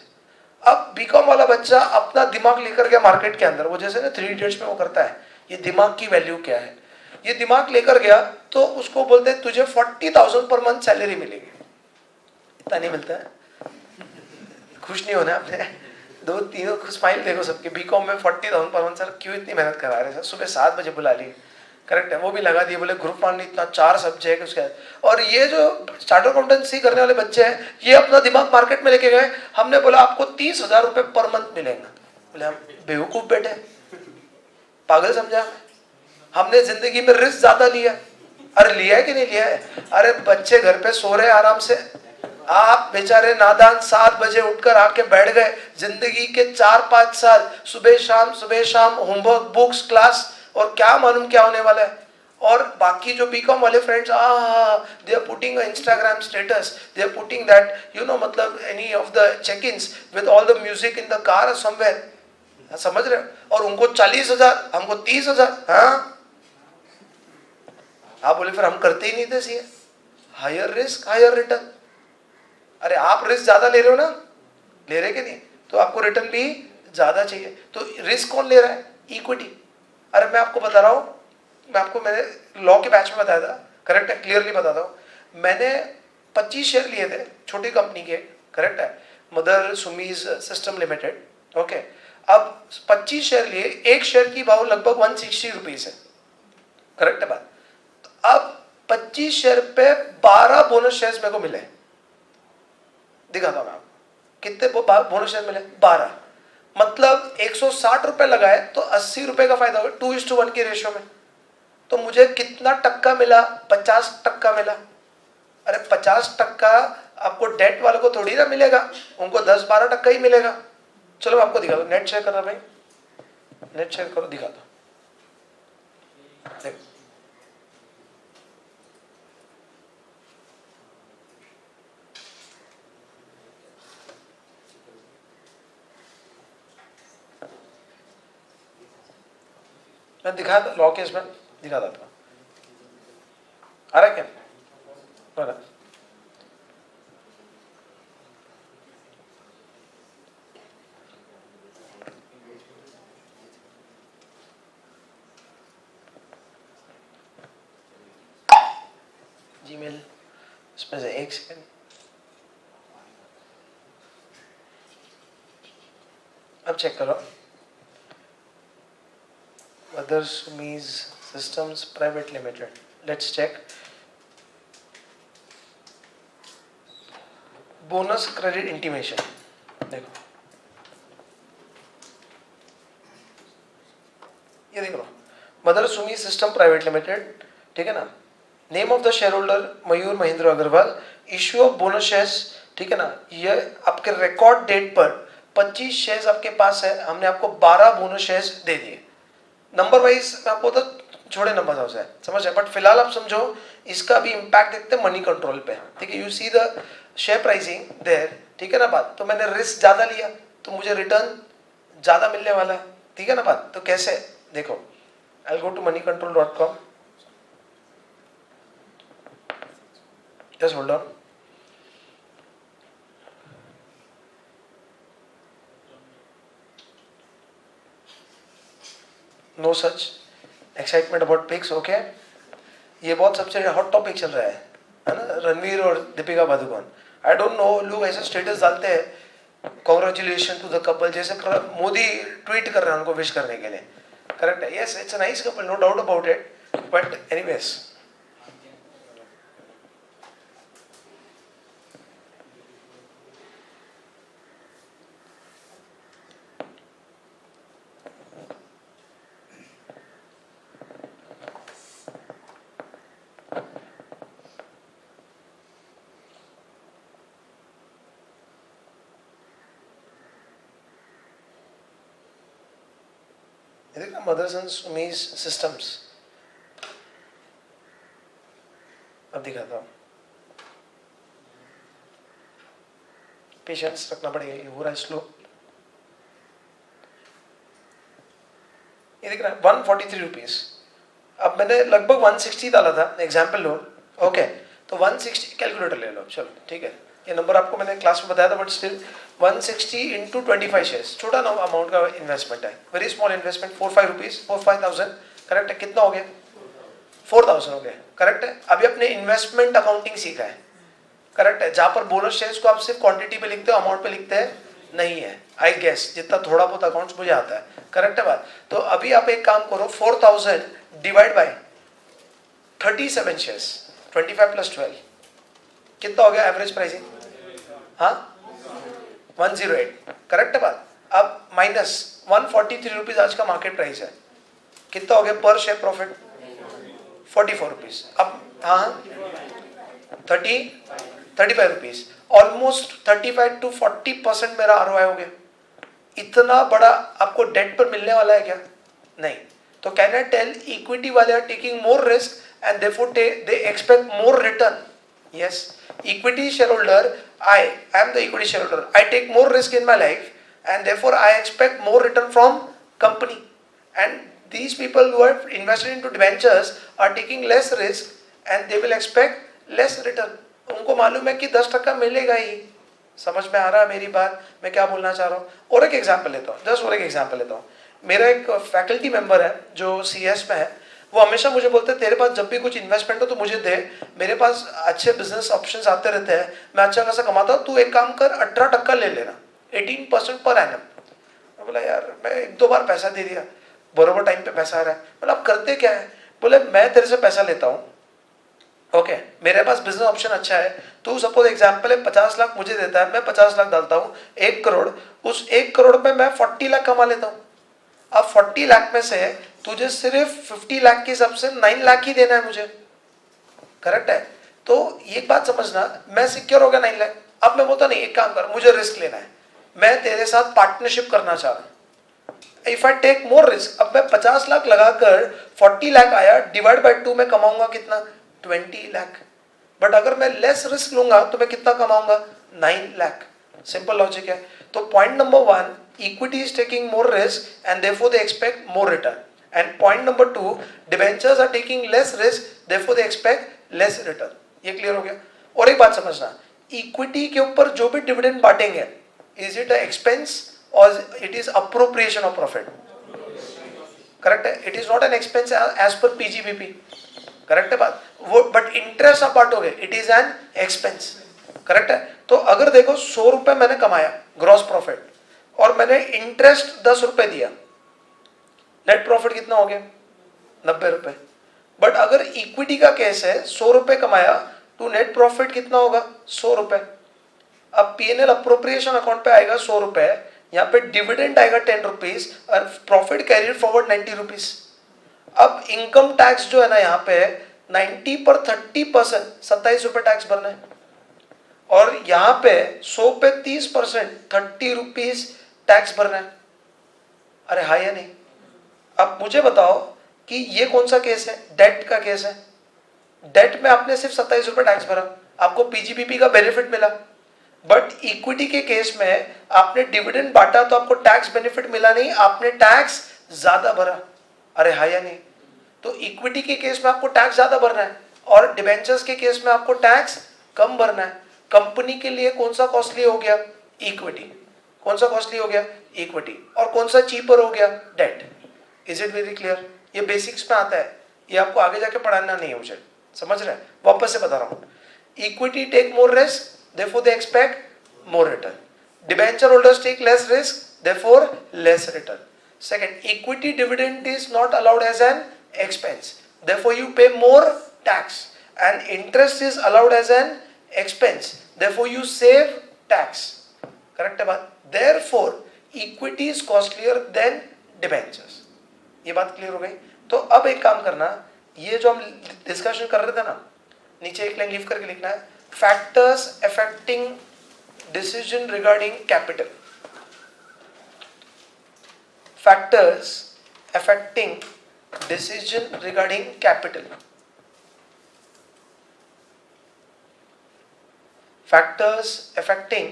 अब बीकॉम वाला बच्चा अपना दिमाग लेकर गया मार्केट के अंदर, वो जैसे ना 3 इडियट्स में वो करता है, ये दिमाग की वैल्यू क्या है, ये दिमाग लेकर गया, तो उसको बोलते हैं तुझे 40,000 पर मंथ सैलरी मिलेगी। इतना नहीं मिलता है, खुश नहीं होना आपने, 2-3 स्माइल देखो सबके, बीकॉम में 40,000 पर मंथ, सर क्यों इतनी मेहनत करा रहे हैं सर, सुबह 7 बजे बुला लिए, करेक्ट है, वो भी लगा दिए, बोले ग्रुप वन इतना 4 सब्जेक्ट उसके बाद। और ये जो चार्टर्ड अकाउंटेंसी करने वाले बच्चे हैं, ये अपना दिमाग मार्केट में लेके गए, हमने बोला आपको 30,000 रुपए पर मंथ मिलेगा, बोले हम बेवकूफ बैठे, पागल समझा, हमने जिंदगी में रिस्क ज्यादा लिया। अरे लिया है कि नहीं लिया है? अरे बच्चे घर पे सो रहे आराम से, आप बेचारे नादान 7 बजे उठकर आके बैठ गए, जिंदगी के 4-5 साल सुबह शाम होमवर्क, बुक्स, क्लास, और क्या मालूम क्या होने वाला है। और बाकी जो बीकॉम वाले friends, they are putting Instagram status, they are putting that मतलब any of the check ins with all the music in the car somewhere, समझ रहे हो? और उनको 40,000, हमको 30,000। हाँ, आप बोले फिर हम करते ही नहीं थे CA, higher risk higher return. अरे आप रिस्क ज्यादा ले रहे हो ना, ले रहे कि नहीं, तो आपको रिटर्न भी ज्यादा चाहिए। तो रिस्क कौन ले रहा है? इक्विटी। अरे मैं आपको बता रहा हूं, मैंने लॉ के बैच में बताया था, करेक्ट है, क्लियरली बताता हूं, मैंने 25 शेयर लिए थे छोटी कंपनी के, करेक्ट है, मदर सुमीज सिस्टम लिमिटेड, ओके। अब 25 शेयर लिए, एक शेयर की भाव लगभग 160 रुपीज है, करेक्ट है बात? अब 25 शेयर पे 12 बोनस शेयर्स मेरे को मिले, दिखाता हूं मैं आपको कितने बोनस शेयर मिले, 12। मतलब 160 रुपए लगाए तो 80 रुपए का फायदा होगा, 2:1 की रेशियो में। तो मुझे कितना टक्का मिला? 50% मिला। अरे 50% आपको डेट वालों को थोड़ी ना मिलेगा, उनको 10-12% ही मिलेगा। चलो मैं आपको दिखा दो, नेट शेयर करना भाई, नेट शेयर करो, दिखा दो। मैं दिखा दो, लॉ केस में दिखा देता हूं, आ रहा है क्या? आ रहा है। जीमेल इसमें से 1 सेकंड, अब चेक करो, Mother Sumi's Systems Private Limited, let's check. Bonus credit intimation, देखो ये देख लो, Mother Sumi System Private Limited, ठीक है ना, name of the share holder Mayur Mahendra Agarwal, issue of bonus shares, ठीक है ना, ये आपके रिकॉर्ड डेट पर 25 शेयर्स आपके पास है, हमने आपको 12 बोनस शेयर्स दे दिए। नंबर वाइज मैं आपको तो छोड़े नंबर हाउस है, समझ है, बट फिलहाल आप समझो इसका भी इंपैक्ट देखते हैं मनी कंट्रोल पे, ठीक है, you see the share pricing there, ठीक है ना बात? तो मैंने रिस्क ज्यादा लिया तो मुझे रिटर्न ज्यादा मिलने वाला है, ठीक है ना बात? तो कैसे, देखो, I'll go to moneycontrol.com, just hold on. No such excitement about pics, okay? ये बहुत सबसे हॉट टॉपिक चल रहा है ना, रणवीर और Deepika Padukone. I don't know, लोग ऐसे स्टेटस डालते हैं, कॉन्ग्रेचुलेशन टू द कपल, जैसे मोदी ट्वीट कर रहे हैं उनको विश करने के लिए, करेक्ट है, yes it's a nice couple, no doubt about it, but anyways, देखना मदर्स एंड सुमीज सिस्टम्स, अब दिखाता हूँ, पेशेंस रखना पड़ेगा, ये हो रहा है स्लो। ये दिख रहा है 143 रुपीज। अब मैंने लगभग 160 डाला था, एग्जाम्पल लो, ओके, तो 160 कैलकुलेटर ले लो, चलो ठीक है, ये नंबर आपको मैंने क्लास में बताया था, बट स्टिल 160 इंटू 25 शेयर्स, छोटा ना अमाउंट का इन्वेस्टमेंट है, very small investment, 4-5 rupees, 4-5,000, correct है, कितना हो गया, 4,000 हो गया, करेक्ट है। अभी अपने इन्वेस्टमेंट अकाउंटिंग सीखा है, करेक्ट है, जहां पर बोनस शेयर्स को आप सिर्फ क्वांटिटी पे लिखते हो, अमाउंट पे लिखते हैं नहीं है, आई गेस जितना थोड़ा बहुत अकाउंट्स मुझे आता है, करेक्ट है बात। तो अभी आप एक काम करो, 4,000 डिवाइड बाय 37 शेयर्स, 25 प्लस 12 कितना हो गया एवरेज प्राइसिंग, हाँ 108, करेक्ट है बात। अब माइनस 143 रुपीज आज का मार्केट प्राइस है, कितना हो गया पर शेयर प्रॉफिट, 44 रुपीज। अब हाँ 35 रुपीज, ऑलमोस्ट 35 to 40% मेरा ROI हो गया। इतना बड़ा आपको डेट पर मिलने वाला है क्या, नहीं। तो कैन आई टेल इक्विटी वाले are taking more risk and therefore they expect more return, yes. Equity shareholder, I am the equity shareholder, I take more risk in my life and therefore I expect more return from company, and these people who have invested into debentures are taking less risk and they will expect less return। उनको मालूम है कि 10% मिलेगा ही। समझ में आ रहा है मेरी बात, मैं क्या बोलना चाह रहा हूँ। और एक एग्जांपल लेता हूँ, जस्ट और एक एग्जांपल लेता हूँ। मेरा एक फैकल्टी मेंबर है जो CS में है, वो हमेशा मुझे बोलते हैं तेरे पास जब भी कुछ इन्वेस्टमेंट हो तो मुझे दे, मेरे पास अच्छे बिजनेस ऑप्शंस आते रहते हैं, मैं अच्छा खासा कमाता हूँ, तू एक काम कर 18% ले लेना, 18% पर एनम। मैं बोला यार मैं 1-2 बार पैसा दे दिया, बरोबर टाइम पे पैसा आ रहा है। बोला आप करते क्या है, बोले मैं तेरे से पैसा लेता हूँ, ओके, मेरे पास बिजनेस ऑप्शन अच्छा है, तू सपोज एग्जांपल है 50 लाख मुझे देता है, मैं 50 लाख डालता हूँ, 1 करोड़, उस 1 करोड़ में मैं 40 लाख कमा लेता हूँ। अब 40 लाख में से तुझे सिर्फ 50 लाख के हिसाब से 9 लाख ही देना है मुझे, करेक्ट है। तो एक बात समझना, मैं सिक्योर हो गया 9 लाख। अब मैं बोलता नहीं एक काम कर, मुझे रिस्क लेना है, मैं तेरे साथ पार्टनरशिप करना चाह रहा हूं। If I take more risk, अब मैं 50 लाख लगाकर 40 लाख आया, डिवाइड बाय 2 में कमाऊंगा कितना, 20 लाख। बट अगर मैं लेस रिस्क लूंगा तो मैं कितना कमाऊंगा, 9 लाख। सिंपल लॉजिक है। तो point number 1, equity is taking more risk and therefore they expect more return. And point number 2, debentures are taking less risk, therefore they expect less return. ये क्लियर हो गया। और एक बात समझना, इक्विटी के ऊपर जो भी डिविडेंड बांटेंगे, is it an expense or it is appropriation of profit, correct है, it is not an expense as per PGBP, correct है बात वो, but interest आप बांटोगे it is an expense, correct है। तो अगर देखो 100 रुपए मैंने कमाया ग्रॉस प्रॉफिट और मैंने इंटरेस्ट 10 रुपए दिया, नेट प्रॉफिट कितना हो गया, 90 रुपए। बट अगर इक्विटी का केस है 100 रुपए कमाया तो नेट प्रॉफिट कितना होगा, 100 रुपए। अब P&L अप्रोप्रिएशन अकाउंट पे आएगा 100 रुपए, यहाँ पे डिविडेंड आएगा 10 रुपीज और प्रॉफिट कैरियर फॉरवर्ड 90 रुपीज। अब इनकम टैक्स जो है ना यहाँ पे 90 पर 30%, 27 रुपए टैक्स भरना है, और यहाँ पे 100 पे 30%, 30 रुपीज टैक्स भरना है। अरे हाँ या नहीं। अब मुझे बताओ कि ये कौन सा केस है, डेट का केस है। डेट में आपने सिर्फ 27 रुपए टैक्स भरा, आपको PGBP का बेनिफिट मिला। बट इक्विटी के केस में आपने डिविडेंड बांटा तो आपको टैक्स बेनिफिट मिला नहीं, आपने टैक्स ज्यादा भरा। अरे हाँ या नहीं। तो इक्विटी के केस में आपको टैक्स ज्यादा भरना है और डिबेंचर्स के केस में आपको टैक्स कम भरना है। कंपनी के लिए कौन सा कॉस्टली हो गया, इक्विटी। कौन सा कॉस्टली हो गया, इक्विटी। और कौन सा चीपर हो गया, debt. Is it very clear. ये बेसिक्स में आता है, ये आपको आगे जाके पढ़ाना नहीं है मुझे, समझ रहे हैं। वापस से बता रहा हूँ, equity take more risk, therefore they expect more return. Debenture holders take less risk, therefore less return. Second, equity dividend is not allowed as an expense, therefore you pay more tax. And interest is allowed as an expense, therefore you save tax. Correct है बात। Therefore equity is costlier than debentures. ये बात क्लियर हो गई। तो अब एक काम करना, ये जो हम डिस्कशन कर रहे थे ना, नीचे एक लाइन लीव करके लिखना है, factors affecting decision regarding capital. Factors affecting decision regarding capital. factors affecting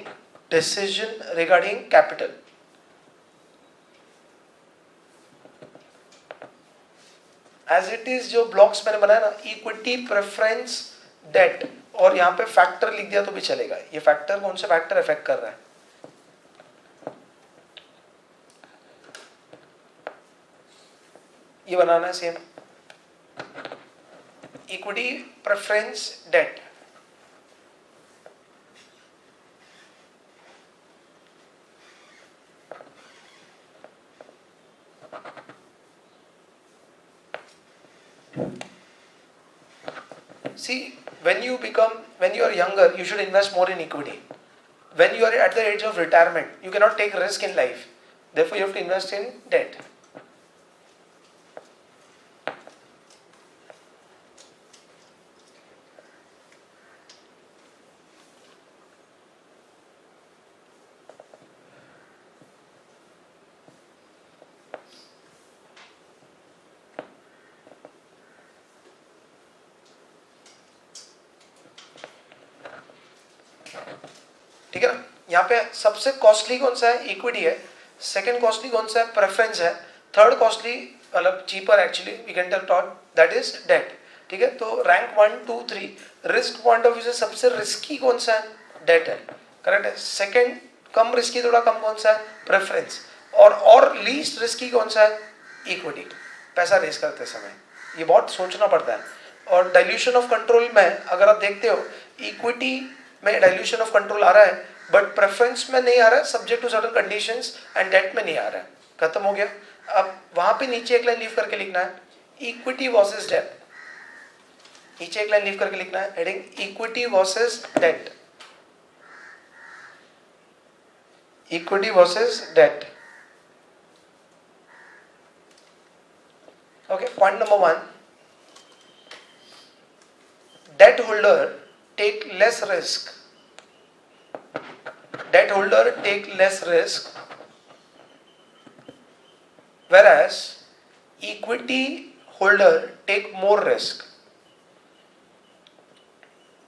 decision regarding capital. As it is जो ब्लॉक्स मैंने बनाया ना, इक्विटी, प्रेफरेंस, डेट, और यहाँ पे फैक्टर लिख दिया तो भी चलेगा. ये फैक्टर कौन सा फैक्टर इफेक्ट कर रहा है, ये बनाना है same. Equity, preference, debt. See, when you are younger, you should invest more in equity. When you are at the age of retirement, you cannot take risk in life. Therefore, you have to invest in debt. ठीक है ना. यहाँ पे सबसे कॉस्टली कौन सा है, इक्विटी है. सेकंड कॉस्टली कौन सा है, प्रेफरेंस है. थर्ड कॉस्टली मतलब cheaper actually we can tell taught, that is debt. ठीक है, तो rank 1 2 3 risk point of view से सबसे रिस्की कौन सा है, डेट है. करेक्ट है. सेकंड कम रिस्की, थोड़ा कम कौन सा है, प्रेफरेंस. और लीस्ट रिस्की कौन सा है, इक्विटी. पैसा रेस करते समय ये बहुत सोचना पड़ता है. और डाइल्यूशन ऑफ कंट्रोल में अगर आप देखते हो, इक्विटी में डाइल्यूशन ऑफ कंट्रोल आ रहा है, बट प्रेफरेंस में नहीं आ रहा है, subject to certain conditions, and debt में नहीं आ रहा है. खत्म हो गया. अब वहां पे नीचे एक लाइन लीव करके लिखना है, इक्विटी वर्सेस डेट. नीचे एक लाइन लीव करके लिखना है, heading equity versus debt. Equity versus debt. Okay, point number 1, debt holder take less risk. Debt holder take less risk, whereas equity holder take more risk.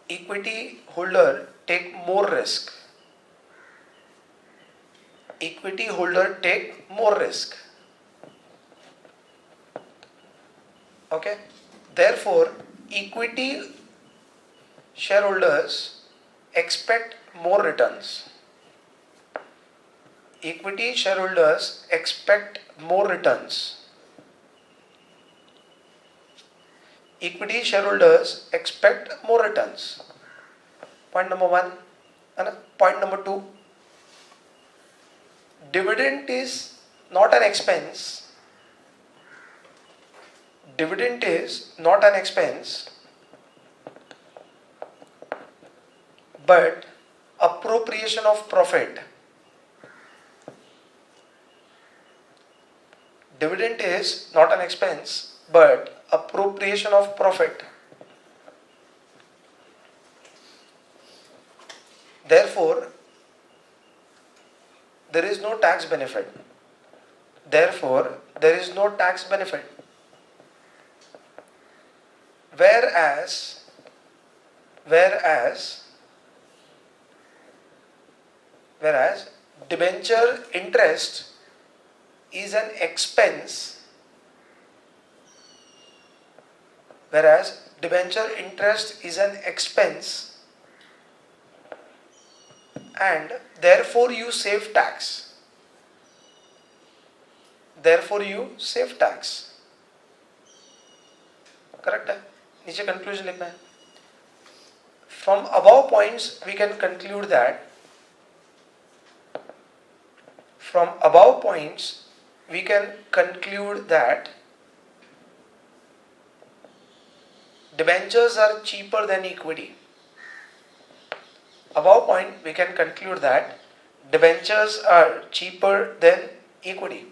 Equity holder take more risk. Equity holder take more risk. Okay, therefore equity shareholders expect more returns. Equity shareholders expect more returns. Equity shareholders expect more returns. Point number 1. Point number 2. Dividend is not an expense. Dividend is not an expense, but appropriation of profit. Dividend is not an expense, but appropriation of profit. Therefore, there is no tax benefit. Therefore, there is no tax benefit. Whereas debenture interest is an expense. Whereas debenture interest is an expense, and therefore you save tax. Therefore you save tax. Correct है. नीचे कंक्लूजन लिखना है. From above points we can conclude that debentures are cheaper than equity. Above point we can conclude that debentures are cheaper than equity.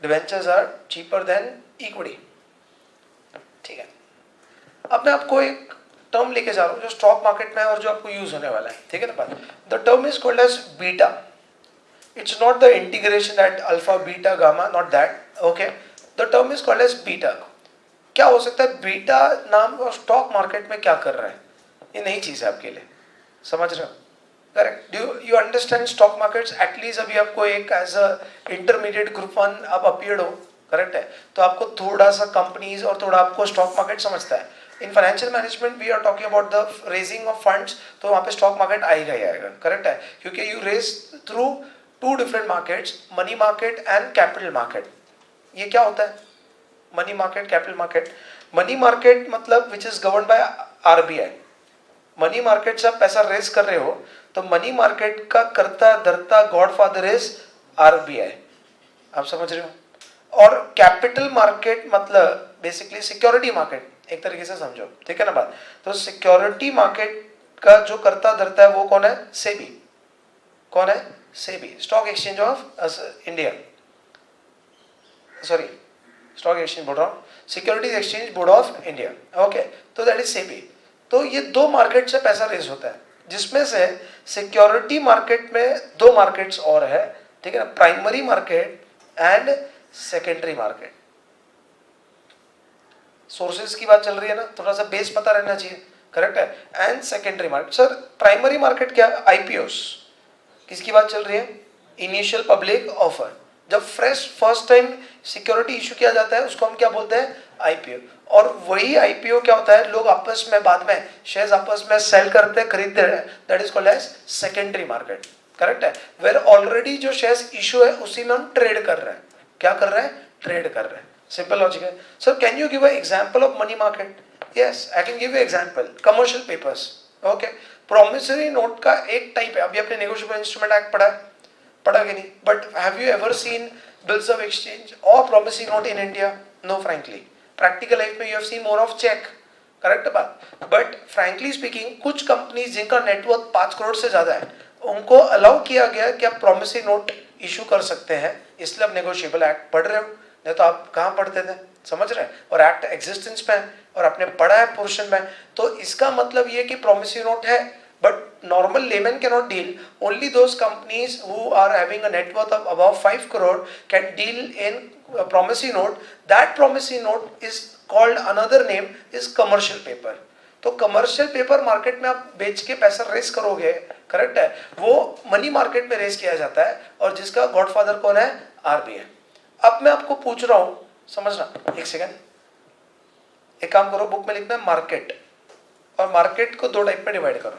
Debentures are cheaper than equity. ठीक है. अब मैं आपको एक टर्म लेके जा रहा हूँ जो स्टॉक मार्केट में है और जो आपको यूज होने वाला है. ठीक है ना बात. The term is called as beta. It's not the integration at alpha beta gamma, not that. Okay, the term is called as beta. क्या हो सकता है बीटा नाम और स्टॉक मार्केट में क्या कर रहा है, ये नई चीज है आपके लिए, समझ रहे हो? Correct. Do you understand stock markets? At least अभी आपको एक एज अ इंटरमीडिएट ग्रुप 1 आप अपीयर्ड हो, करेक्ट है, तो आपको थोड़ा सा कंपनीज और थोड़ा आपको स्टॉक मार्केट समझता है. In financial management we are talking about the raising of funds, तो वहाँ पे स्टॉक मार्केट आएगा ही आएगा, करेक्ट है, क्योंकि you raise through two different markets, money market and capital market. ये क्या होता है money market, capital market? Money market मतलब which is govern by RBI. Money market से आप पैसा रेज कर रहे हो, तो मनी मार्केट का करता धरता गॉडफादर इज आरबीआई. आप समझ रहे हो? और कैपिटल मार्केट मतलब बेसिकली सिक्योरिटी मार्केट, एक तरीके से समझो, ठीक है ना बात? तो सिक्योरिटी मार्केट का जो करता धरता है वो कौन है? सेबी. कौन है? SEBI, stock exchange of India, sorry stock exchange बोल रहा हूँ, securities exchange board of India. Okay, तो दैट इज सेबी. तो ये दो मार्केट से पैसा रेज होता है, जिसमें से सिक्योरिटी मार्केट में दो मार्केट्स और है, ठीक है ना, primary market and secondary market. Sources की बात चल रही है ना, थोड़ा सा बेस पता रहना चाहिए, करेक्ट है. And secondary market. Sir primary market क्या? आईपीओस. किसकी बात चल रही है? Initial public offer. जब fresh first time security issue किया जाता है उसको हम क्या बोलते हैं? आईपीओ. और वही आईपीओ क्या होता है, लोग आपस में बाद में शेयर्स आपस में सेल करते हैं, खरीदते हैं, that is called as secondary market, correct है. वेयर ऑलरेडी जो शेयर्स इशू है उसी में हम ट्रेड कर रहे हैं. क्या कर रहे हैं? ट्रेड कर रहे हैं. सिंपल लॉजिक है. Sir can you give a example of money market? Yes, I can give you example. Commercial papers. Okay, promissory note का एक टाइप है. अभी आपने नेगोशिएबल इंस्ट्रूमेंट एक्ट पढ़ा कि नहीं? But have you ever seen bills of exchange और promissory note in India? No, frankly. Practical life में you have seen more of cheque, correct बात. बट फ्रैंकली स्पीकिंग कुछ कंपनीज जिनका नेटवर्थ 5 करोड़ से ज्यादा है उनको अलाउ किया गया कि आप प्रोमिसरी नोट इशू कर सकते हैं, इसलिए आप नेगोशिएबल एक्ट पढ़ रहे हो. नहीं तो आप कहाँ पढ़ते थे, समझ रहे हैं? और एक्ट एग्जिस्टेंस में है और आपने पढ़ा है पोर्शन में, तो इसका मतलब ये कि प्रोमिसरी नोट है. But normal layman cannot deal. Only those companies who are having a net worth of above 5 crore can deal in a promissory note. That promissory note is called, another name is commercial paper. तो कमर्शियल पेपर मार्केट में आप बेच के पैसा रेस करोगे, करेक्ट है, वो मनी मार्केट में रेस किया जाता है, और जिसका गॉडफादर कौन है? आरबीआई. अब मैं आपको पूछ रहा हूं, समझना, एक सेकंड, एक काम करो, बुक में लिखना है मार्केट, और मार्केट को दो टाइप में डिवाइड करो,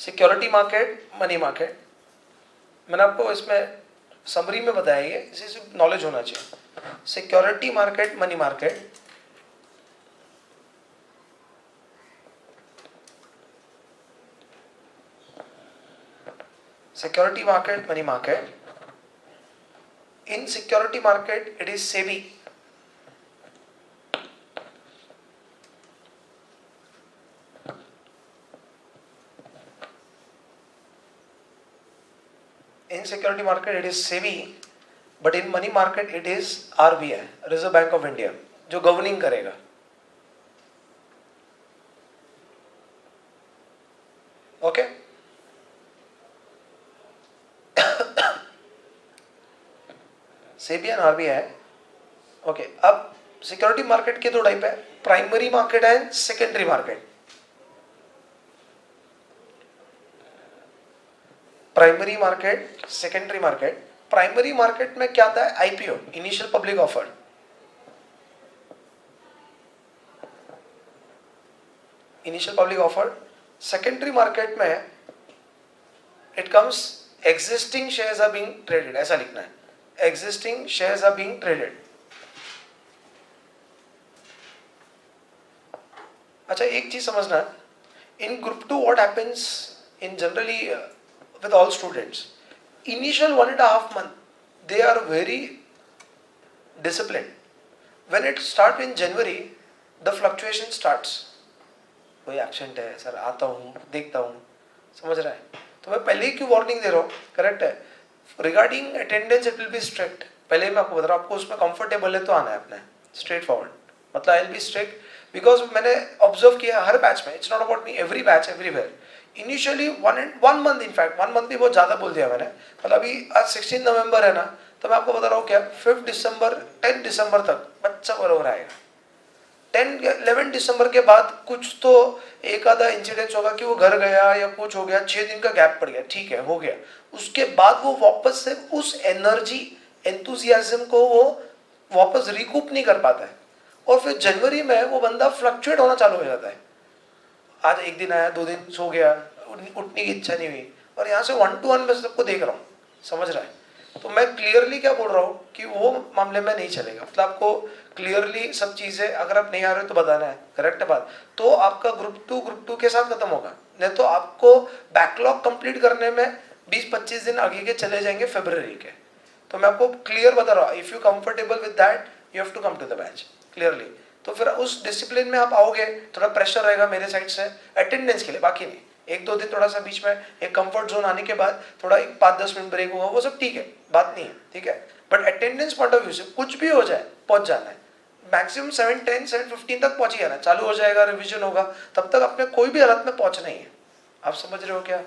सिक्योरिटी मार्केट, मनी मार्केट. मैंने आपको इसमें समरी में बताया, ये इसी से नॉलेज होना चाहिए. Security market, money market. Security market, money market. In security market it is SEBI. In security market it is SEBI, but in money market it is RBI, Reserve Bank of India, जो गवर्निंग करेगा. Okay, SEBI and RBI. Okay, अब सिक्योरिटी मार्केट के दो टाइप है, primary market and secondary market. Primary market, secondary market. Primary market में क्या आता है? IPO, initial public offer. Initial public offer. Secondary market में it comes existing shares are being traded, ऐसा लिखना है, existing shares are being traded. अच्छा, एक चीज समझना, in group 2 what happens in generally with all students, initial 1.5 month they are very disciplined. When it start in January the fluctuation starts. कोई एक्सीडेंट है सर, आता हूँ, देखता हूँ, समझ रहा है? तो मैं पहले ही क्यों वार्निंग दे रहा हूँ, करेक्ट है. Regarding attendance it will be strict. पहले मैं आपको बता रहा हूँ, आपको उसमें कंफर्टेबल है तो आना है अपने, स्ट्रेट फॉरवर्ड. मतलब I will be strict because मैंने ऑब्जर्व किया हर बैच में, it's not about me, every batch everywhere. Initially one month, in fact 1 month भी बहुत ज़्यादा बोल दिया मैंने. मतलब अभी आज 16 नवंबर है ना, तो मैं आपको बता रहा हूँ क्या 5 दिसंबर 10 दिसंबर तक बच्चा बराबर आएगा। 11 दिसंबर के बाद कुछ तो एक आधा इंसिडेंस होगा कि वो घर गया या कुछ हो गया, 6 दिन का गैप पड़ गया, ठीक है, हो गया। उसके बाद वो वापस से उस एनर्जी एंथुजियाज्म को वो वापस रिकूप नहीं कर पाता है, और फिर जनवरी में वो बंदा फ्लक्चुएट होना चालू हो जाता है। आज एक दिन आया, 2 दिन सो गया, उठने की इच्छा नहीं हुई, और यहाँ से 1 to 1 मैं सबको देख रहा हूँ, समझ रहा है। तो मैं क्लियरली क्या बोल रहा हूँ कि वो मामले में नहीं चलेगा। मतलब आपको क्लियरली सब चीज़ें, अगर आप नहीं आ रहे हो तो बताना है, करेक्ट है बात। तो आपका ग्रुप टू के साथ खत्म होगा, नहीं तो आपको बैकलॉग कंप्लीट करने में 20-25 दिन आगे के चले जाएंगे फरवरी के। तो मैं आपको क्लियर बता रहा हूँ, if you comfortable with that you have to come to the batch clearly. तो फिर उस डिसिप्लिन में आप आओगे, थोड़ा प्रेशर रहेगा मेरे साइड से अटेंडेंस के लिए, बाकी नहीं। 1-2 दिन थोड़ा सा बीच में एक कंफर्ट जोन आने के बाद थोड़ा 5-10 मिनट ब्रेक होगा, वो सब ठीक है, बात नहीं है, ठीक है। But attendance point of view से कुछ भी हो जाए पहुंच जाना है, मैक्सिमम 7:10 7:15 तक पहुंच ही जाना है। चालू हो जाएगा, रिविजन होगा, तब तक अपने कोई भी हालत में पहुंचना ही है। आप समझ रहे हो क्या,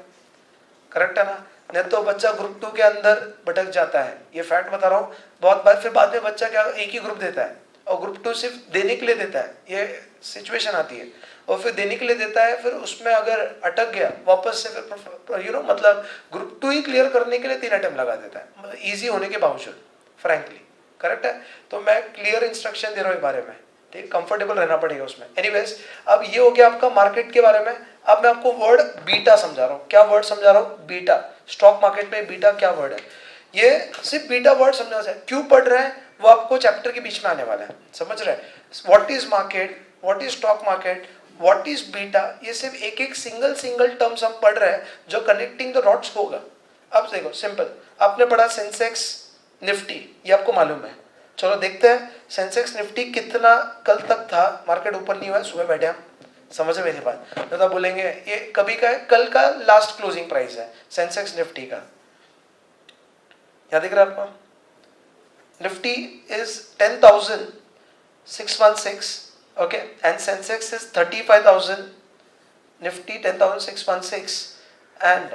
करेक्ट है ना। नहीं तो बच्चा ग्रुप 2 के अंदर भटक जाता है, ये फैक्ट बता रहा हूँ बहुत बार। फिर बाद में बच्चा क्या एक ही ग्रुप देता है और ग्रुप 2 सिर्फ देने के लिए देता है, ये सिचुएशन आती है। और फिर देने के लिए देता है, फिर उसमें अगर अटक गया वापस से फिर मतलब ग्रुप 2 ही क्लियर करने के लिए 3 अटेम्प्ट लगा देता है, ईजी होने के बावजूद, फ्रैंकली, करेक्ट है। तो मैं क्लियर इंस्ट्रक्शन दे रहा हूँ इस बारे में, ठीक, कंफर्टेबल रहना पड़ेगा उसमें। एनीवेज, अब ये हो गया आपका मार्केट के बारे में। अब मैं आपको वर्ड बीटा समझा रहा हूँ। क्या वर्ड समझा रहा हूँ? बीटा। स्टॉक मार्केट में बीटा क्या वर्ड है, ये सिर्फ बीटा वर्ड समझना है। क्यों पढ़ रहे हैं वो आपको चैप्टर के बीच में आने वाला है, समझ रहे हैं। What is market, what is stock market, what is beta, ये सिर्फ एक सिंगल टर्म्स हम पढ़ रहे हैं जो कनेक्टिंग द डॉट्स होगा। अब देखो सिंपल, आपने पढ़ा सेंसेक्स निफ्टी, ये आपको मालूम है। चलो देखते हैं सेंसेक्स निफ्टी कितना कल तक था, मार्केट ऊपर नहीं हुआ है, सुबह बैठे हम, समझ मेरी बात। तो बोलेंगे ये कभी का है, कल का लास्ट क्लोजिंग प्राइस है सेंसेक्स निफ्टी का, क्या दिख रहा है आपको? Nifty is 10,616, okay, and Sensex is 35,000, Nifty 10,616, and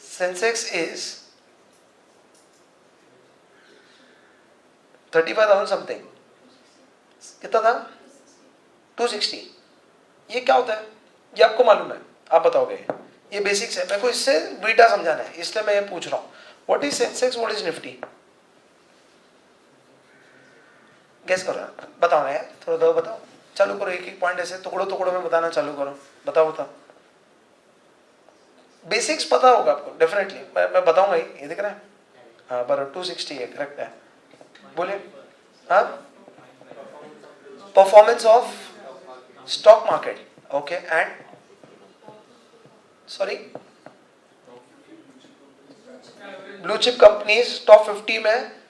Sensex is 35,000 something. कितना था? 260। ये क्या होता है ये आपको मालूम है, आप बताओगे। ये बेसिक्स है, मेरे को इससे बीटा समझाना है, इसलिए मैं ये पूछ रहा हूँ। What is Sensex, what is Nifty? Guess करो, बताओ ना यार, थोड़ा बताओ, चालू करो। एक पॉइंट ऐसे टुकड़ों में बताना चालू करो, बताओ। बेसिक्स पता होगा आपको डेफिनेटली, मैं बताऊंगा ही। ये दिख रहा है, हाँ बराबर 260 है, करेक्ट है। बोलिए, हाँ, performance of stock market, okay, and sorry blue chip companies top 50 में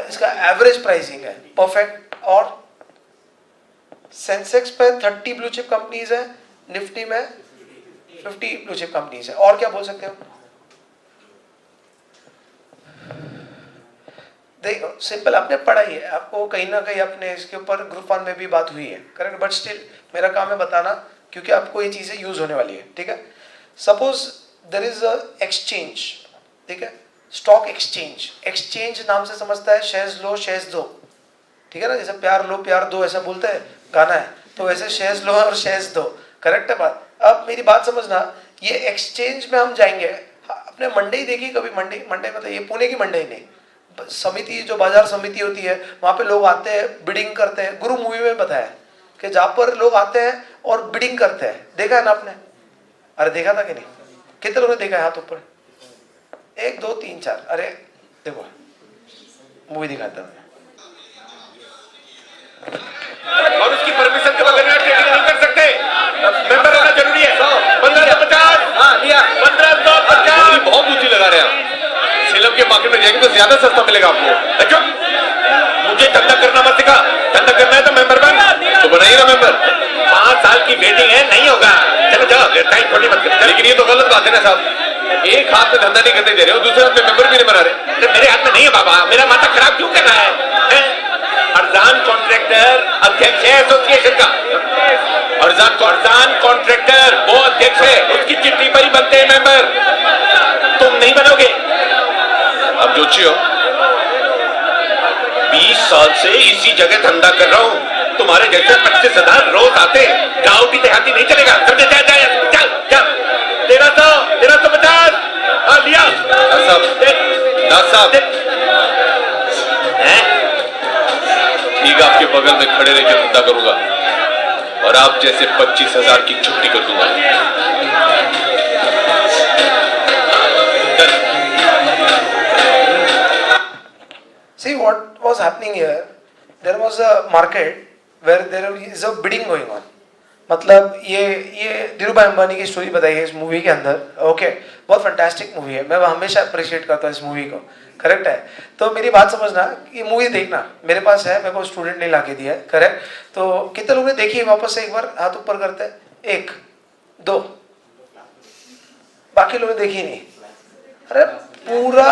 इसका एवरेज प्राइसिंग है, परफेक्ट। और सेंसेक्स पे 30 ब्लू चिप कंपनीज है, निफ्टी में 50 ब्लू चिप कंपनीज है। और क्या बोल सकते हो? देखो सिंपल, आपने पढ़ा ही है, आपको कहीं ना कहीं अपने इसके ऊपर ग्रुप 1 में भी बात हुई है, करेक्ट। बट स्टिल मेरा काम है बताना, क्योंकि आपको ये चीजें यूज होने वाली है, ठीक है। Suppose there is a exchange, ठीक है, स्टॉक एक्सचेंज। एक्सचेंज नाम से समझता है शेयर्स लो शेयर्स दो, ठीक है ना, जैसे प्यार लो प्यार दो ऐसा बोलते हैं, गाना है, तो वैसे शेयर्स लो और शेयर्स दो, करेक्ट है बात। अब मेरी बात समझना, ये एक्सचेंज में हम जाएंगे, अपने मंडई देखिए कभी, मंडई मतलब ये पुणे की मंडई नहीं, समिति जो बाजार समिति होती है, वहां पे लोग आते हैं, बिडिंग करते हैं। गुरु मूवी में बताया कि जहां पर लोग आते हैं और बिडिंग करते हैं, देखा है ना आपने? अरे देखा था कि नहीं? कितने लोगों ने देखा है हाथ ऊपर? 1 2 3 4, अरे देखो मूवी दिखाता हूँ। और उसकी परमिशन के बगैर ट्रेडिंग नहीं कर सकते, मेंबर होना जरूरी है। 1550, 1550 बहुत ऊंची लगा रहे हैं। सिलम के मार्केट में जाएंगे तो ज्यादा सस्ता मिलेगा आपको। अच्छा, मुझे धंधा करना मत सिखा, धंधा करना है तो मेंबर बन, तो बनाइए ना मेंबर। 5 साल की वेटिंग है, नहीं होगा, चलो जाओ, टाइम छोटी मत कर। लेकिन ये तो गलत बात है ना साहब, एक हाथ में धंधा नहीं करने दे रहे हो, दूसरे हाथ में मेंबर भी नहीं बना रहे। मेरे हाथ में नहीं है बाबा, मेरा माथा खराब क्यों करना है? अरजान कॉन्ट्रैक्टर अध्यक्ष है एसोसिएशन का, अरजान कॉन्ट्रैक्टर वो अध्यक्ष है, उसकी चिट्ठी पर ही बनते हैं मेंबर, तुम नहीं बनोगे। अब जोशी हो, साल से इसी जगह धंधा कर रहा हूँ, तुम्हारे जैसे 25,000 रोज आते, गाँव की देहाती नहीं चलेगा, समझे? जा जा जा जा 1350 लिया साहब, ठीक, आपके बगल में खड़े रह के धंधा करूंगा और आप जैसे 25,000 की छुट्टी कर दूंगा। See what was happening here? There was a market where there is a bidding going on. मतलब ये धीरूभाई अंबानी की स्टोरी बताई है इस मूवी के अंदर. ओके, बहुत फैंटास्टिक मूवी है. मैं हमेशा अप्रिशिएट करता हूँ इस मूवी को. करेक्ट है. तो मेरी बात समझना, ये मूवी देखना, मेरे पास है, मेरे को स्टूडेंट ने लाके दिया है. करेक्ट. तो कितने लोगों ने देखी है? वापस से एक बार हाथ ऊपर करते हैं. 1 2, बाकी लोगों ने देखी नहीं. अरे पूरा,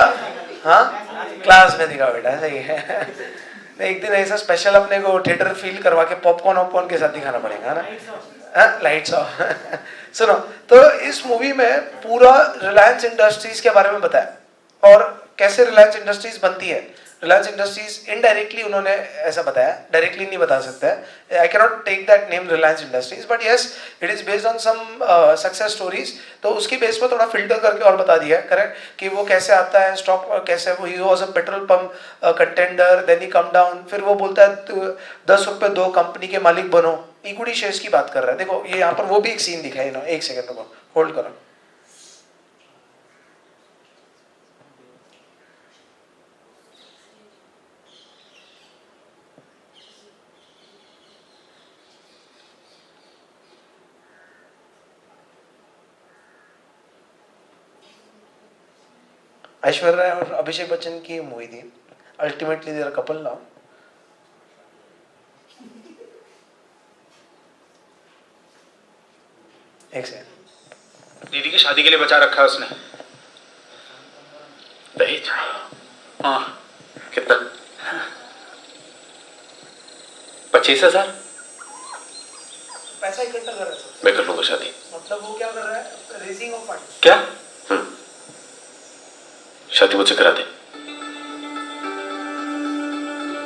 हाँ क्लास में दिखा बेटा, सही है. एक दिन ऐसा स्पेशल अपने को थिएटर फील करवा के पॉपकॉर्न के साथ दिखाना पड़ेगा ना. Lights off. सुनो, तो इस मूवी में पूरा रिलायंस इंडस्ट्रीज के बारे में बताया और कैसे रिलायंस इंडस्ट्रीज बनती है. रिलायंस इंडस्ट्रीज इनडायरेक्टली उन्होंने ऐसा बताया, डायरेक्टली नहीं बता सकते. I can not take that name Reliance Industries, but yes it is based on some success stories. तो उसकी बेस पर थोड़ा फिल्टर करके और बता दिया. करेक्ट, कि वो कैसे आता है, स्टॉक कैसे, वो ही was a petrol pump contender, then he come down, फिर वो बोलता है 10 रुपये दो, कंपनी के मालिक बनो. इक्विटी शेयर्स की बात कर रहा है. देखो ये यहाँ पर वो भी एक सीन दिखा है ना. एक सेकंड को होल्ड करो. ऐश्वर्या राय और अभिषेक बच्चन की मूवी थी. Ultimately there couple now. एक सेकंड. दीदी की शादी के लिए बचा रखा है उसने दहेज? हाँ. कितना? 25,000. पैसा इकट्ठा कर रहा है. मैं कर लूंगा शादी. मतलब वो क्या कर रहा है? Raising of fund. क्या? शादी मुझसे करा दे.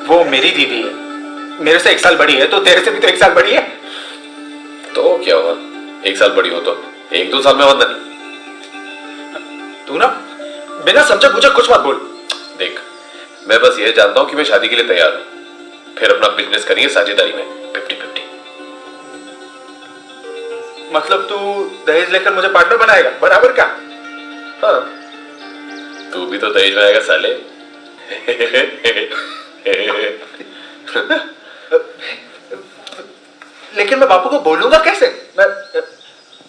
वो मेरी दीदी है, मेरे से 1 साल बड़ी है, तो तेरे से भी तो 1 साल बड़ी है. तो क्या हुआ, 1 साल बड़ी हो तो 1-2 साल में बंदा नहीं. तू ना बिना समझे मुझे कुछ मत बोल. देख, मैं बस ये जानता हूं कि मैं शादी के लिए तैयार हूं, फिर अपना बिजनेस करेंगे साझेदारी में 50-50. मतलब तू दहेज लेकर मुझे पार्टनर बनाएगा, बराबर क्या? हाँ, तू भी तो दहेज में आएगा साले. लेकिन मैं बापू को बोलूंगा कैसे?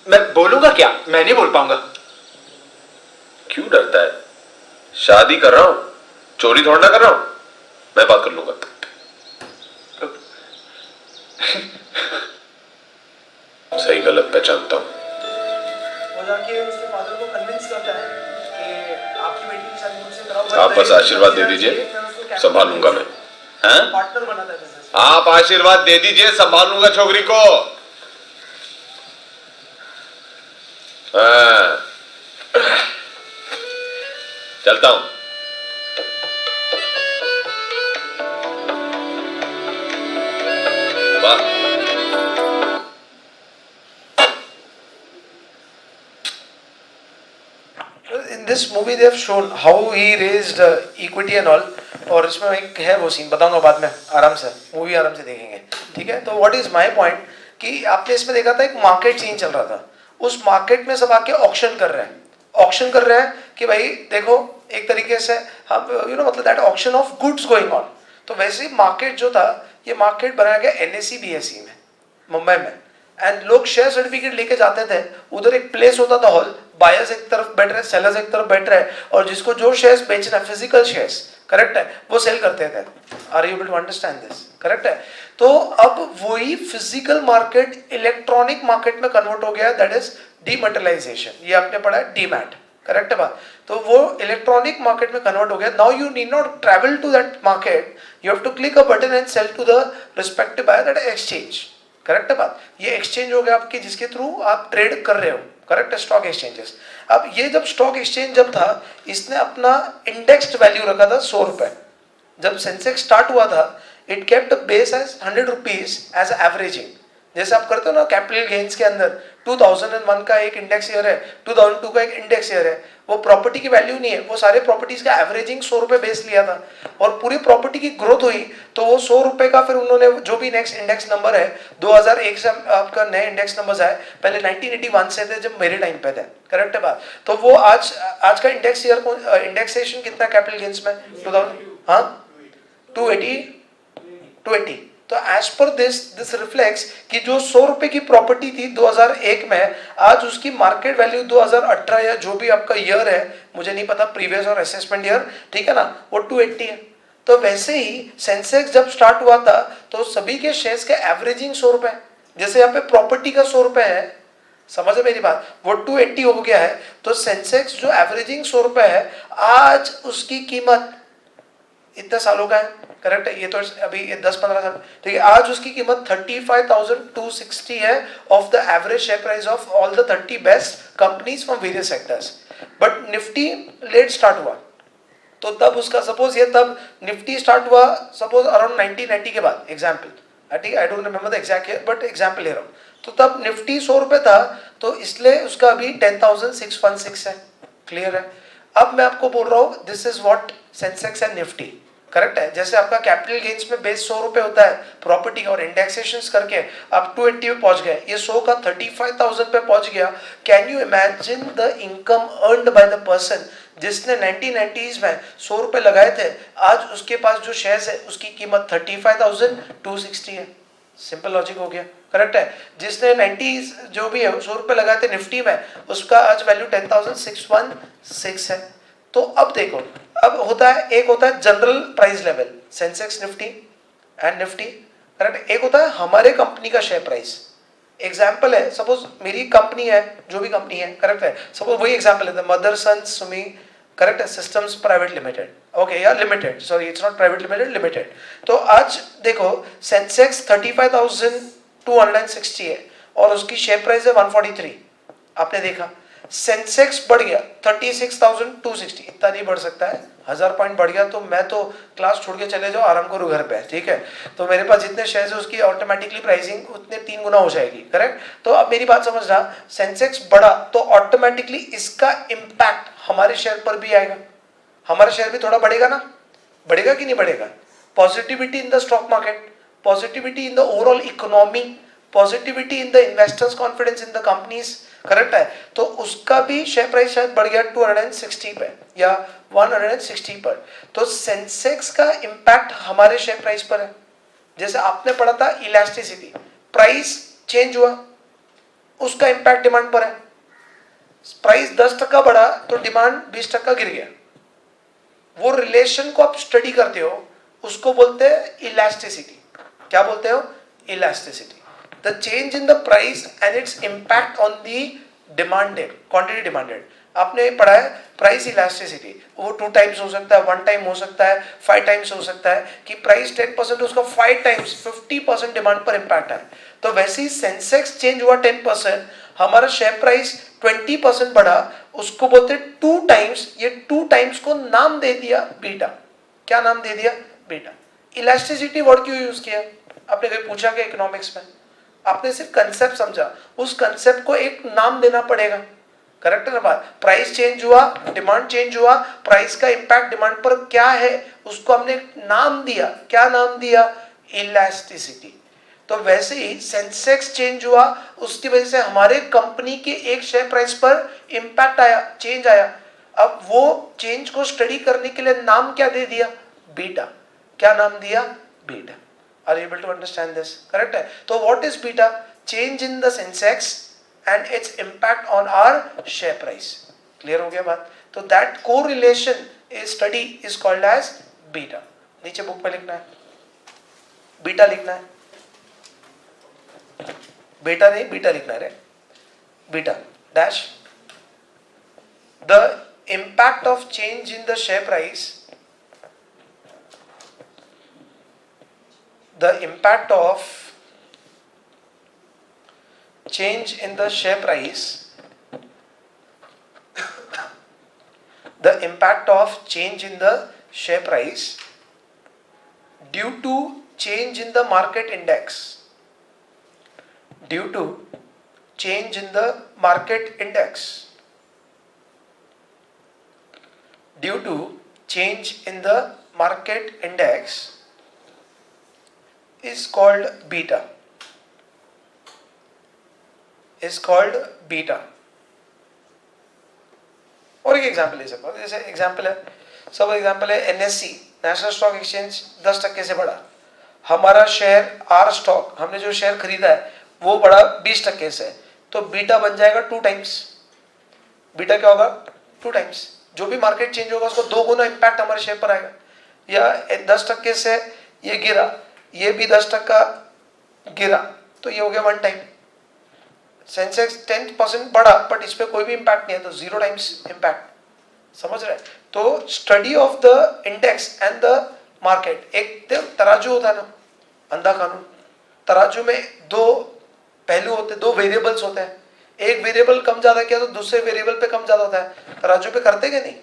मैं बोलूंगा क्या? मैं नहीं बोल पाऊंगा. क्यों डरता है? शादी कर रहा हूं, चोरी थोड़ा ना कर रहा हूं. मैं बात कर लूंगा. सही गलत पहचानता हूं. वो जाके उसके फादर को कन्विंस करता है कि आपकी बेटी की शादी मुझसे कराओ. आप बस आशीर्वाद दे दीजिए, संभाल लूंगा मैं. हाँ? पार्टनर बनाता है बिजनेस. आप आशीर्वाद दे दीजिए, संभाल लूंगा छोकरी को. हाँ. चलता हूं. वाह. In this movie they have shown how he raised equity and all. और इसमें एक है वो सीन, बताऊंगा बाद में आराम से, मूवी आराम से देखेंगे. ठीक है. तो व्हाट इज माय पॉइंट कि आपने इसमें देखा था एक मार्केट सीन चल रहा था. उस मार्केट में सब आके ऑक्शन कर रहे हैं. ऑक्शन कर रहे हैं कि भाई देखो एक तरीके से हम मतलब that auction of goods going on. तो वैसे ही मार्केट जो था, ये मार्केट बनाया गया NSE BSE में, मुंबई में. एंड लोग शेयर सर्टिफिकेट लेके जाते थे. उधर एक प्लेस होता था, हॉल. बायर्स एक तरफ बैठ रहे, सेलर्स एक तरफ बैठ रहे, और जिसको जो शेयर्स बेचना, फिजिकल शेयर्स, करेक्ट है, वो सेल करते थे. Are you able to understand this? Correct है. तो अब वही फिजिकल मार्केट इलेक्ट्रॉनिक मार्केट में कन्वर्ट हो गया. That is dematerialisation. ये आपने पढ़ा है, डीमैट. करेक्ट है बात. तो वो इलेक्ट्रॉनिक मार्केट में कन्वर्ट हो गया. Now you need not travel to that market. You have to click a button and sell to the respective buyer that exchange. Correct है बात. ये एक्सचेंज हो गया आपकी, जिसके थ्रू आप ट्रेड कर रहे हो. करेक्ट है. Stock exchanges. अब ये जब स्टॉक एक्सचेंज जब था, इसने अपना इंडेक्स्ड वैल्यू रखा था 100 रुपए. जब सेंसेक्स स्टार्ट हुआ था, it kept base as 100 rupees as averaging. जैसे आप करते हो ना कैपिटल गेन्स के अंदर, 2001 का एक इंडेक्स ईयर है, 2002 का एक इंडेक्स ईयर है, वो प्रॉपर्टी की वैल्यू नहीं है, वो सारे प्रॉपर्टीज का एवरेजिंग 100 रुपए बेस लिया था, और पूरी प्रॉपर्टी की ग्रोथ हुई तो वो 100 रुपए का फिर उन्होंने जो भी नेक्स्ट इंडेक्स नंबर है, 2001 से आपका नए इंडेक्स नंबर्स आए, पहले 1981 से थे जब मेरे टाइम पे थे, करेक्ट है बात। तो वो आज का इंडेक्स ईयर को इंडेक्सेशन कितना कैपिटल गेन्स में 2000, हाँ 280। तो एज पर दिस रिफ्लेक्ट्स कि जो 100 रुपए की प्रॉपर्टी थी 2001 में, आज उसकी मार्केट वैल्यू 2018 या जो भी आपका ईयर है, मुझे नहीं पता प्रीवियस और असेसमेंट ईयर, ठीक है ना, वो 280 है। तो वैसे ही सेंसेक्स जब स्टार्ट हुआ था तो सभी के शेयर्स के एवरेजिंग 100 रुपए, जैसे यहाँ पे प्रॉपर्टी का 100 रुपए है, समझे मेरी बात, वो 280 हो गया है, तो सेंसेक्स जो एवरेजिंग 100 रुपए है, आज उसकी कीमत इतने सालों का है, करेक्ट है, ये तो अभी 10-15 साल, ठीक है, आज उसकी कीमत 35,260 है of the average share price of all the 30 best companies from various sectors. But Nifty let start हुआ, तो तब उसका सपोज ये तब निफ्टी स्टार्ट हुआ सपोज अराउंड 1990 के बाद, एग्जाम्पल, ठीक है, I don't remember the exact year but example ले रहा हूँ, तो तब निफ्टी 100 रुपए था, तो इसलिए उसका अभी 10,616 है, क्लियर है। अब मैं आपको बोल रहा हूँ this is what Sensex and Nifty, correct है। जैसे आपका कैपिटल गेन्स में बेस 100 रुपए होता है प्रॉपर्टी का, और इंडेक्सेशन करके आप 280 पे पहुंच गए, ये 100 का 35,000 पे पहुंच गया। Can you imagine the income earned by the person जिसने 1990s में 100 रुपए लगाए थे, आज उसके पास जो शेयर्स है उसकी कीमत 35,260 है। सिंपल लॉजिक हो गया, करेक्ट है। जिसने 90s जो भी है 100 रुपए लगाए थे निफ्टी में, उसका आज वैल्यू 10,616 है। तो अब देखो, अब होता है, एक होता है general price level, Sensex Nifty and Nifty, correct. एक होता है हमारे कंपनी का शेयर प्राइस। एग्जाम्पल है, सपोज मेरी कंपनी है, जो भी कंपनी है, करेक्ट है, सपोज वही एग्जाम्पल है मदरसन सुमी, करेक्ट है, सिस्टम्स प्राइवेट लिमिटेड, ओके, या limited, sorry it's not private limited, limited. तो आज देखो सेंसेक्स 35,260 है और उसकी शेयर प्राइस है 143, आपने देखा सेंसेक्स बढ़ गया 36,260, इतना नहीं बढ़ सकता है, 1000 पॉइंट बढ़ गया तो मैं तो क्लास छोड़ के चले जाओ, आराम करो घर पे, ठीक है। तो मेरे पास जितने शेयर्स है उसकी ऑटोमेटिकली प्राइसिंग उतने 3 गुना हो जाएगी, करेक्ट। तो अब मेरी बात समझना, सेंसेक्स बढ़ा तो ऑटोमेटिकली इसका इम्पैक्ट हमारे शेयर पर भी आएगा, हमारा शेयर भी थोड़ा बढ़ेगा ना, बढ़ेगा कि नहीं बढ़ेगा। Positivity in the stock market, positivity in the overall economy, positivity in the investors confidence in the companies, correct है। तो उसका भी शेयर प्राइस शायद बढ़ गया 260 पे या 160 पर। तो सेंसेक्स का इम्पैक्ट हमारे शेयर प्राइस पर है। जैसे आपने पढ़ा था इलास्टिसिटी, प्राइस चेंज हुआ, उसका इम्पैक्ट डिमांड पर है। प्राइस 10% बढ़ा तो डिमांड 20% गिर गया। वो रिलेशन को आप स्टडी करते हो, उसको बोलते हैं इलास्टिसिटी। क्या बोलते हो? Elasticity. The change in the price and its impact on the demanded, quantity demanded. आपने पढ़ा है प्राइस इलास्टिसिटी, वो 2 टाइम्स हो सकता है, 1 टाइम हो सकता है, 5 टाइम्स हो सकता है, कि प्राइस 10% उसका 5 टाइम्स 50% डिमांड पर इम्पैक्ट है। तो वैसे ही सेंसेक्स चेंज हुआ 10%, हमारा शेयर प्राइस 20% बढ़ा, उसको बोलते 2 टाइम्स, ये 2 टाइम्स को नाम दे दिया बीटा। क्या नाम दे दिया? बीटा। इलास्टिसिटी वर्ड क्यों यूज किया? आपने कहीं पूछा क्या इकोनॉमिक्स में? आपने सिर्फ कंसेप्ट समझा, उस कंसेप्ट को एक नाम देना पड़ेगा, करेक्ट है ना बात। प्राइस चेंज हुआ, डिमांड चेंज हुआ, प्राइस का इंपैक्ट डिमांड पर क्या है उसको हमने एक नाम दिया। क्या नाम दिया? इलास्टिसिटी। तो वैसे ही सेंसेक्स चेंज हुआ, उसकी वजह से हमारे कंपनी के एक शेयर प्राइस पर इंपैक्ट आया, चेंज आया। अब वो चेंज को स्टडी करने के लिए नाम क्या दे दिया? बीटा। क्या नाम दिया? Beta. Are you able to understand this? Correct है? तो what is beta? Change in the Sensex and its impact on our share price. Clear हो गया बात? तो that correlation is study is called as beta. नीचे बुक में लिखना है, बीटा लिखना है, बेटा नहीं बीटा लिखना है रे, beta dash the impact of change in the share price. The impact of change in the share price, the impact of change in the share price due to change in the market index, due to change in the market index, due to change in the market index is called beta, is called beta. और एक एग्जाम्पल ले सकते हो, जैसे एग्जाम्पल है, सब एग्जाम्पल है एनएससी नेशनल स्टॉक एक्सचेंज 10% से बढ़ा, हमारा शेयर आर स्टॉक हमने जो शेयर खरीदा है वो बढ़ा 20% से, तो बीटा बन जाएगा 2 टाइम्स। बीटा क्या होगा? 2 टाइम्स। जो भी मार्केट चेंज होगा उसको 2 गुना इम्पैक्ट हमारे शेयर पर आएगा। या 10% से ये गिरा, ये भी 10% गिरा, तो ये हो गया 1 टाइम। सेंसेक्स 10% बढ़ा बट इस पर कोई भी इम्पैक्ट नहीं है, तो 0 टाइम्स इम्पैक्ट। समझ रहे? तो study of the index and the market, एक तराजू होता है ना, अंधा कानून। तराजू में 2 पहलू होते हैं, 2 वेरिएबल्स होते हैं, एक वेरिएबल कम ज्यादा किया तो दूसरे वेरिएबल पे कम ज्यादा होता है। तराजू पे करते क्या नहीं?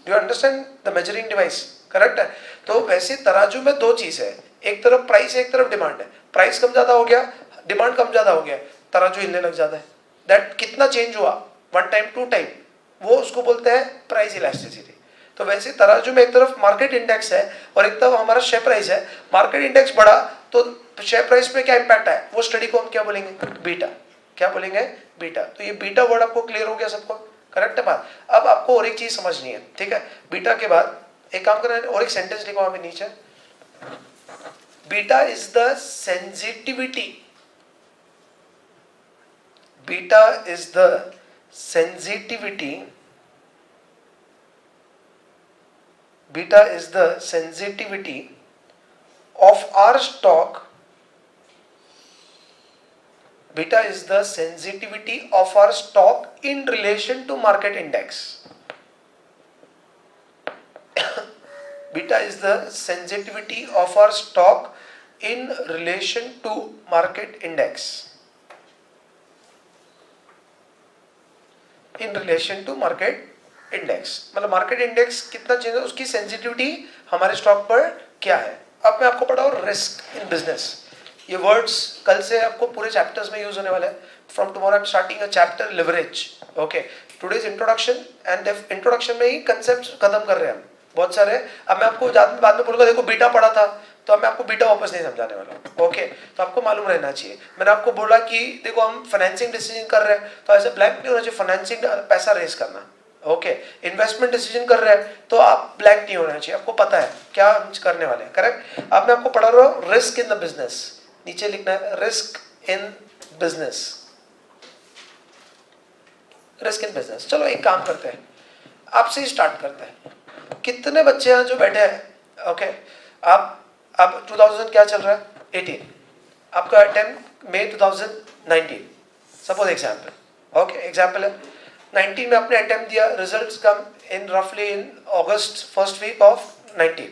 You understand the measuring device, correct है? तो वैसे तराजू में 2 चीज है, एक तरफ प्राइस है, एक तरफ डिमांड है। प्राइस कम ज्यादा हो गया, डिमांड कम ज्यादा हो गया, तराजू हिलने लग जाता है। दैट कितना चेंज हुआ, 1 टाइम 2 टाइम, वो उसको बोलते हैं प्राइस इलास्टिसिटी। तो वैसे तराजू में एक तरफ मार्केट इंडेक्स है और एक तरफ हमारा शेयर प्राइस है। मार्केट इंडेक्स बढ़ा तो शेयर प्राइस पे क्या इंपैक्ट है, वो स्टडी को हम क्या बोलेंगे? बीटा। क्या बोलेंगे? बीटा। तो ये बीटा वर्ड आपको क्लियर हो गया सबको? करेक्ट है बात। अब आपको और एक चीज समझनी है, ठीक है? बीटा के बाद एक काम करना है, और एक सेंटेंस लिखो अभी नीचे। Beta is the sensitivity, beta is the sensitivity, beta is the sensitivity of our stock, beta is the sensitivity of our stock in relation to market index. Beta is the sensitivity of our stock in relation to market index, in relation to market index. मतलब मार्केट इंडेक्स कितना चेंज है, उसकी सेंसिटिविटी हमारे स्टॉक पर क्या है। अब मैं आपको पढ़ाऊं रिस्क इन बिजनेस। ये वर्ड्स कल से आपको पूरे चैप्टर्स में यूज होने वाले हैं। From tomorrow I am starting a chapter leverage. Okay, today's introduction, and introduction में ही कंसेप्ट खत्म कर रहे हैं हम बहुत सारे। अब मैं आपको बाद में बोलूंगा देखो बीटा पढ़ा था, तो अब मैं आपको बीटा वापस नहीं समझाने वाला हूँ। ओके, तो आपको मालूम रहना चाहिए। मैंने आपको बोला कि देखो हम फाइनेंसिंग डिसीजन कर रहे हैं, तो ऐसे ब्लैंक नहीं होना चाहिए। फाइनेंसिंग पैसा रेज करना, ओके। इन्वेस्टमेंट डिसीजन कर रहे हैं तो आप ब्लैंक नहीं होना चाहिए, आपको पता है क्या हम करने वाले हैं, करेक्ट? अब मैं आपको पढ़ा रहा हूँ रिस्क इन द बिजनेस। नीचे लिखना है risk in business, risk in business. चलो एक काम करते हैं, आपसे ही स्टार्ट करते हैं। कितने बच्चे हैं जो बैठे हैं? ओके, आप अब 2000 क्या चल रहा है? 18। आपका अटेम्प्ट मई 2019, सपोज एग्जाम्पल। ओके, एग्जाम्पल है 19 में आपने अटेम्प्ट दिया, रिजल्ट्स कम इन रफली इन अगस्त फर्स्ट वीक ऑफ 19,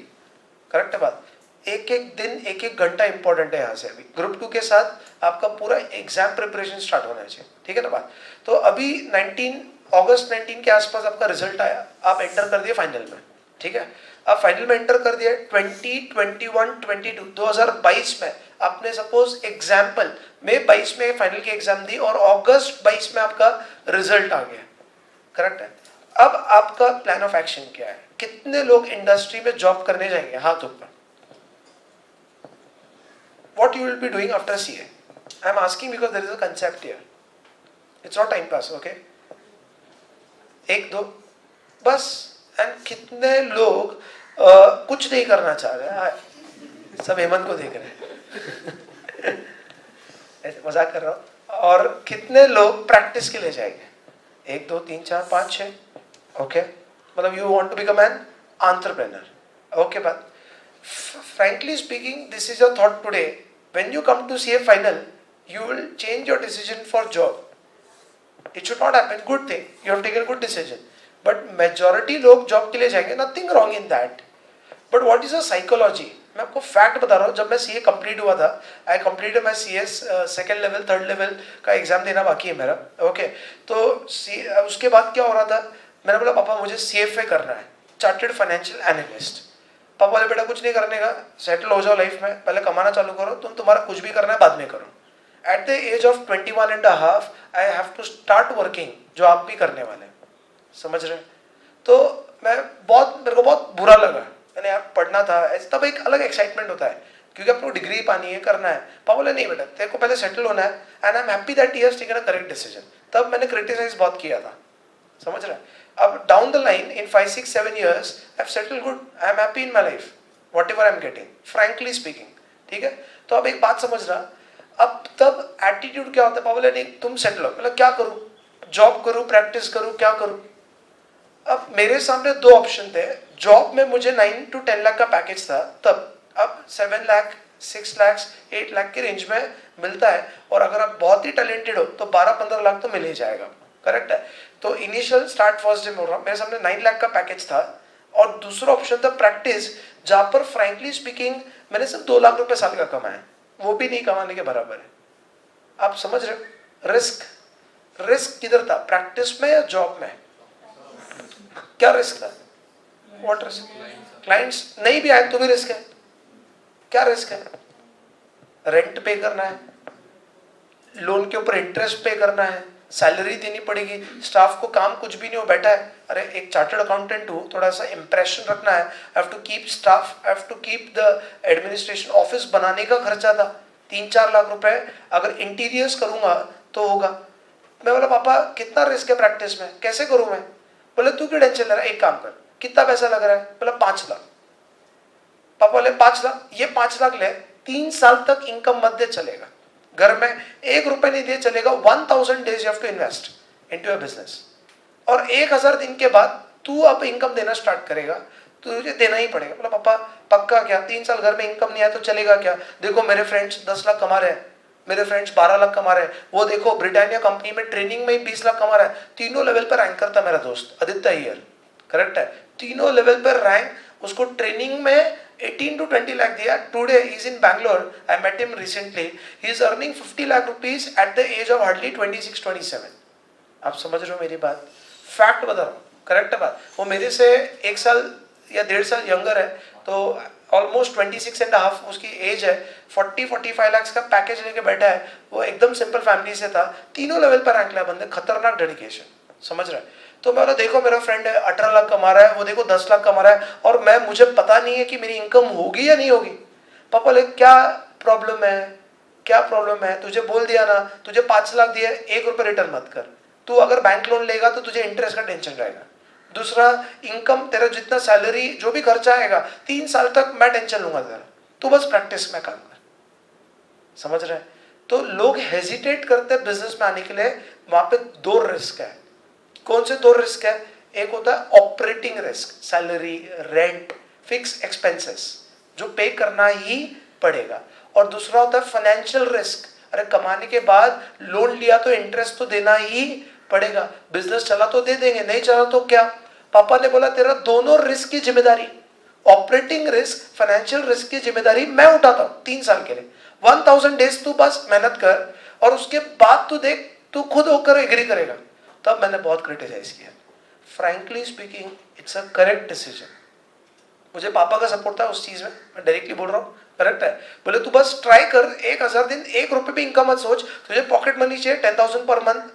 करेक्ट है बात? एक एक दिन एक एक घंटा इंपॉर्टेंट है यहाँ से। अभी ग्रुप 2 के साथ आपका पूरा एग्जाम प्रिपरेशन स्टार्ट होना चाहिए, ठीक है ना बात? तो अभी अगस्त 19 के आसपास आपका रिजल्ट आया, आप एंटर कर दिए फाइनल में, ठीक है? आप फाइनल में एंटर कर दिया 2022 में आपने सपोज एग्जाम्पल मई 22 में फाइनल की एग्जाम दी और अगस्त 22 में आपका रिजल्ट आ गया, करेक्ट है? अब आपका प्लान ऑफ एक्शन क्या है? कितने लोग इंडस्ट्री में जॉब करने जाएंगे? हाथ ऊपर। What you will be doing after CA? I am asking because there is a concept here. It's not time pass, okay? 1 2 बस। एंड कितने लोग कुछ नहीं करना चाह रहे हैं? सब हेमंत को देख रहे हैं। ऐसे मजाक कर रहा हूँ। और कितने लोग प्रैक्टिस के लिए जाएंगे? 1 2 3 4 5 6, ओके? मतलब you want to become an entrepreneur, okay? बात frankly speaking, this is your thought today. When you come to CA final, you will change your decision for job. It should not happen. Good thing. You have taken good decision. But majority लोग job के लिए जाएंगे. Nothing wrong in that. But what is the psychology? मैं आपको fact बता रहा हूँ. जब मैं CA complete हुआ था, I completed my CS second level, third level का exam देना बाकी है मेरा. Okay. तो उसके बाद क्या हो रहा था? मैंने बोला पापा मुझे CFA करना है, Chartered Financial Analyst. पापा बोले बेटा कुछ नहीं करने का, सेटल हो जाओ लाइफ में, पहले कमाना चालू करो, तुम्हारा कुछ भी करना है बाद में करो. At the age of 21.5 I have to start working, जो आप भी करने वाले हैं. समझ रहे हैं? तो मेरे को बहुत बुरा लगा. मैंने यार पढ़ना था, तब एक अलग एक्साइटमेंट होता है क्योंकि आपको डिग्री पानी है, करना है. पापा बोले नहीं बेटा तेरे को पहले सेटल होना है, and I am happy that he has taken a correct decision. तब मैंने क्रिटिसाइज बहुत किया था. समझ रहा है? अब down the line in 5, 6, 7 years I have settled good, I am happy in my life, what ever I am getting, frankly speaking. ठीक है? तो अब एक बात समझना, अब तब एटीट्यूड क्या होता है? पापा बोले नहीं तुम सेटल हो. मतलब क्या करूं, जॉब करूं, प्रैक्टिस करूं, क्या करूं? अब मेरे सामने दो ऑप्शन थे. जॉब में मुझे 9 to 10 लाख का पैकेज था तब. अब 7 लाख, 6 लाख, 8 लाख के रेंज में मिलता है, और अगर आप बहुत ही टैलेंटेड हो तो 12-15 लाख तो मिल ही जाएगा. करेक्ट है? तो इनिशियल स्टार्ट फर्स्ट डे में हो रहा हूँ, मेरे सामने 9 लाख का पैकेज था, और दूसरा ऑप्शन था प्रैक्टिस, जहां पर फ्रैंकली स्पीकिंग मैंने सिर्फ 2 लाख रुपए साल का कमाया, वो भी नहीं कमाने के बराबर है. आप समझ रहे हो? रिस्क किधर था, प्रैक्टिस में या जॉब में? क्या रिस्क था? What risk? क्लाइंट्स नहीं भी आए तो भी रिस्क है. क्या रिस्क है? रेंट पे करना है, लोन के ऊपर इंटरेस्ट पे करना है, सैलरी देनी पड़ेगी, स्टाफ को काम कुछ भी नहीं हो बैठा है. अरे एक चार्टर्ड अकाउंटेंट हूँ, थोड़ा सा इंप्रेशन रखना है, I have to keep staff, I have to keep the administration. Office बनाने का खर्चा था 3-4 लाख रुपए, अगर इंटीरियर्स करूंगा तो होगा. मैं बोला पापा कितना रिस्क है प्रैक्टिस में, कैसे करूं मैं? बोले तू क्यों टेंशन ले रहा है, एक काम कर, कितना पैसा लग रहा है? बोला 5 लाख. पापा बोले 5 लाख, ये 5 लाख ले, 3 साल तक इनकम मत दे चलेगा, घर में 1 रुपए नहीं दे चलेगा. 1000 days you have to invest into your business, और 1000 दिन के बाद तू अब इनकम देना स्टार्ट करेगा, तो तुझे देना ही पड़ेगा. बोला पापा पक्का क्या? 3 साल घर में इनकम नहीं आया तो चलेगा क्या? देखो मेरे फ्रेंड्स 10 लाख कमा रहे हैं, मेरे फ्रेंड्स 12 लाख कमा रहे हैं, वो देखो ब्रिटानिया कंपनी में ट्रेनिंग में ही 20 लाख कमा रहा है. तीनों लेवल पर रैंकर था मेरा दोस्त आदित्य अय्यर. करेक्ट है? तीनों लेवल पर रैंक, उसको ट्रेनिंग में 18 to 20 lakh दिया. Today he is in Bangalore. I met him recently. He is earning 50 lakh rupees at the age of hardly 26-27. आप समझ रहे हो मेरी बात? फैक्ट बता रहा हूँ, करेक्ट है बात. वो मेरे से 1 साल या 1.5 साल यंगर है, तो ऑलमोस्ट 26.5 उसकी एज है. 40-45 लाख का पैकेज लेके बैठा है. वो एकदम सिंपल फैमिली से था, तीनों लेवल पर रैंक लिया बंदे, खतरनाक डेडिकेशन. समझ रहा है? तो मैं बोला देखो मेरा फ्रेंड है 18 लाख कमा रहा है, वो देखो 10 लाख कमा रहा है, और मुझे पता नहीं है कि मेरी इनकम होगी या नहीं होगी. पापा बोले क्या प्रॉब्लम है, क्या प्रॉब्लम है? तुझे बोल दिया ना, तुझे 5 लाख दिया, 1 रुपए रिटर्न मत कर. तू अगर बैंक लोन लेगा तो तुझे इंटरेस्ट का टेंशन रहेगा. दूसरा, इनकम तेरा जितना सैलरी जो भी खर्चा आएगा 3 साल तक मैं टेंशन लूंगा तेरा, तू बस प्रैक्टिस में काम कर. समझ रहे हैं? तो लोग हेजिटेट करते हैं बिजनेस में आने के लिए. वहां पे 2 रिस्क है. कौन से 2 रिस्क है? एक होता है operating risk, salary, rent, fix expenses जो पे करना ही पड़ेगा, और दूसरा होता है फाइनेंशियल रिस्क. अरे कमाने के बाद लोन लिया तो इंटरेस्ट तो देना ही पड़ेगा, बिजनेस चला तो दे देंगे, नहीं चला तो क्या? पापा ने बोला तेरा दोनों रिस्क की जिम्मेदारी, ऑपरेटिंग रिस्क, फाइनेंशियल रिस्क की जिम्मेदारी मैं उठाता हूं 3 साल के लिए. 1000 days तू बस मेहनत कर, और उसके बाद तू देख, तू खुद होकर एग्री करेगा. तब मैंने बहुत क्रिटिसाइज किया. Frankly speaking it's a correct decision. मुझे पापा का सपोर्ट था उस चीज में, मैं डायरेक्टली बोल रहा हूँ, करेक्ट है. बोले तू बस ट्राई कर, 1000 दिन, 1 रुपए भी इनकम मत सोच, तुझे पॉकेट मनी चाहिए 10,000 पर मंथ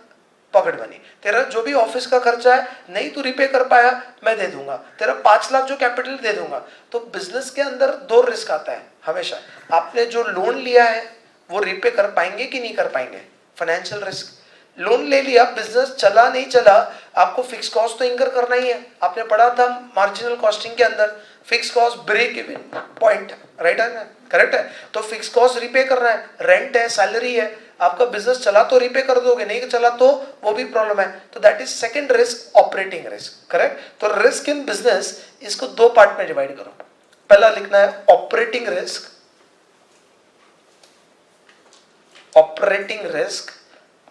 पॉकेट मनी. तेरा जो भी ऑफिस का खर्चा है, नहीं तू रिपे कर पाया मैं दे दूंगा, तेरा 5 लाख जो कैपिटल दे दूंगा. तो बिजनेस के अंदर 2 रिस्क आता है हमेशा. आपने जो लोन लिया है वो रिपे कर पाएंगे कि नहीं कर पाएंगे, फाइनेंशियल रिस्क. लोन ले लिया, बिजनेस चला नहीं चला, आपको फिक्स कॉस्ट तो इंकर करना ही है. आपने पढ़ा था मार्जिनल कॉस्टिंग के अंदर, fix cost break even point, right है ना? करेक्ट है? तो फिक्स कॉस्ट रिपे करना है, रेंट है, सैलरी है. आपका बिजनेस चला तो रिपे कर दोगे, नहीं चला तो वो भी प्रॉब्लम है. तो that is second risk, operating risk. Correct? तो रिस्क इन बिजनेस, इसको 2 पार्ट में डिवाइड करो. पहला लिखना है operating risk, operating risk,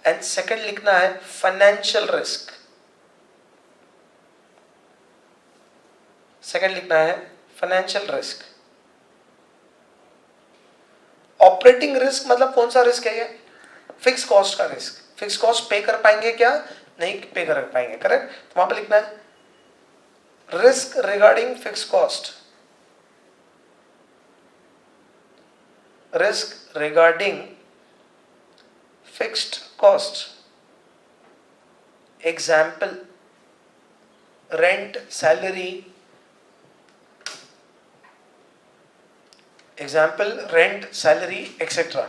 and second लिखना है फाइनेंशियल रिस्क. सेकंड लिखना है फाइनेंशियल रिस्क. ऑपरेटिंग रिस्क मतलब कौन सा रिस्क है? ये फिक्स कॉस्ट का रिस्क. फिक्स कॉस्ट पे कर पाएंगे क्या, नहीं पे कर पाएंगे. करेक्ट? तो वहां पर लिखना है risk regarding fix cost. risk regarding fixed cost. Example, rent, salary. Example, rent, salary, etc.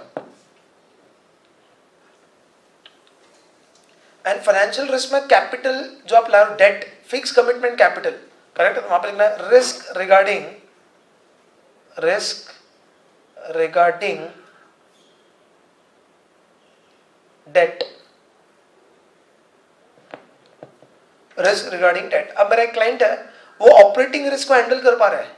And financial risk में कैपिटल जो आप ला रहे हो, debt, fix commitment capital, correct है? तो वहां पे लिखना है risk regarding debt, risk regarding debt. अब मेरा एक क्लाइंट है, वो ऑपरेटिंग रिस्क को हैंडल कर पा रहा है,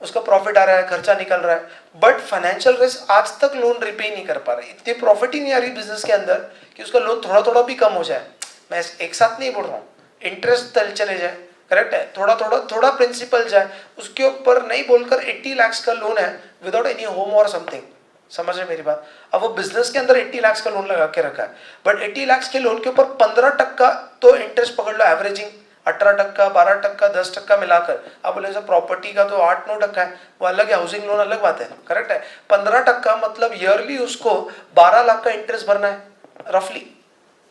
उसका प्रॉफिट आ रहा है, खर्चा निकल रहा है, बट फाइनेंशियल रिस्क आज तक लोन रिपे नहीं कर पा रहा है। इतनी प्रॉफिट ही नहीं आ रही बिजनेस के अंदर कि उसका लोन थोड़ा थोड़ा भी कम हो जाए। मैं एक साथ नहीं बोल रहा हूँ, इंटरेस्ट तल चले जाए, करेक्ट है, थोड़ा प्रिंसिपल जाए, उसके ऊपर नहीं बोलकर 80 लाख का लोन है विदाउट एनी होम और समथिंग। समझ रहे मेरी बात? अब वो बिजनेस के अंदर 80 लाख का लोन लगा के रखा है, बट 80 लाख के लोन के ऊपर 15% तो इंटरेस्ट पकड़ लो, एवरेजिंग 18%, 12%, 10% मिलाकर। अब बोले सर प्रॉपर्टी का तो 8-9% है, वो अलग है, हाउसिंग लोन अलग बात है, करेक्ट है। 15% मतलब ईयरली उसको 12 लाख का इंटरेस्ट भरना है रफली,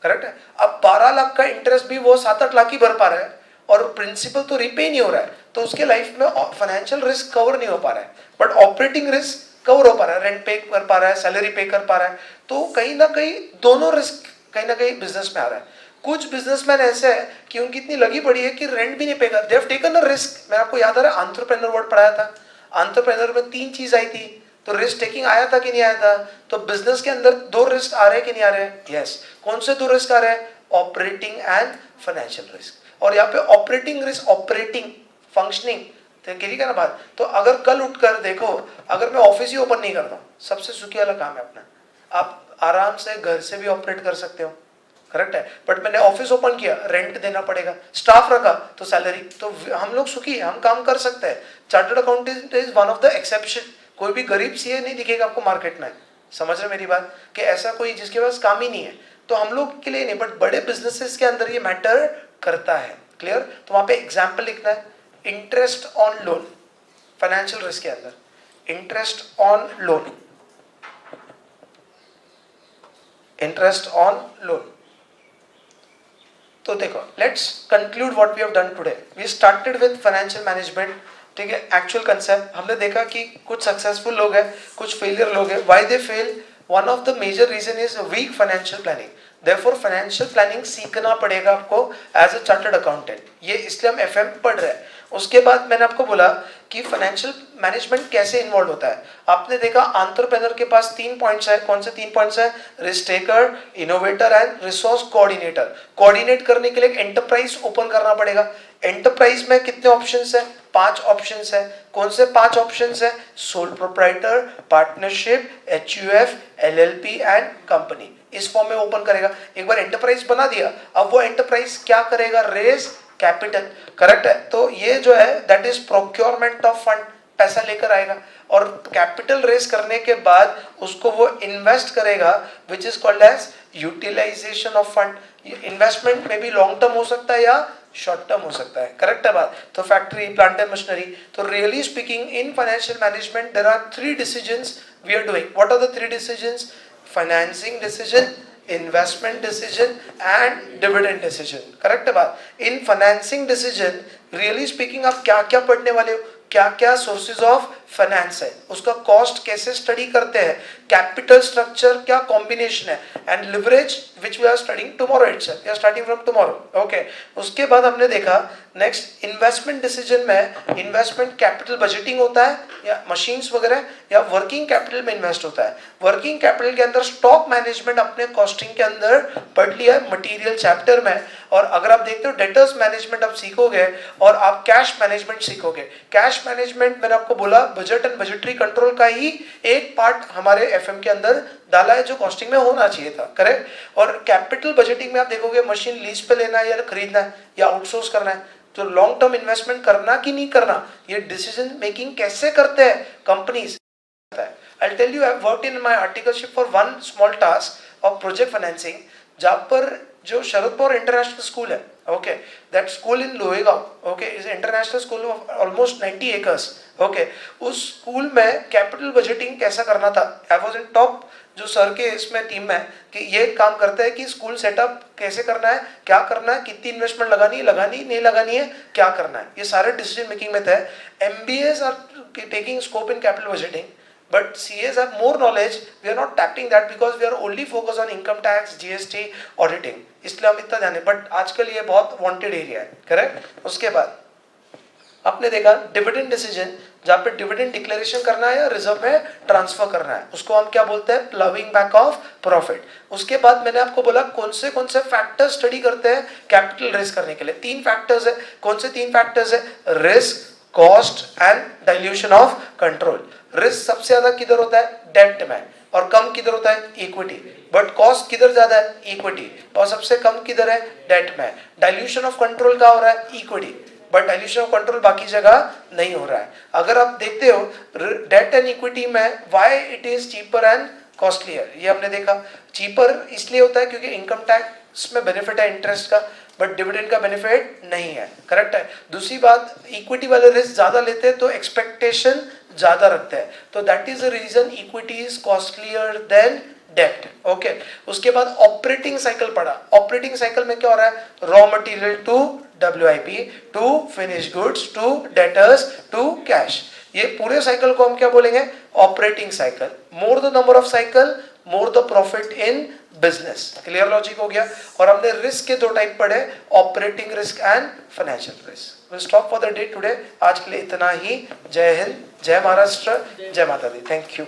करेक्ट है। अब 12 लाख का इंटरेस्ट भी वो 7-8 लाख ही भर पा रहा है और प्रिंसिपल तो रिपे नहीं हो रहा है, तो उसके लाइफ में फाइनेंशियल रिस्क कवर नहीं हो पा रहा है, बट ऑपरेटिंग रिस्क कवर हो पा रहा है, रेंट पे कर पा रहा है, सैलरी पे कर पा रहा है। तो कहीं ना कहीं दोनों रिस्क कहीं ना कहीं बिजनेस में आ रहा है। कुछ बिजनेसमैन ऐसे है कि उनकी इतनी लगी पड़ी है कि रेंट भी नहीं पे कर, they have taken a risk. मैं आपको याद आ रहा है एंटरप्रेन्योर वर्ड पढ़ाया था, एंटरप्रेन्योर में 3 चीज आई थी, तो रिस्क टेकिंग आया था कि नहीं आया था? तो बिजनेस के अंदर 2 रिस्क आ रहे हैं कि नहीं आ रहे हैं? यस। कौन से 2 रिस्क आ रहे हैं? Operating and financial risk. और यहाँ पे ऑपरेटिंग रिस्क, ऑपरेटिंग फंक्शनिंग कही का ना बात। तो अगर कल उठकर देखो, अगर मैं ऑफिस ही ओपन नहीं करता हूँ, सबसे सुखी वाला काम है अपना, आप आराम से घर से भी ऑपरेट कर सकते हो, करेक्ट है। बट मैंने ऑफिस ओपन किया, रेंट देना पड़ेगा, स्टाफ रखा तो सैलरी, तो हम लोग सुखी, हम काम कर सकते हैं। Chartered accountant is one of the exception. कोई भी गरीब सीए नहीं दिखेगा आपको मार्केट में। समझ रहे मेरी बात? कि ऐसा कोई जिसके पास काम ही नहीं है, तो हम लोग के लिए नहीं, बट बड़े बिजनेसेस के अंदर ये मैटर करता है। क्लियर? तो वहां पे एग्जाम्पल लिखना है, interest on loan, financial risk के अंदर interest on loan, interest on loan. तो देखो, let's conclude what we have done today. We started with financial management, ठीक है, एक्चुअल कंसेप्ट। हमने देखा कि कुछ सक्सेसफुल लोग हैं, कुछ फेलियर लोग हैं। Why they fail? One of the major reason is weak financial planning. Therefore financial planning सीखना पड़ेगा आपको एज अ चार्टर्ड अकाउंटेंट। ये इसलिए हम एफएम पढ़ रहे हैं। उसके बाद मैंने आपको बोला कि फाइनेंशियल मैनेजमेंट कैसे इन्वॉल्व होता है। आपने देखा एंटरप्रेन्योर के पास 3 पॉइंट्स है। कौन से 3 पॉइंट्स है? Risk taker, innovator and resource coordinator. Coordinate करने के लिए एक एंटरप्राइज ओपन करना पड़ेगा। एंटरप्राइज में कितने ऑप्शंस है? 5 ऑप्शंस है। कौन से 5 ऑप्शंस है? Sole proprietor, partnership, HUF, LLP and company. इस फॉर्म में ओपन करेगा। एक बार एंटरप्राइज बना दिया, अब वो एंटरप्राइज क्या करेगा? रेज कैपिटल, करेक्ट है। तो ये जो है that is procurement of fund, पैसा लेकर आएगा और कैपिटल रेज करने के बाद उसको वो इन्वेस्ट करेगा, which is called as utilization of fund. Investment में भी लॉन्ग टर्म हो सकता है या शॉर्ट टर्म हो सकता है, करेक्ट है बात? तो फैक्ट्री, प्लांट एंड मशीनरी। तो really speaking in financial management there are 3 decisions we are doing. What are the 3 decisions? Financing decision, investment decision and dividend decision, correct है बात? In financing decision really speaking आप क्या क्या पढ़ने वाले हो? क्या क्या सोर्सेज ऑफ फाइनेंस है, उसका कॉस्ट कैसे स्टडी करते हैं, कैपिटल स्ट्रक्चर क्या कॉम्बिनेशन है, and leverage which we are studying tomorrow itself, we are starting from tomorrow. Okay, उसके बाद हमने देखा नेक्स्ट इन्वेस्टमेंट डिसीजन में इन्वेस्टमेंट कैपिटल बजटिंग होता है या मशीन्स वगैरह, या वर्किंग कैपिटल में इन्वेस्ट होता है। वर्किंग कैपिटल के अंदर स्टॉक मैनेजमेंट अपने कॉस्टिंग के अंदर पढ़ लिया मटेरियल चैप्टर में। और अगर आप देखते हो डेटर्स मैनेजमेंट आप सीखोगे और आप कैश मैनेजमेंट सीखोगे। कैश मैनेजमेंट मैंने आपको बोला बजट एंड बजटरी कंट्रोल का ही एक पार्ट हमारे एफएम के अंदर डाला है जो कॉस्टिंग में होना चाहिए था, करेक्ट। और कैपिटल बजटिंग में आप देखोगे मशीन लीज पे लेना है या खरीदना है या आउटसोर्स करना है, तो लॉन्ग टर्म इन्वेस्टमेंट करना कि नहीं करना, ये डिसीजन मेकिंग कैसे करते हैं companies. I'll tell you, I've worked in my articleship for one small task of project financing, जहाँ पर जो शरद पवार इंटरनेशनल स्कूल है, okay, that school in Lohegaon, okay, is international school of almost 90 acres, okay, उस स्कूल में कैपिटल बजटिंग कैसा करना था, आई वाज इन टॉप जो सर के इसमें टीम में कि ये काम करते हैं कि स्कूल सेटअप कैसे करना है, क्या करना है, कितनी इन्वेस्टमेंट लगानी नहीं लगानी है, क्या करना है, ये सारे डिसीजन मेकिंग में थे. MBAs are taking scope in capital budgeting, but CAs have more knowledge. We are not tapping that because we are only focused on income tax, GST, auditing. इसलिए हम इतना ध्यान दें. But आजकल ये बहुत wanted area है, correct? उसके बाद आपने देखा डिविडेंड डिसीजन, जहाँ पे डिविडेंड डिक्लेरेशन करना है या रिजर्व में ट्रांसफर करना है, उसको हम क्या बोलते हैं, प्लविंग बैक ऑफ प्रॉफिट. उसके बाद मैंने आपको बोला कौन से फैक्टर स्टडी करते हैं कैपिटल रेज करने के लिए. 3 फैक्टर्स है. कौन से 3 फैक्टर्स है, risk, cost and dilution of control. Risk सबसे ज्यादा किधर होता है, डेट में, और कम किधर होता है, इक्विटी. बट कॉस्ट किधर ज्यादा है, इक्विटी, और सबसे कम किधर है, डेट में. डाइल्यूशन ऑफ कंट्रोल का हो रहा है, equity, but dilution of control बाकी जगह नहीं हो रहा है. अगर आप देखते हो डेट एंड इक्विटी में why it is cheaper and costlier, ये हमने देखा. चीपर इसलिए होता है क्योंकि इनकम टैक्स में बेनिफिट है इंटरेस्ट का, बट डिविडेंड का बेनिफिट नहीं है, करेक्ट है. दूसरी बात, इक्विटी वाले रिस्क ज्यादा लेते हैं तो एक्सपेक्टेशन ज्यादा रखते हैं, तो that is the reason equity is costlier than debt. Okay, उसके बाद ऑपरेटिंग साइकिल पढ़ा. ऑपरेटिंग साइकिल में क्या हो रहा है, raw material to WIP to finish goods to debtors to cash. ये पूरे साइकिल को हम क्या बोलेंगे, operating cycle. More the number of cycle, more the profit in business. Clear logic हो गया. और हमने रिस्क के 2 टाइप पढ़े, operating risk and financial risk. Will stop for the day today. आज के लिए इतना ही. जय हिंद, जय महाराष्ट्र, जय माता दी. Thank you.